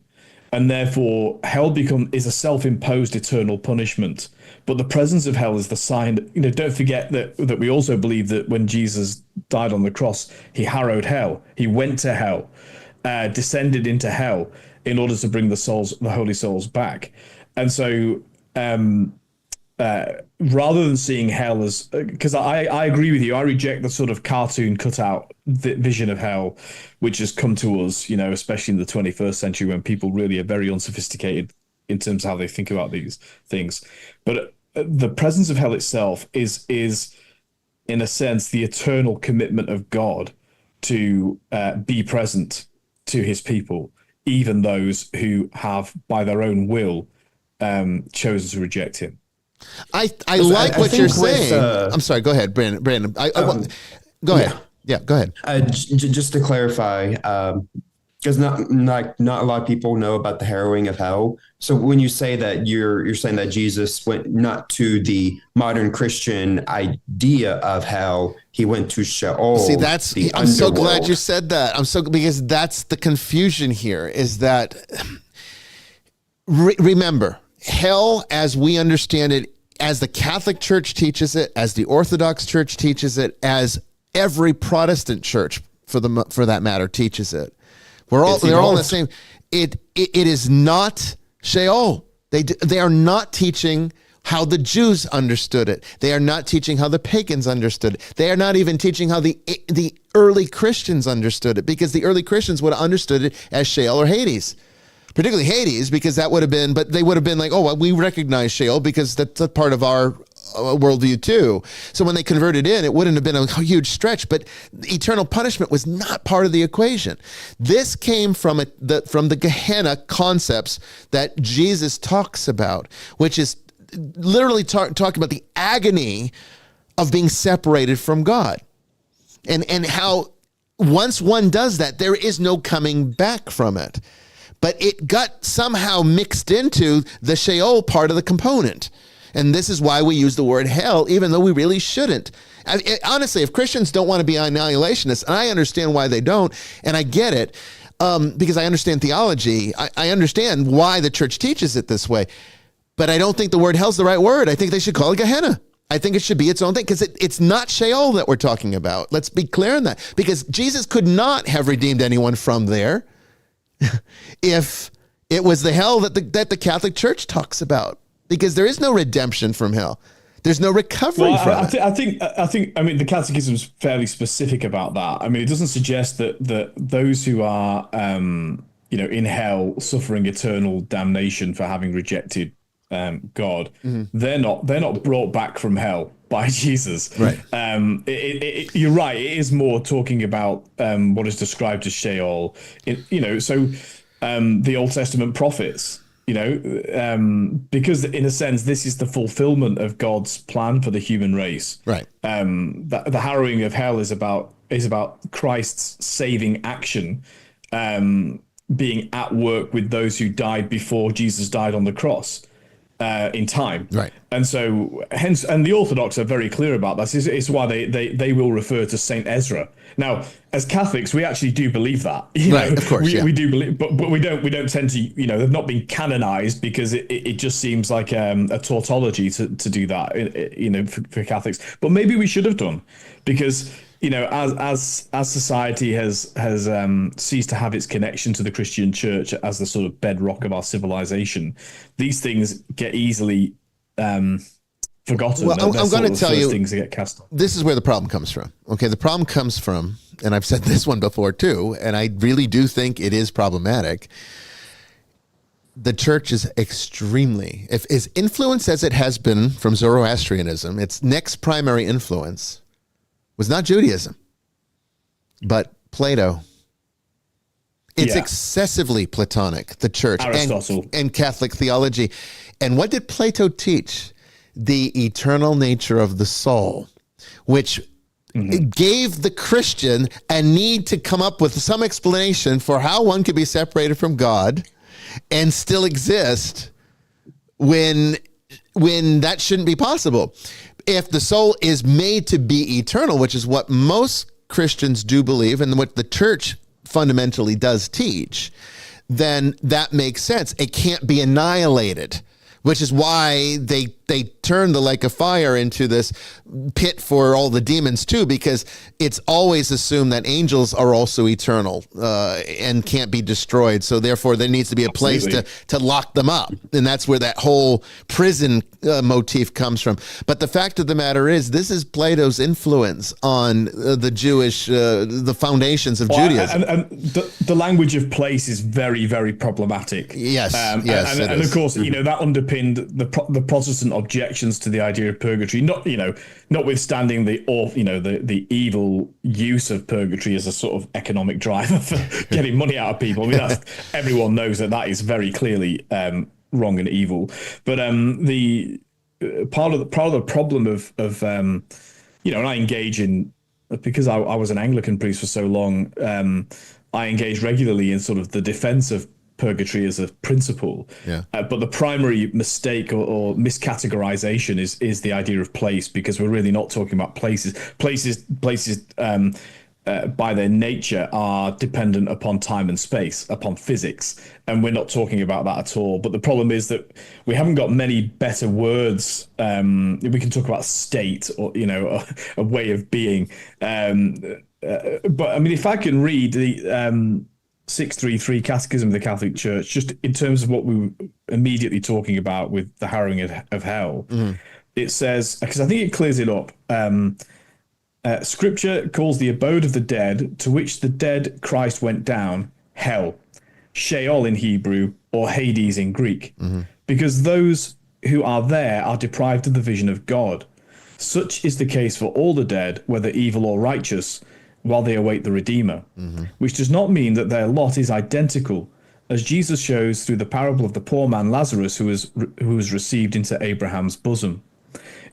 and therefore hell is a self-imposed eternal punishment. But the presence of hell is the sign. You know, don't forget that we also believe that when Jesus died on the cross, He harrowed hell. He went to hell, descended into hell, in order to bring the holy souls back. And so rather than seeing hell as, because I agree with you, I reject the sort of cartoon cutout vision of hell, which has come to us, you know, especially in the 21st century, when people really are very unsophisticated in terms of how they think about these things. But the presence of hell itself is in a sense, the eternal commitment of God to be present to His people, even those who have, by their own will, chosen to reject Him. I like what you're saying. With, I'm sorry. Go ahead, Brandon. Go ahead. Yeah, go ahead. Just to clarify, Because not a lot of people know about the harrowing of hell. So when you say that, you're saying that Jesus went not to the modern Christian idea of hell, he went to Sheol. See, I'm so glad underworld. you said that. Because that's the confusion here, is that remember, hell as we understand it, as the Catholic Church teaches it, as the Orthodox Church teaches it, as every Protestant church for that matter teaches it. They're all in the same. It is not Sheol. They are not teaching how the Jews understood it. They are not teaching how the pagans understood it. They are not even teaching how the early Christians understood it, because the early Christians would have understood it as Sheol or Hades. Particularly Hades, because that would have been, but they would have been like, oh, well, we recognize Sheol because that's a part of our worldview too. So when they converted in, it wouldn't have been a huge stretch, but eternal punishment was not part of the equation. This came from the Gehenna concepts that Jesus talks about, which is literally talking about the agony of being separated from God, and how once one does that, there is no coming back from it. But it got somehow mixed into the Sheol part of the component. And this is why we use the word hell, even though we really shouldn't. Honestly, if Christians don't want to be annihilationists, and I understand why they don't, and I get it, because I understand theology, I understand why the church teaches it this way, but I don't think the word hell's the right word. I think they should call it Gehenna. I think it should be its own thing, because it's not Sheol that we're talking about. Let's be clear on that, because Jesus could not have redeemed anyone from there if it was the hell that the Catholic Church talks about, because there is no redemption from hell. There's no recovery from it. I think. I mean, the Catechism is fairly specific about that. I mean, it doesn't suggest that those who are, in hell suffering eternal damnation for having rejected God, they're not brought back from hell by Jesus. Right. You're right. It is more talking about what is described as Sheol. The Old Testament prophets. Because in a sense, this is the fulfillment of God's plan for the human race. Right. The harrowing of hell is about Christ's saving action, being at work with those who died before Jesus died on the cross. In time, right, and so hence, and the Orthodox are very clear about this. Is why they will refer to Saint Ezra. Now, as Catholics, we actually do believe that, right? Of course, we do believe, but we don't tend to, they've not been canonized because it just seems like a tautology to do that, for Catholics. But maybe we should have done, because as society has ceased to have its connection to the Christian church as the sort of bedrock of our civilization, these things get easily forgotten. Well, I'm going to tell you, things that get cast on. This is where the problem comes from. Okay, the problem comes from, and I've said this one before too, and I really do think it is problematic. The church is extremely, if as influenced as it has been from Zoroastrianism, its next primary influence was not Judaism, but Plato. It's excessively Platonic, the church, Aristotle, and Catholic theology. And what did Plato teach? The eternal nature of the soul, which gave the Christian a need to come up with some explanation for how one could be separated from God and still exist when that shouldn't be possible. If the soul is made to be eternal, which is what most Christians do believe and what the church fundamentally does teach, then that makes sense. It can't be annihilated, which is why they turn the lake of fire into this pit for all the demons too, because it's always assumed that angels are also eternal and can't be destroyed. So therefore there needs to be a place to lock them up. And that's where that whole prison motif comes from. But the fact of the matter is, this is Plato's influence on the Jewish, the foundations of Judaism. And the language of place is very, very problematic. Yes, yes. And of course, that underpinned the Protestant objections to the idea of purgatory, notwithstanding the evil use of purgatory as a sort of economic driver for getting money out of people. I mean, everyone knows that is very clearly wrong and evil. But the part of the problem of and I engage in, because I was an Anglican priest for so long, I engage regularly in sort of the defense of purgatory as a principle. Yeah. But the primary mistake or miscategorization is the idea of place, because we're really not talking about places. Places by their nature are dependent upon time and space, upon physics, and we're not talking about that at all. But the problem is that we haven't got many better words. We can talk about state, or a way of being. But I mean, if I can read the 633 Catechism of the Catholic Church, just in terms of what we were immediately talking about with the harrowing of hell, it says, because I think it clears it up. Scripture calls the abode of the dead, to which the dead Christ went down, hell, Sheol in Hebrew, or Hades in Greek, because those who are there are deprived of the vision of God. Such is the case for all the dead, whether evil or righteous, while they await the Redeemer, which does not mean that their lot is identical, as Jesus shows through the parable of the poor man Lazarus, who was received into Abraham's bosom.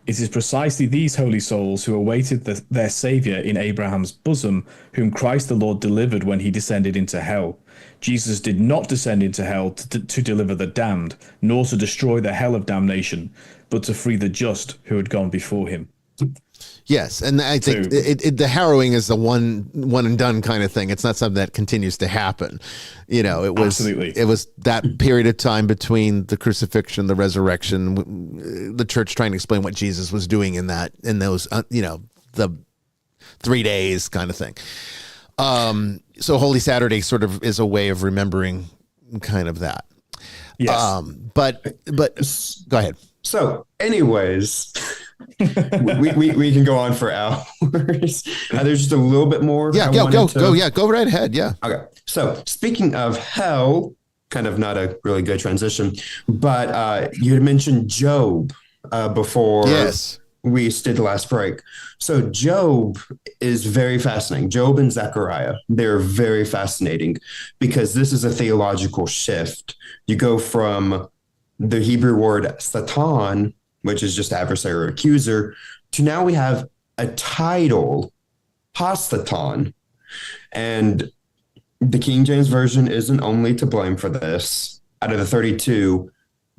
It is precisely these holy souls who awaited their Saviour in Abraham's bosom, whom Christ the Lord delivered when he descended into hell. Jesus did not descend into hell to deliver the damned, nor to destroy the hell of damnation, but to free the just who had gone before him. Yes, and I think the harrowing is the one and done kind of thing. It's not something that continues to happen. It was Absolutely. It was that period of time between the crucifixion, the resurrection, the church trying to explain what Jesus was doing in those the 3 days kind of thing. So Holy Saturday sort of is a way of remembering kind of that. Yes. But go ahead. So, anyways, we can go on for hours. There's just a little bit more. Yeah, go right ahead. Yeah. Okay. So, speaking of hell, kind of not a really good transition, but you had mentioned Job before. Yes. We did the last break. So Job is very fascinating. Job and Zechariah, they're very fascinating because this is a theological shift. You go from the Hebrew word Satan, which is just adversary or accuser, to now we have a title, Hastatan. And the King James Version isn't only to blame for this. Out of the 32,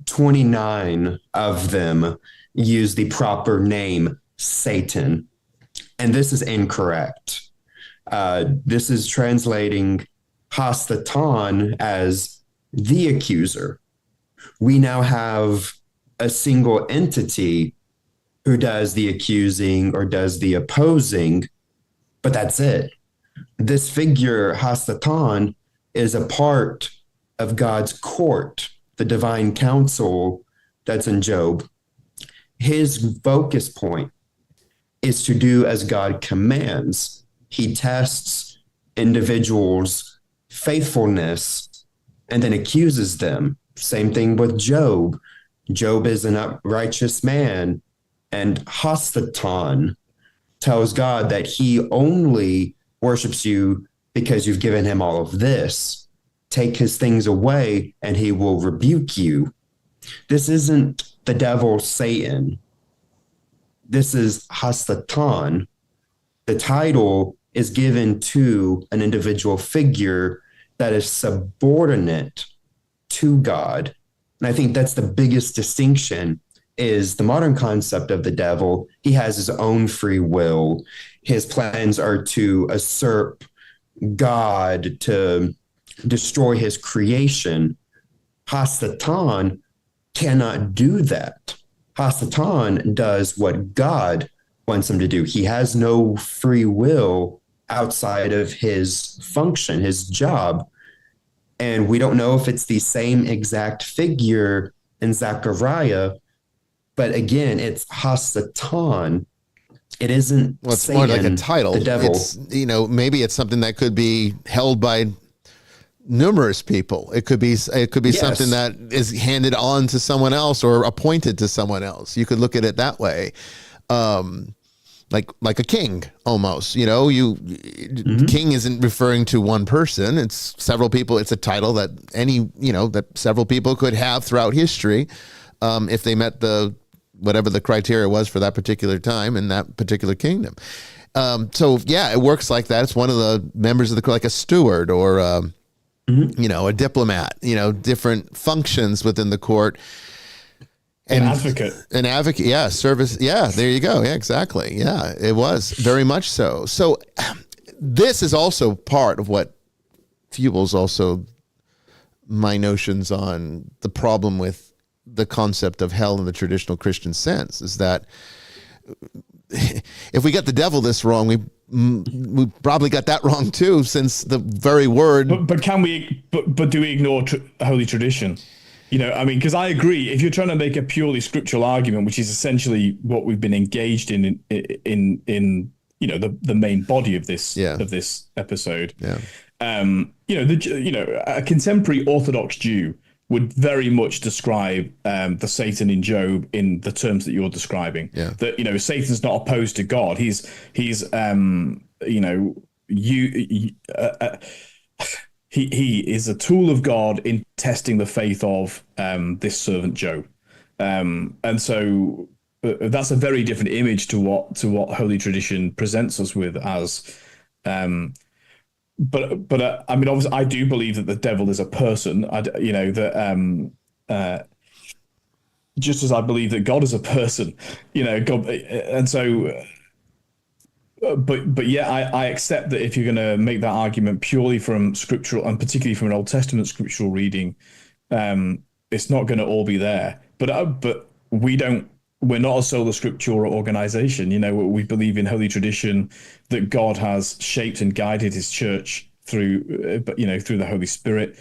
29 of them use the proper name Satan. And this is incorrect. This is translating Hastatan as the accuser. We now have a single entity who does the accusing or does the opposing, but that's it. This figure, Hastatan, is a part of God's court, the divine counsel that's in Job. His focus point is to do as God commands. He tests individuals' faithfulness and then accuses them. Same thing with Job. Job is an uprighteous man, and Hastatan tells God that he only worships you because you've given him all of this. Take his things away and he will rebuke you. This isn't the devil, Satan. This is Hastatan. The title is given to an individual figure that is subordinate to God. And I think that's the biggest distinction is the modern concept of the devil. He has his own free will. His plans are to usurp God, to destroy his creation. Hastatan cannot do that. Hastatan does what God wants him to do. He has no free will outside of his function, his job. And we don't know if it's the same exact figure in Zechariah, but again, it's Hastatan. It isn't. Well, it's Satan, more like a title. the devil. It's, maybe it's something that could be held by numerous people. It could be Yes. something that is handed on to someone else or appointed to someone else. You could look at it that way. Like a king almost, king isn't referring to one person. It's several people. It's a title that that several people could have throughout history. If they met whatever the criteria was for that particular time in that particular kingdom. So yeah, it works like that. It's one of the members of the court, like a steward or a diplomat. Different functions within the court. An advocate. An advocate, yeah. Service, yeah. There you go. Yeah, exactly. Yeah, it was very much so. So this is also part of what fuels also my notions on the problem with the concept of hell in the traditional Christian sense, is that if we got the devil this wrong, we probably got that wrong too, since the very word. But can we? But do we ignore holy tradition? Because I agree. If you're trying to make a purely scriptural argument, which is essentially what we've been engaged in the main body of this episode, a contemporary Orthodox Jew would very much describe the Satan in Job in the terms that you're describing. Yeah. That Satan's not opposed to God. He is a tool of God in testing the faith of this servant Job, and so that's a very different image to what Holy Tradition presents us with as. But obviously, I do believe that the devil is a person. Just as I believe that God is a person, God, and so. But yeah, I accept that if you're going to make that argument purely from scriptural, and particularly from an Old Testament scriptural reading, it's not going to all be there. But we're not a sola scriptura organization. We believe in Holy Tradition, that God has shaped and guided His church through the Holy Spirit.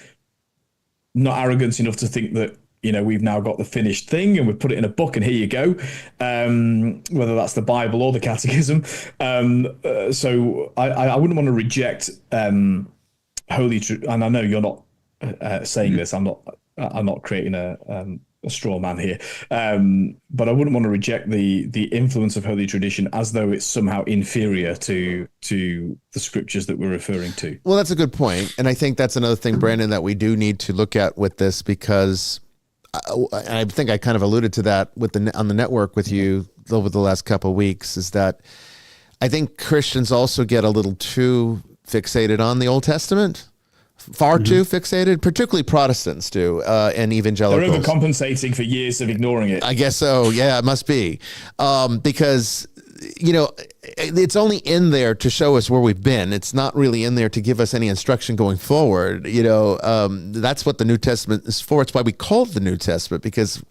Not arrogant enough to think that we've now got the finished thing and we've put it in a book and here you go, whether that's the Bible or the Catechism. So I wouldn't want to reject and I know you're not saying this. I'm not creating a straw man here, but I wouldn't want to reject the influence of Holy Tradition as though it's somehow inferior to the scriptures that we're referring to. Well, that's a good point, and I think that's another thing, Brandon, that we do need to look at with this, because I think I kind of alluded to that on the network with you over the last couple of weeks, is that I think Christians also get a little too fixated on the Old Testament, far too fixated, particularly Protestants do, and evangelicals. They're overcompensating for years of ignoring it. I guess so. Yeah, it must be. Because, it's only in there to show us where we've been. It's not really in there to give us any instruction going forward. That's what the New Testament is for. It's why we call it the New Testament, because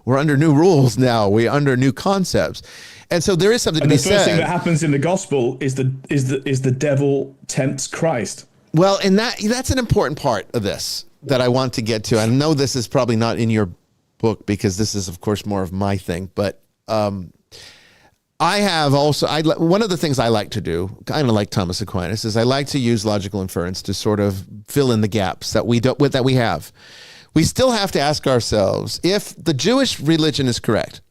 we're under new rules now. We're under new concepts. And so there is something to be said. The first thing that happens in the gospel is the devil tempts Christ. Well, and that's an important part of this that I want to get to. I know this is probably not in your book, because this is, of course, more of my thing. But I have also, one of the things I like to do, kind of like Thomas Aquinas, is I like to use logical inference to sort of fill in the gaps that we have. We still have to ask ourselves, if the Jewish religion is correct,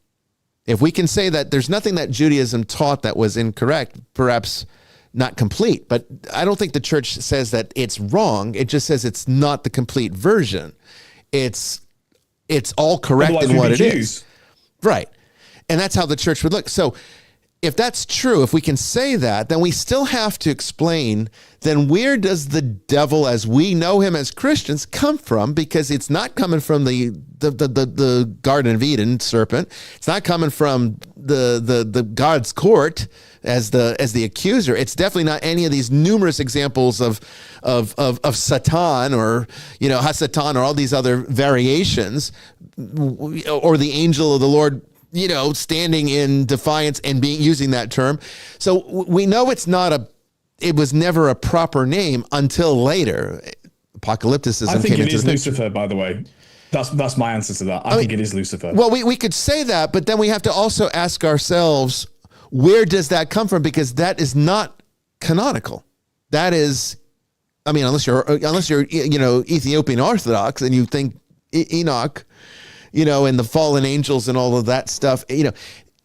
if we can say that there's nothing that Judaism taught that was incorrect, perhaps not complete, but I don't think the church says that it's wrong. It just says it's not the complete version. It's all correct. Otherwise in what it is. Right. And that's how the church would look. So if that's true, if we can say that, then we still have to explain, then where does the devil as we know him as Christians come from? Because it's not coming from the Garden of Eden serpent. It's not coming from the God's court as the accuser. It's definitely not any of these numerous examples of Satan or Hasatan or all these other variations, or the angel of the Lord standing in defiance and using that term. So we know it was never a proper name until later. Apocalypticism I think came it into is the Lucifer, by the way. That's my answer to that. I think it is Lucifer. Well, we could say that, but then we have to also ask ourselves, where does that come from? Because that is not canonical. That is, unless you're Ethiopian Orthodox and you think Enoch, and the fallen angels and all of that stuff,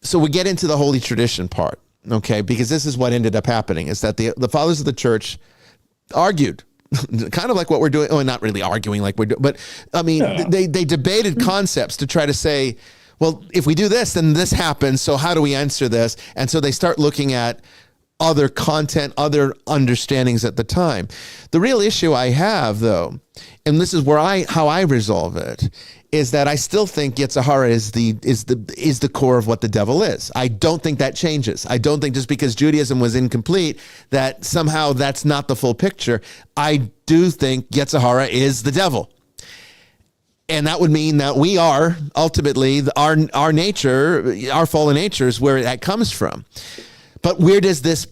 so we get into the Holy Tradition part, okay? Because this is what ended up happening, is that the fathers of the church argued, kind of like what we're doing. Oh, not really arguing like we're doing, but they debated concepts to try to say, well, if we do this, then this happens. So how do we answer this? And so they start looking at other content, other understandings at the time. The real issue I have, though, and this is how I resolve it, is that I still think Yetzirah is the core of what the devil is. I don't think that changes. I don't think just because Judaism was incomplete that somehow that's not the full picture. I do think Yetzirah is the devil. And that would mean that we are ultimately our nature, our fallen nature is where that comes from. But where does this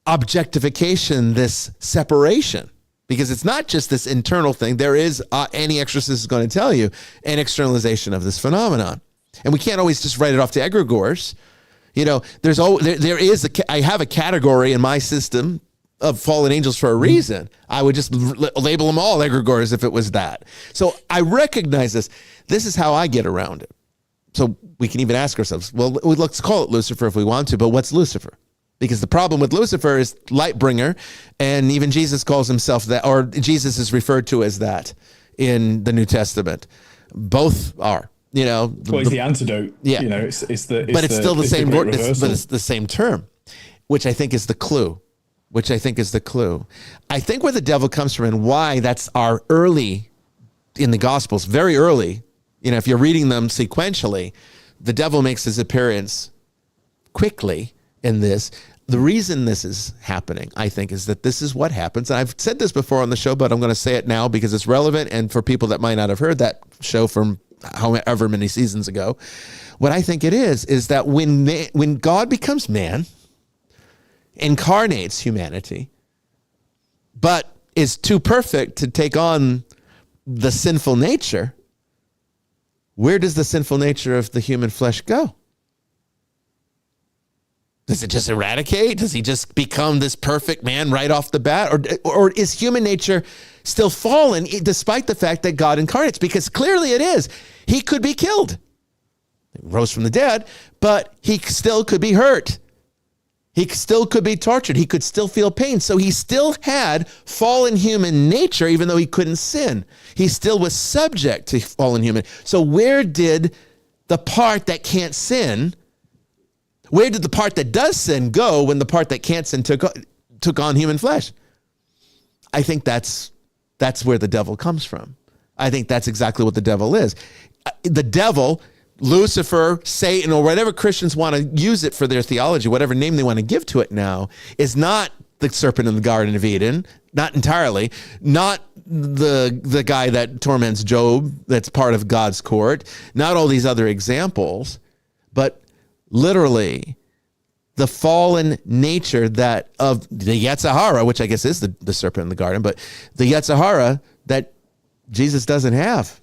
objectification, this separation, because it's not just this internal thing. There is, any exorcist is going to tell you, an externalization of this phenomenon. And we can't always just write it off to egregores. You know, I have a category in my system of fallen angels for a reason. I would just label them all egregores if it was that. So I recognize this. This is how I get around it. So we can even ask ourselves, well, let's call it Lucifer if we want to, but what's Lucifer? Because the problem with Lucifer is light bringer, and even Jesus calls himself that, or Jesus is referred to as that in the New Testament. Both are, you know. Well, it's the antidote. Yeah. You know, it's but it's still the same word, but reversal. it's the same term, which I think is the clue. I think where the devil comes from and why that's our early, in the Gospels, very early, you know, if you're reading them sequentially, the devil makes his appearance quickly in this. The reason this is happening, I think, is that this is what happens. And I've said this before on the show, but I'm going to say it now because it's relevant. And for people that might not have heard that show from however many seasons ago, what I think it is that when God becomes man, incarnates humanity, but is too perfect to take on the sinful nature, where does the sinful nature of the human flesh go? Does it just eradicate? Does he just become this perfect man right off the bat? Or is human nature still fallen despite the fact that God incarnates? Because clearly it is. He could be killed. He rose from the dead, but he still could be hurt. He still could be tortured. He could still feel pain. So he still had fallen human nature, even though he couldn't sin. He still was subject to fallen human. So where did the part that can't sin, where did the part that does sin go when the part that can't sin took on human flesh? I think that's where the devil comes from. I think that's exactly what the devil is. The devil, Lucifer, Satan, or whatever Christians want to use it for their theology, whatever name they want to give to it now, is not the serpent in the Garden of Eden, not entirely, not the guy that torments Job, that's part of God's court, not all these other examples, but literally the fallen nature that of the Yetzirah, which I guess is the serpent in the garden, but the Yetzirah that Jesus doesn't have.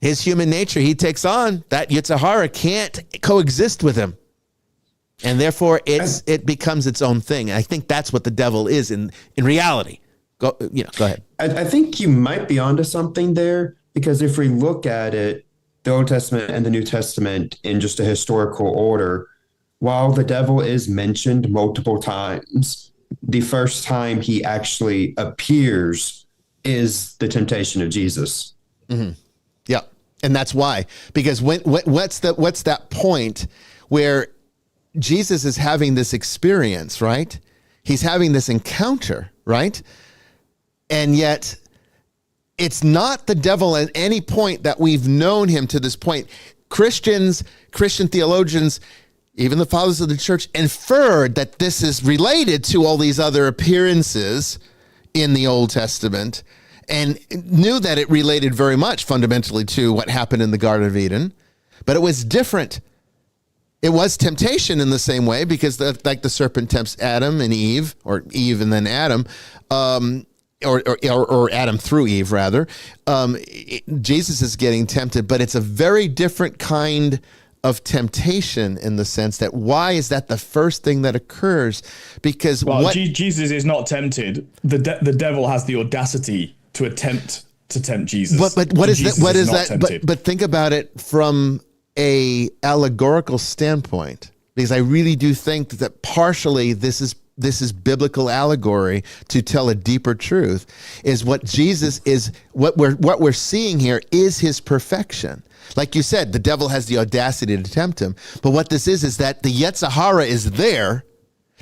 His human nature he takes on, that Yetzirah can't coexist with him. And therefore it becomes its own thing. And I think that's what the devil is in reality. Go ahead. I think you might be onto something there, because if we look at it, the Old Testament and the New Testament in just a historical order, while the devil is mentioned multiple times, the first time he actually appears is the temptation of Jesus. Mm-hmm. Yeah. And that's why, because what's that point where Jesus is having this experience, right? He's having this encounter, right? And yet it's not the devil at any point that we've known him to this point. Christian theologians, even the fathers of the church, inferred that this is related to all these other appearances in the Old Testament, and knew that it related very much fundamentally to what happened in the Garden of Eden, but it was different. It was temptation in the same way, because like the serpent tempts Adam and Eve, or Eve and then Adam, or Adam through Eve, rather. Jesus is getting tempted, but it's a very different kind of temptation in the sense that why is that the first thing that occurs? Because Jesus is not tempted. The devil has the audacity to attempt to tempt Jesus. But what is that? What is that? But think about it from a allegorical standpoint, because I really do think that partially this is this is biblical allegory to tell a deeper truth, is what Jesus is, what we're seeing here is his perfection. Like you said, the devil has the audacity to tempt him. But what this is that the Yetzer Hara is there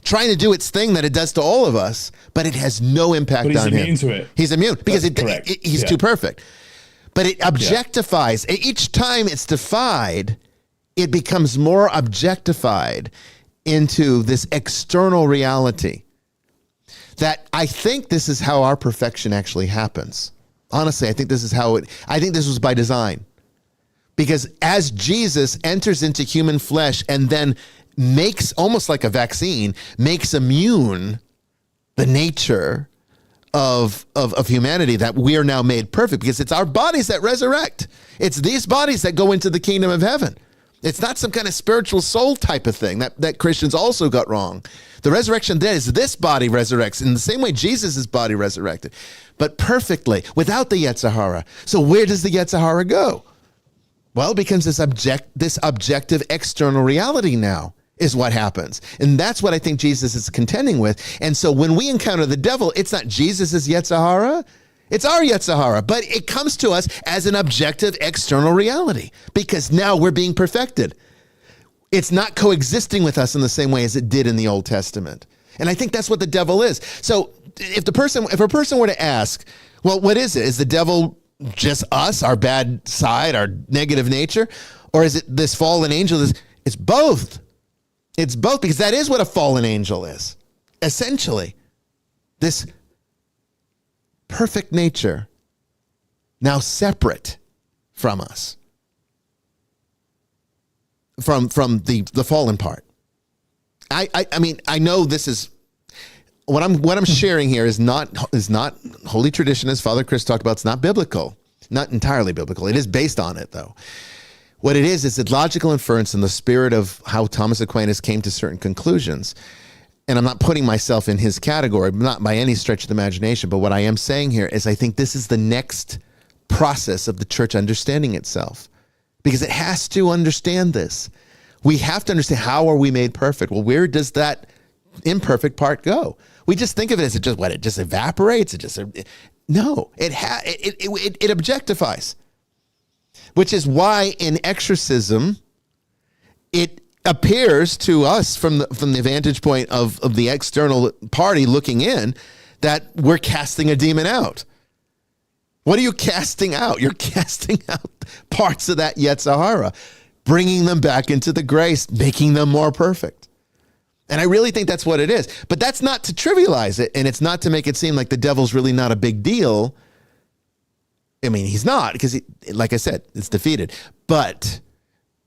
trying to do its thing that it does to all of us, but it has no impact on him. But he's immune to it. He's immune because he's too perfect. But it objectifies. Each time it's defied, it becomes more objectified into this external reality. That I think this is how our perfection actually happens. Honestly, I think this was by design. Because as Jesus enters into human flesh and then makes, almost like a vaccine, makes immune the nature of humanity, that we are now made perfect, because it's our bodies that resurrect. It's these bodies that go into the kingdom of heaven. It's not some kind of spiritual soul type of thing that Christians also got wrong. The resurrection then is this body resurrects in the same way Jesus' body resurrected, but perfectly, without the Yetzer Hara. So where does the Yetzer Hara go? Well, it becomes this objective external reality now is what happens. And that's what I think Jesus is contending with. And so when we encounter the devil, it's not Jesus' Yetzer Hara, it's our Yetzer Hara, but it comes to us as an objective external reality because now we're being perfected. It's not coexisting with us in the same way as it did in the Old Testament. And I think that's what the devil is. So if a person were to ask, well, what is it? Is the devil just us, our bad side, our negative nature? Or is it this fallen angel? It's both. It's both, because that is what a fallen angel is. Essentially, this perfect nature now separate from us, from the fallen part. I mean, I know this is what I'm sharing here is not holy tradition, as Father Chris talked about. It's not biblical, not entirely biblical. It is based on it, though. What it is a logical inference in the spirit of how Thomas Aquinas came to certain conclusions. And I'm not putting myself in his category, not by any stretch of the imagination, but what I am saying here is I think this is the next process of the church understanding itself, because it has to understand this. We have to understand, how are we made perfect? Well, where does that imperfect part go? We just think of it as it just evaporates. No, it objectifies, which is why in exorcism, it appears to us from the vantage point of the external party looking in that we're casting a demon out. What are you casting out? You're casting out parts of that Yetzer Hara, bringing them back into the grace, making them more perfect. And I really think that's what it is. But that's not to trivialize it, and it's not to make it seem like the devil's really not a big deal. I mean, he's not, because, like I said, it's defeated. But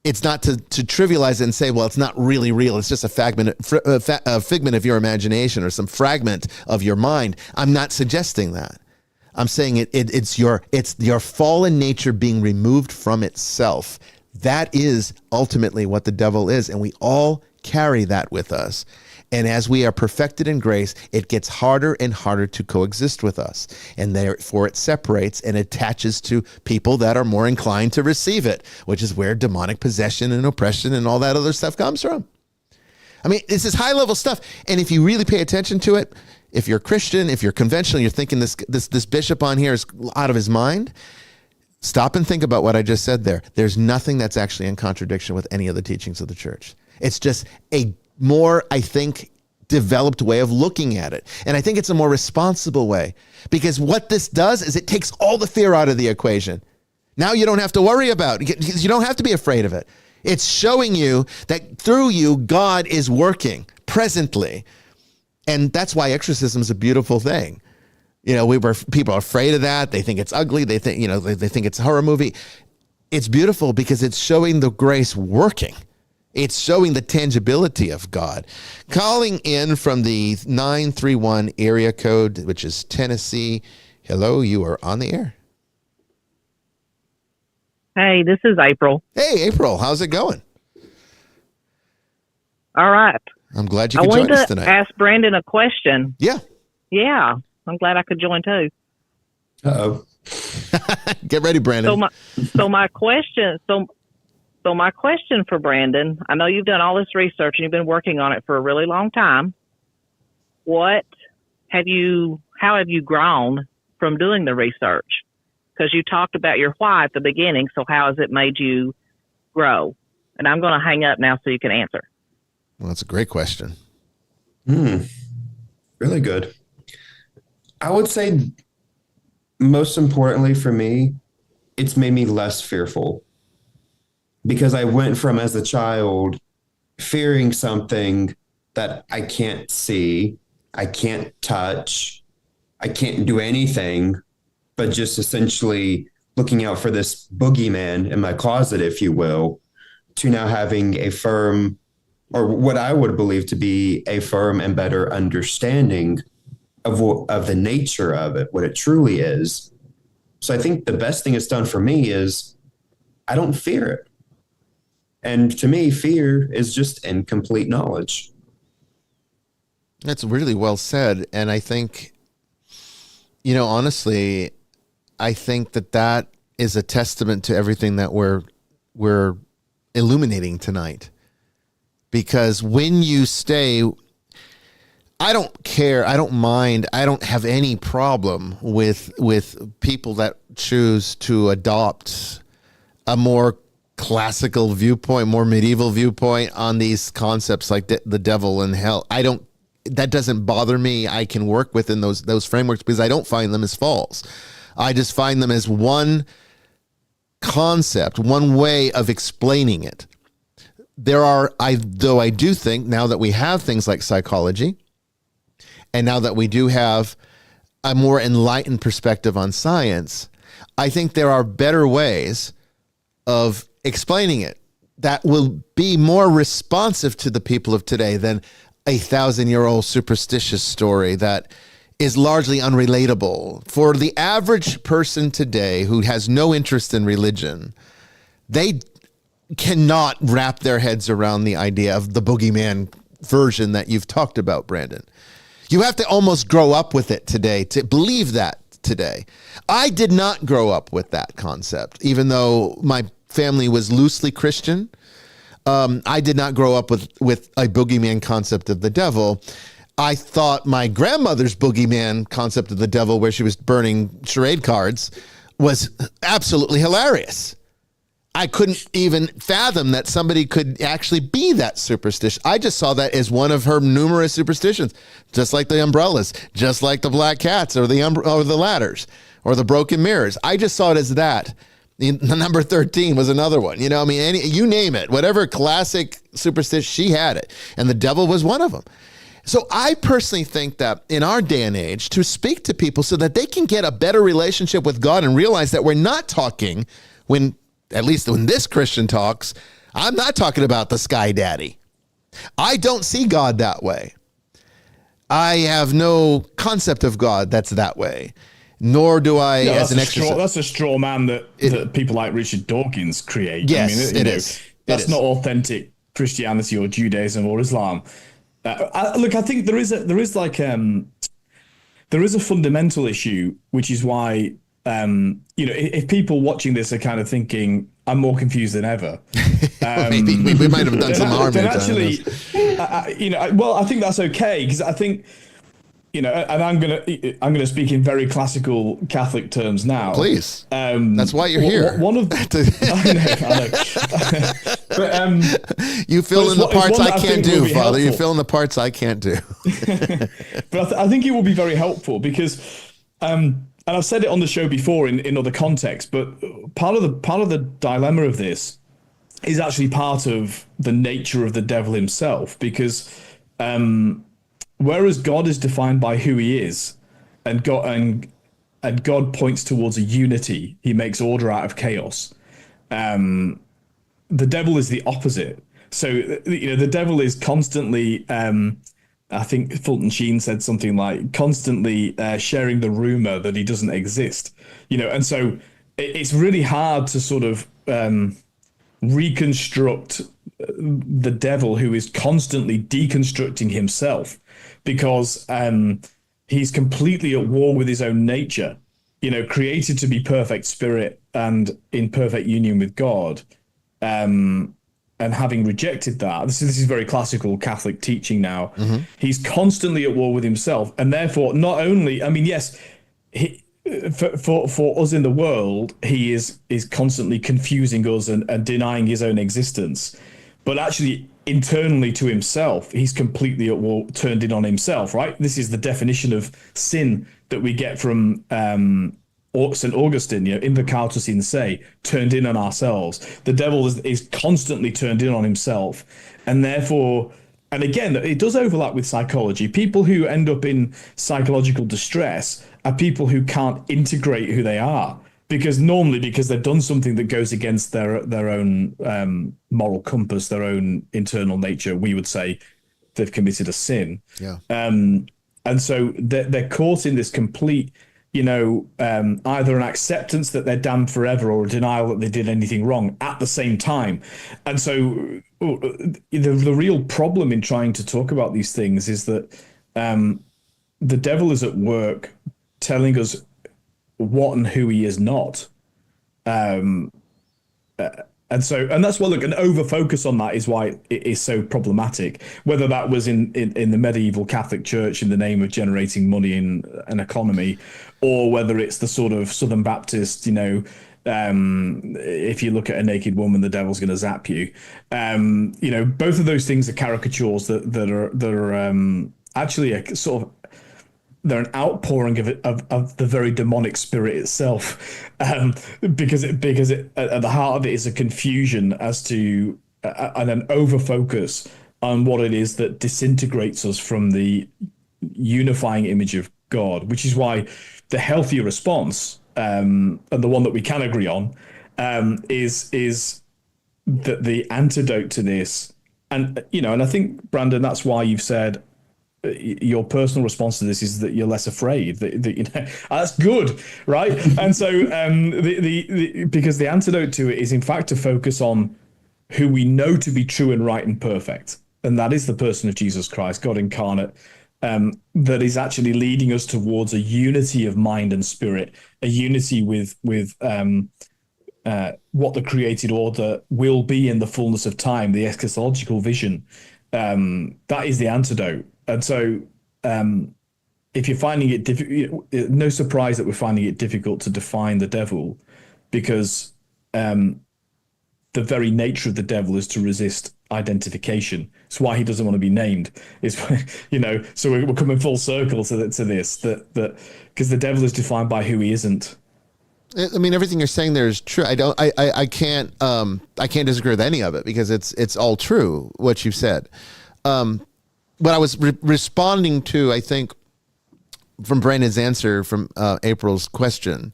it's not to trivialize it and say, well, it's not really real. It's just a figment of your imagination or some fragment of your mind. I'm not suggesting that. I'm saying it's your fallen nature being removed from itself. That is ultimately what the devil is, and we all carry that with us. And as we are perfected in grace, it gets harder and harder to coexist with us. And therefore it separates and attaches to people that are more inclined to receive it, which is where demonic possession and oppression and all that other stuff comes from. I mean, this is high level stuff. And if you really pay attention to it, if you're Christian, if you're conventional, you're thinking this bishop on here is out of his mind, stop and think about what I just said there. There's nothing that's actually in contradiction with any of the teachings of the church. It's just a more, I think, developed way of looking at it. And I think it's a more responsible way, because what this does is it takes all the fear out of the equation. Now you don't have to worry about it. You don't have to be afraid of it. It's showing you that through you, God is working presently. And that's why exorcism is a beautiful thing. You know, people are afraid of that. They think it's ugly. They think, they think it's a horror movie. It's beautiful because it's showing the grace working. It's showing the tangibility of God. Calling in from the 931 area code, which is Tennessee. Hello, you are on the air. Hey, this is April. Hey, April, how's it going? All right. I'm glad you could join us tonight. I wanted to ask Brandon a question. Yeah. Yeah, I'm glad I could join too. Uh-oh. Get ready, Brandon. So my question for Brandon, I know you've done all this research and you've been working on it for a really long time. how have you grown from doing the research? Because you talked about your why at the beginning, so how has it made you grow? And I'm going to hang up now so you can answer. Well, that's a great question. Really good. I would say most importantly for me, it's made me less fearful, because I went from, as a child, fearing something that I can't see, I can't touch, I can't do anything, but just essentially looking out for this boogeyman in my closet, if you will, to now having a firm, or what I would believe to be a firm and better understanding of the nature of it, what it truly is. So I think the best thing it's done for me is I don't fear it. And to me, fear is just incomplete knowledge. That's really well said. And I think, honestly, I think that is a testament to everything that we're illuminating tonight. Because when you stay, I don't care, I don't mind, I don't have any problem with people that choose to adopt a more classical viewpoint, more medieval viewpoint on these concepts like the devil and hell. That doesn't bother me. I can work within those frameworks because I don't find them as false. I just find them as one concept, one way of explaining it. Though I do think now that we have things like psychology, and now that we do have a more enlightened perspective on science, I think there are better ways of explaining it that will be more responsive to the people of today than a 1,000-year-old superstitious story that is largely unrelatable. For the average person today who has no interest in religion, they cannot wrap their heads around the idea of the boogeyman version that you've talked about, Brandon. You have to almost grow up with it today to believe that today. I did not grow up with that concept, even though my family was loosely Christian. I did not grow up with a boogeyman concept of the devil. I thought my grandmother's boogeyman concept of the devil, where she was burning charade cards, was absolutely hilarious. I couldn't even fathom that somebody could actually be that superstitious. I just saw that as one of her numerous superstitions, just like the umbrellas, just like the black cats or the ladders or the broken mirrors. I just saw it as that. The number 13 was another one. You name it, whatever classic superstition, she had it. And the devil was one of them. So I personally think that in our day and age, to speak to people so that they can get a better relationship with God and realize that we're not talking at least when this Christian talks, I'm not talking about the sky daddy. I don't see God that way. I have no concept of God that's that way, nor do I as an exorcist. That's a straw man that people like Richard Dawkins create. Yes, it is. That's not authentic Christianity or Judaism or Islam. I think there is a fundamental issue, which is why if people watching this are kind of thinking, I'm more confused than ever. Maybe we might have done some harm. Actually, I think that's okay, because I think, and I'm gonna speak in very classical Catholic terms now. Please, that's why you're here. One of I know. But you fill in the parts I can't do, Father. You fill in the parts I can't do. But I think it will be very helpful because. And I've said it on the show before in other contexts, but part of the dilemma of this is actually part of the nature of the devil himself, because whereas God is defined by who he is, and God points towards a unity, he makes order out of chaos. The devil is the opposite. So the devil is constantly. I think Fulton Sheen said something like constantly sharing the rumor that he doesn't exist, and so it's really hard to sort of reconstruct the devil, who is constantly deconstructing himself, because he's completely at war with his own nature, created to be perfect spirit and in perfect union with God. And and having rejected that, this is very classical Catholic teaching now. He's constantly at war with himself, and therefore not only, I mean, yes, for us in the world, he is constantly confusing us and denying his own existence, but actually internally to himself, he's completely at war, turned in on himself. Right? This is the definition of sin that we get from St. Augustine, invocatus in se, turned in on ourselves. The devil is constantly turned in on himself. And therefore, and again, it does overlap with psychology. People who end up in psychological distress are people who can't integrate who they are. Because they've done something that goes against their own moral compass, their own internal nature, we would say they've committed a sin. Yeah. And so they're caught in this complete, either an acceptance that they're damned forever or a denial that they did anything wrong at the same time. And so the real problem in trying to talk about these things is that the devil is at work telling us what and who he is not. And that's why, look, an over focus on that is why it is so problematic. Whether that was in the medieval Catholic Church in the name of generating money in an economy, or whether it's the sort of Southern Baptist, if you look at a naked woman, the devil's going to zap you. Both of those things are caricatures that are actually a sort of, they're an outpouring of the very demonic spirit itself, because at the heart of it is a confusion as to and an over focus on what it is that disintegrates us from the unifying image of God, which is why the healthier response, and the one that we can agree on, is that the antidote to this, and I think, Brandon, that's why you've said your personal response to this is that you're less afraid. That's good, right? And so because the antidote to it is in fact to focus on who we know to be true and right and perfect, and that is the person of Jesus Christ, God incarnate, that is actually leading us towards a unity of mind and spirit, a unity with what the created order will be in the fullness of time, the eschatological vision. That is the antidote. And so if you're finding it difficult, no surprise that we're finding it difficult to define the devil, because the very nature of the devil is to resist identification. It's why he doesn't want to be named. So we're coming full circle to this, that because the devil is defined by who he isn't. I mean, everything you're saying there is true. I can't disagree with any of it, because it's all true what you've said. What I was responding to, I think, from Brandon's answer from April's question,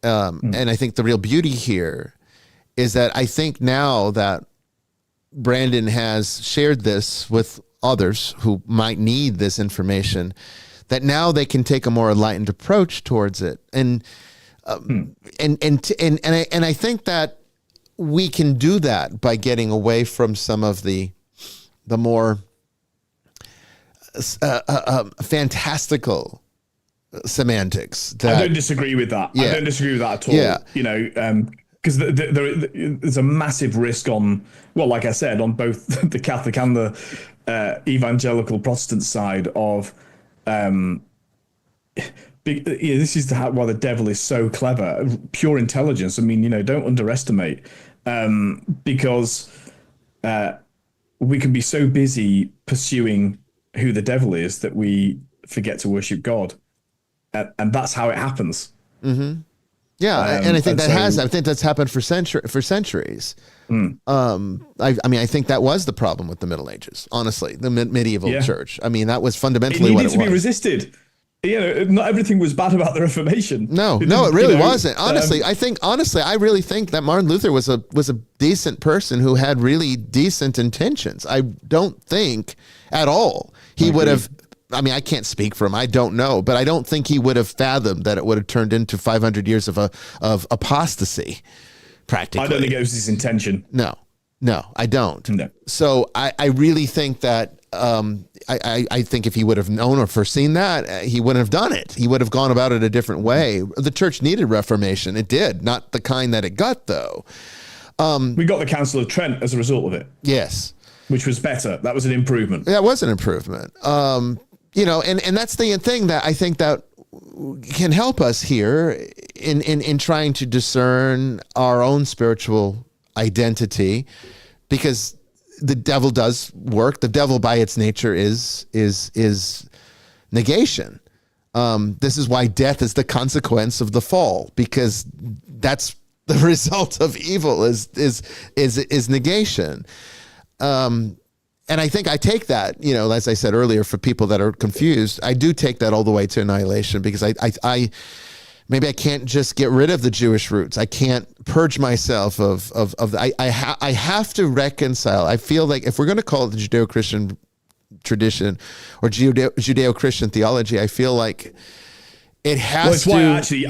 and I think the real beauty here is that I think now that Brandon has shared this with others who might need this information, that now they can take a more enlightened approach towards it, and I think that we can do that by getting away from some of the more fantastical semantics. I don't disagree with that. Yeah. I don't disagree with that at all. Yeah. Because there's a massive risk on, well, like I said, on both the Catholic and the evangelical Protestant side of, this is why the devil is so clever. Pure intelligence. I mean, don't underestimate, because we can be so busy pursuing who the devil is that we forget to worship God, and that's how it happens. Mm-hmm. Yeah, and I think I think that's happened for centuries. I mean, I think that was the problem with the Middle Ages. Honestly, the medieval church. I mean, that was fundamentally what it was. It needed to be resisted. Not everything was bad about the Reformation. No, it really wasn't. Honestly, I really think that Martin Luther was a decent person who had really decent intentions. I don't think at all he would have. I mean, I can't speak for him. I don't know, but I don't think he would have fathomed that it would have turned into 500 years of apostasy. Practically, I don't think it was his intention. No, I don't. No. So I really think that. I think if he would have known or foreseen that, he wouldn't have done it. He would have gone about it a different way. The church needed reformation. It did, not the kind that it got, though. We got the Council of Trent as a result of it. Yes. Which was better. That was an improvement. That was an improvement. You know, and that's the thing that I think that can help us here in trying to discern our own spiritual identity, because the devil does work. The devil by its nature is negation. This is why death is the consequence of the fall, because that's the result of evil is negation. And I think I take that, you know, as I said earlier, for people that are confused, I do take that all the way to annihilation, because I maybe I can't just get rid of the Jewish roots. I can't purge myself of I have to reconcile. I feel like if we're going to call it the Judeo-Christian tradition or Judeo-Christian theology, I feel like it has it's why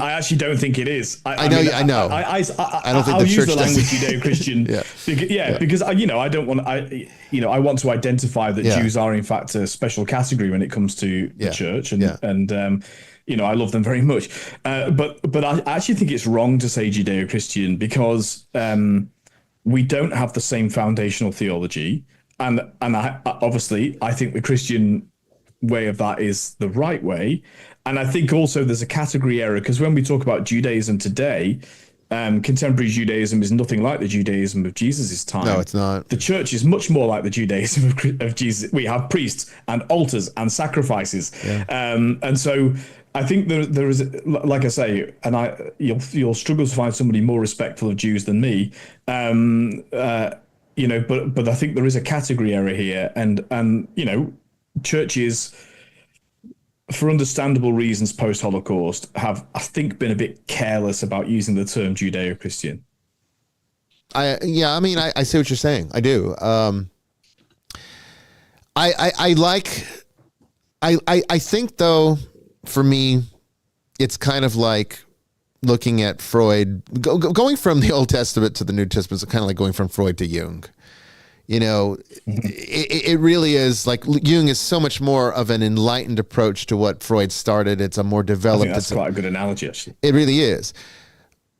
I actually don't think it is. I know. I don't think I'll the use church the language does. Judeo-Christian. Because I don't want. I want to identify that Jews are in fact a special category when it comes to the church, and I love them very much. But I actually think it's wrong to say Judeo-Christian, because we don't have the same foundational theology, and obviously I think the Christian way of that is the right way. And I think also there's a category error, because when we talk about Judaism today, contemporary Judaism is nothing like the Judaism of Jesus' time. No, it's not. The church is much more like the Judaism of Jesus. We have priests and altars and sacrifices. Yeah. And so I think there is, like I say, and you'll struggle to find somebody more respectful of Jews than me. But I think there is a category error here, and churches, for understandable reasons post-Holocaust, have, I think, been a bit careless about using the term Judeo-Christian. I see what you're saying. I do. I think, though, for me, it's kind of like looking at Freud, going from the Old Testament to the New Testament is kind of like going from Freud to Jung. You know, it really is like Jung is so much more of an enlightened approach to what Freud started. It's a more developed. I think that's quite a good analogy, actually. It really is.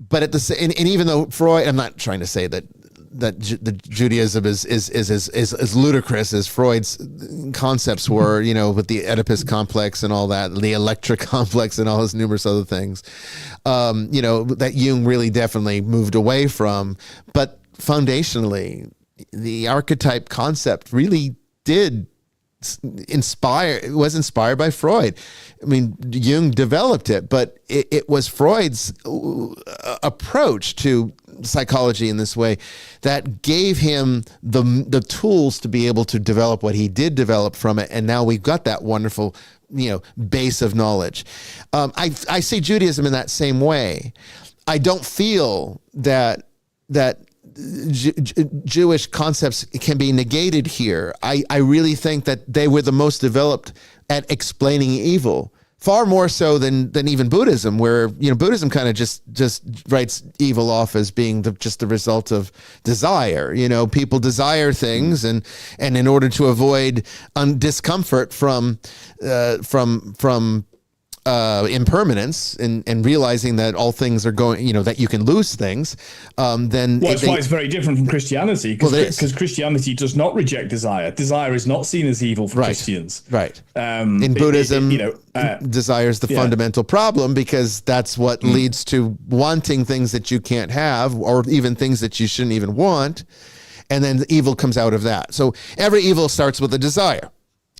But at the same, and even though Freud, I'm not trying to say that the Judaism is as ludicrous as Freud's concepts were, you know, with the Oedipus complex and all that, the Electra complex and all his numerous other things, that Jung really definitely moved away from. But foundationally, the archetype concept really was inspired by Freud. I mean, Jung developed it, but it was Freud's approach to psychology in this way that gave him the tools to be able to develop what he did develop from it. And now we've got that wonderful, base of knowledge. I see Judaism in that same way. I don't feel that Jewish concepts can be negated here. I really think that they were the most developed at explaining evil, far more so than even Buddhism, where Buddhism kind of just writes evil off as being just the result of desire. People desire things, and in order to avoid discomfort from impermanence and realizing that all things are going, that you can lose things, then that's why it's very different from Christianity, because Christianity does not reject desire. Desire is not seen as evil for Christians. Right. In Buddhism, desire is the fundamental problem, because that's what leads to wanting things that you can't have, or even things that you shouldn't even want, and then the evil comes out of that. So every evil starts with a desire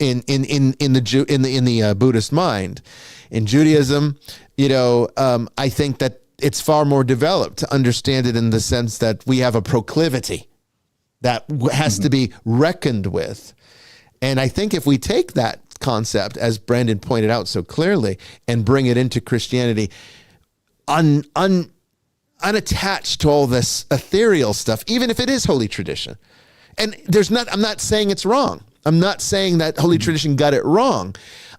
in the Buddhist mind. In Judaism, I think that it's far more developed to understand it in the sense that we have a proclivity that has to be reckoned with. And I think if we take that concept, as Brandon pointed out so clearly, and bring it into Christianity, unattached to all this ethereal stuff, even if it is holy tradition, and I'm not saying it's wrong. I'm not saying that holy tradition got it wrong.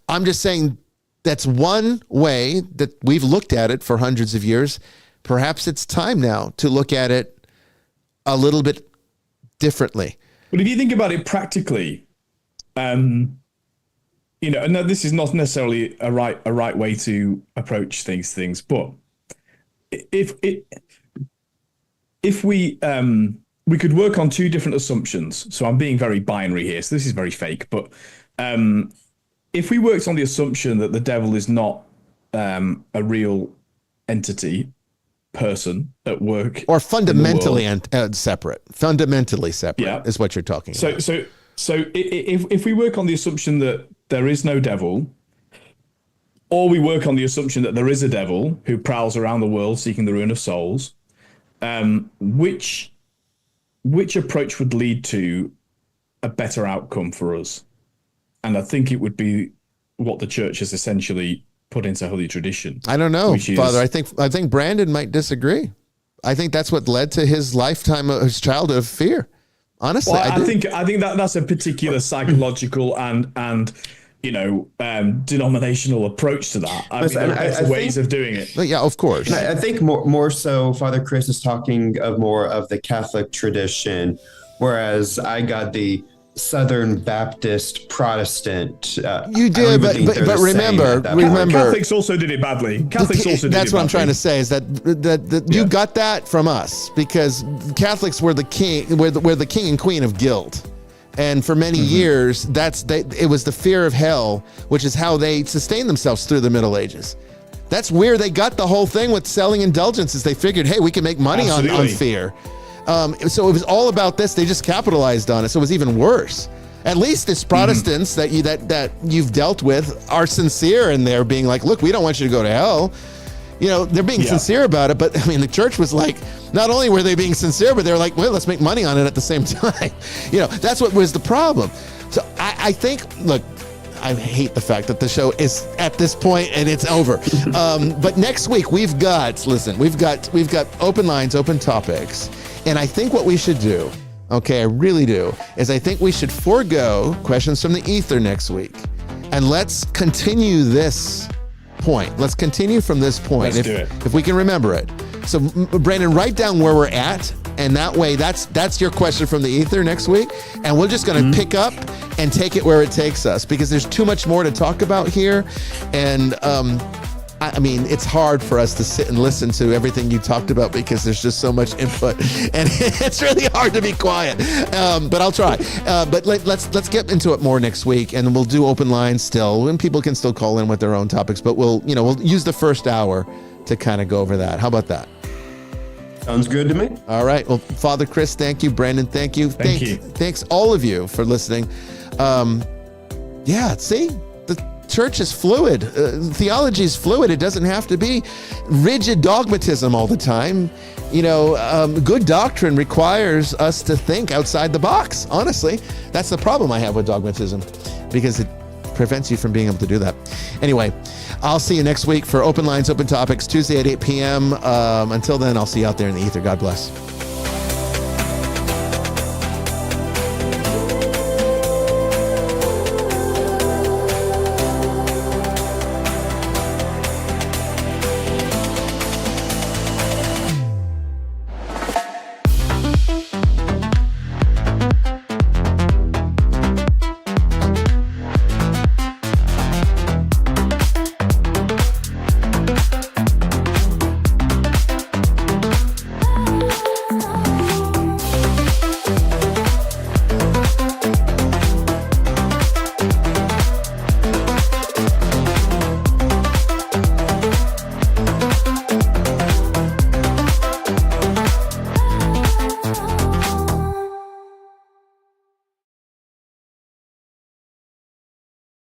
I'm just saying that's one way that we've looked at it for hundreds of years. Perhaps it's time now to look at it a little bit differently. But if you think about it practically, and this is not necessarily a right way to approach things, but if if we could work on two different assumptions. So I'm being very binary here. So this is very fake. But if we worked on the assumption that the devil is not a real entity, person at work, or fundamentally separate, is what you're talking about. So if we work on the assumption that there is no devil, or we work on the assumption that there is a devil who prowls around the world seeking the ruin of souls, which approach would lead to a better outcome for us? And I think it would be what the church has essentially put into holy tradition. I don't know, Father. I think Brandon might disagree. I think that's what led to his lifetime, his childhood of fear. Honestly, well, I think that's a particular psychological and denominational approach to that. I mean, there's ways of doing it. But yeah, of course. I think more so, Father Chris is talking of more of the Catholic tradition, whereas I got the Southern Baptist Protestant. You did, but remember, Catholics also did it badly. That's what I'm trying to say is that you got that from us, because Catholics were the king, were the king and queen of guilt, and for many years it was the fear of hell, which is how they sustained themselves through the Middle Ages. That's where they got the whole thing with selling indulgences. They figured, hey, we can make money on fear. So it was all about this. They just capitalized on it. So it was even worse. At least it's Protestants that you've dealt with are sincere, and they're being like, look, we don't want you to go to hell. They're being sincere about it. But I mean, the church was like, not only were they being sincere, but they were like, well, let's make money on it at the same time. That's what was the problem. So I think, look, I hate the fact that the show is at this point and it's over. But next week we've got open lines, open topics. And I think what we should do, okay, I really do, is I think we should forego questions from the ether next week. And let's continue this point. Let's continue from this point. Let's do it. If we can remember it. So Brandon, write down where we're at. And that way, that's your question from the ether next week. And we're just going to pick up and take it where it takes us, because there's too much more to talk about here. And I mean, it's hard for us to sit and listen to everything you talked about, because there's just so much input, and it's really hard to be quiet. But I'll try. But let's get into it more next week, and we'll do open lines still, and people can still call in with their own topics. But we'll use the first hour to kind of go over that. How about that? Sounds good to me. All right. Well, Father Chris, thank you. Brandon, thank you. Thank you. Thanks all of you for listening. See? Church is fluid. Theology is fluid. It doesn't have to be rigid dogmatism all the time. Good doctrine requires us to think outside the box. Honestly, that's the problem I have with dogmatism, because it prevents you from being able to do that. Anyway, I'll see you next week for Open Lines, Open Topics, Tuesday at 8 p.m. Until then, I'll see you out there in the ether. God bless.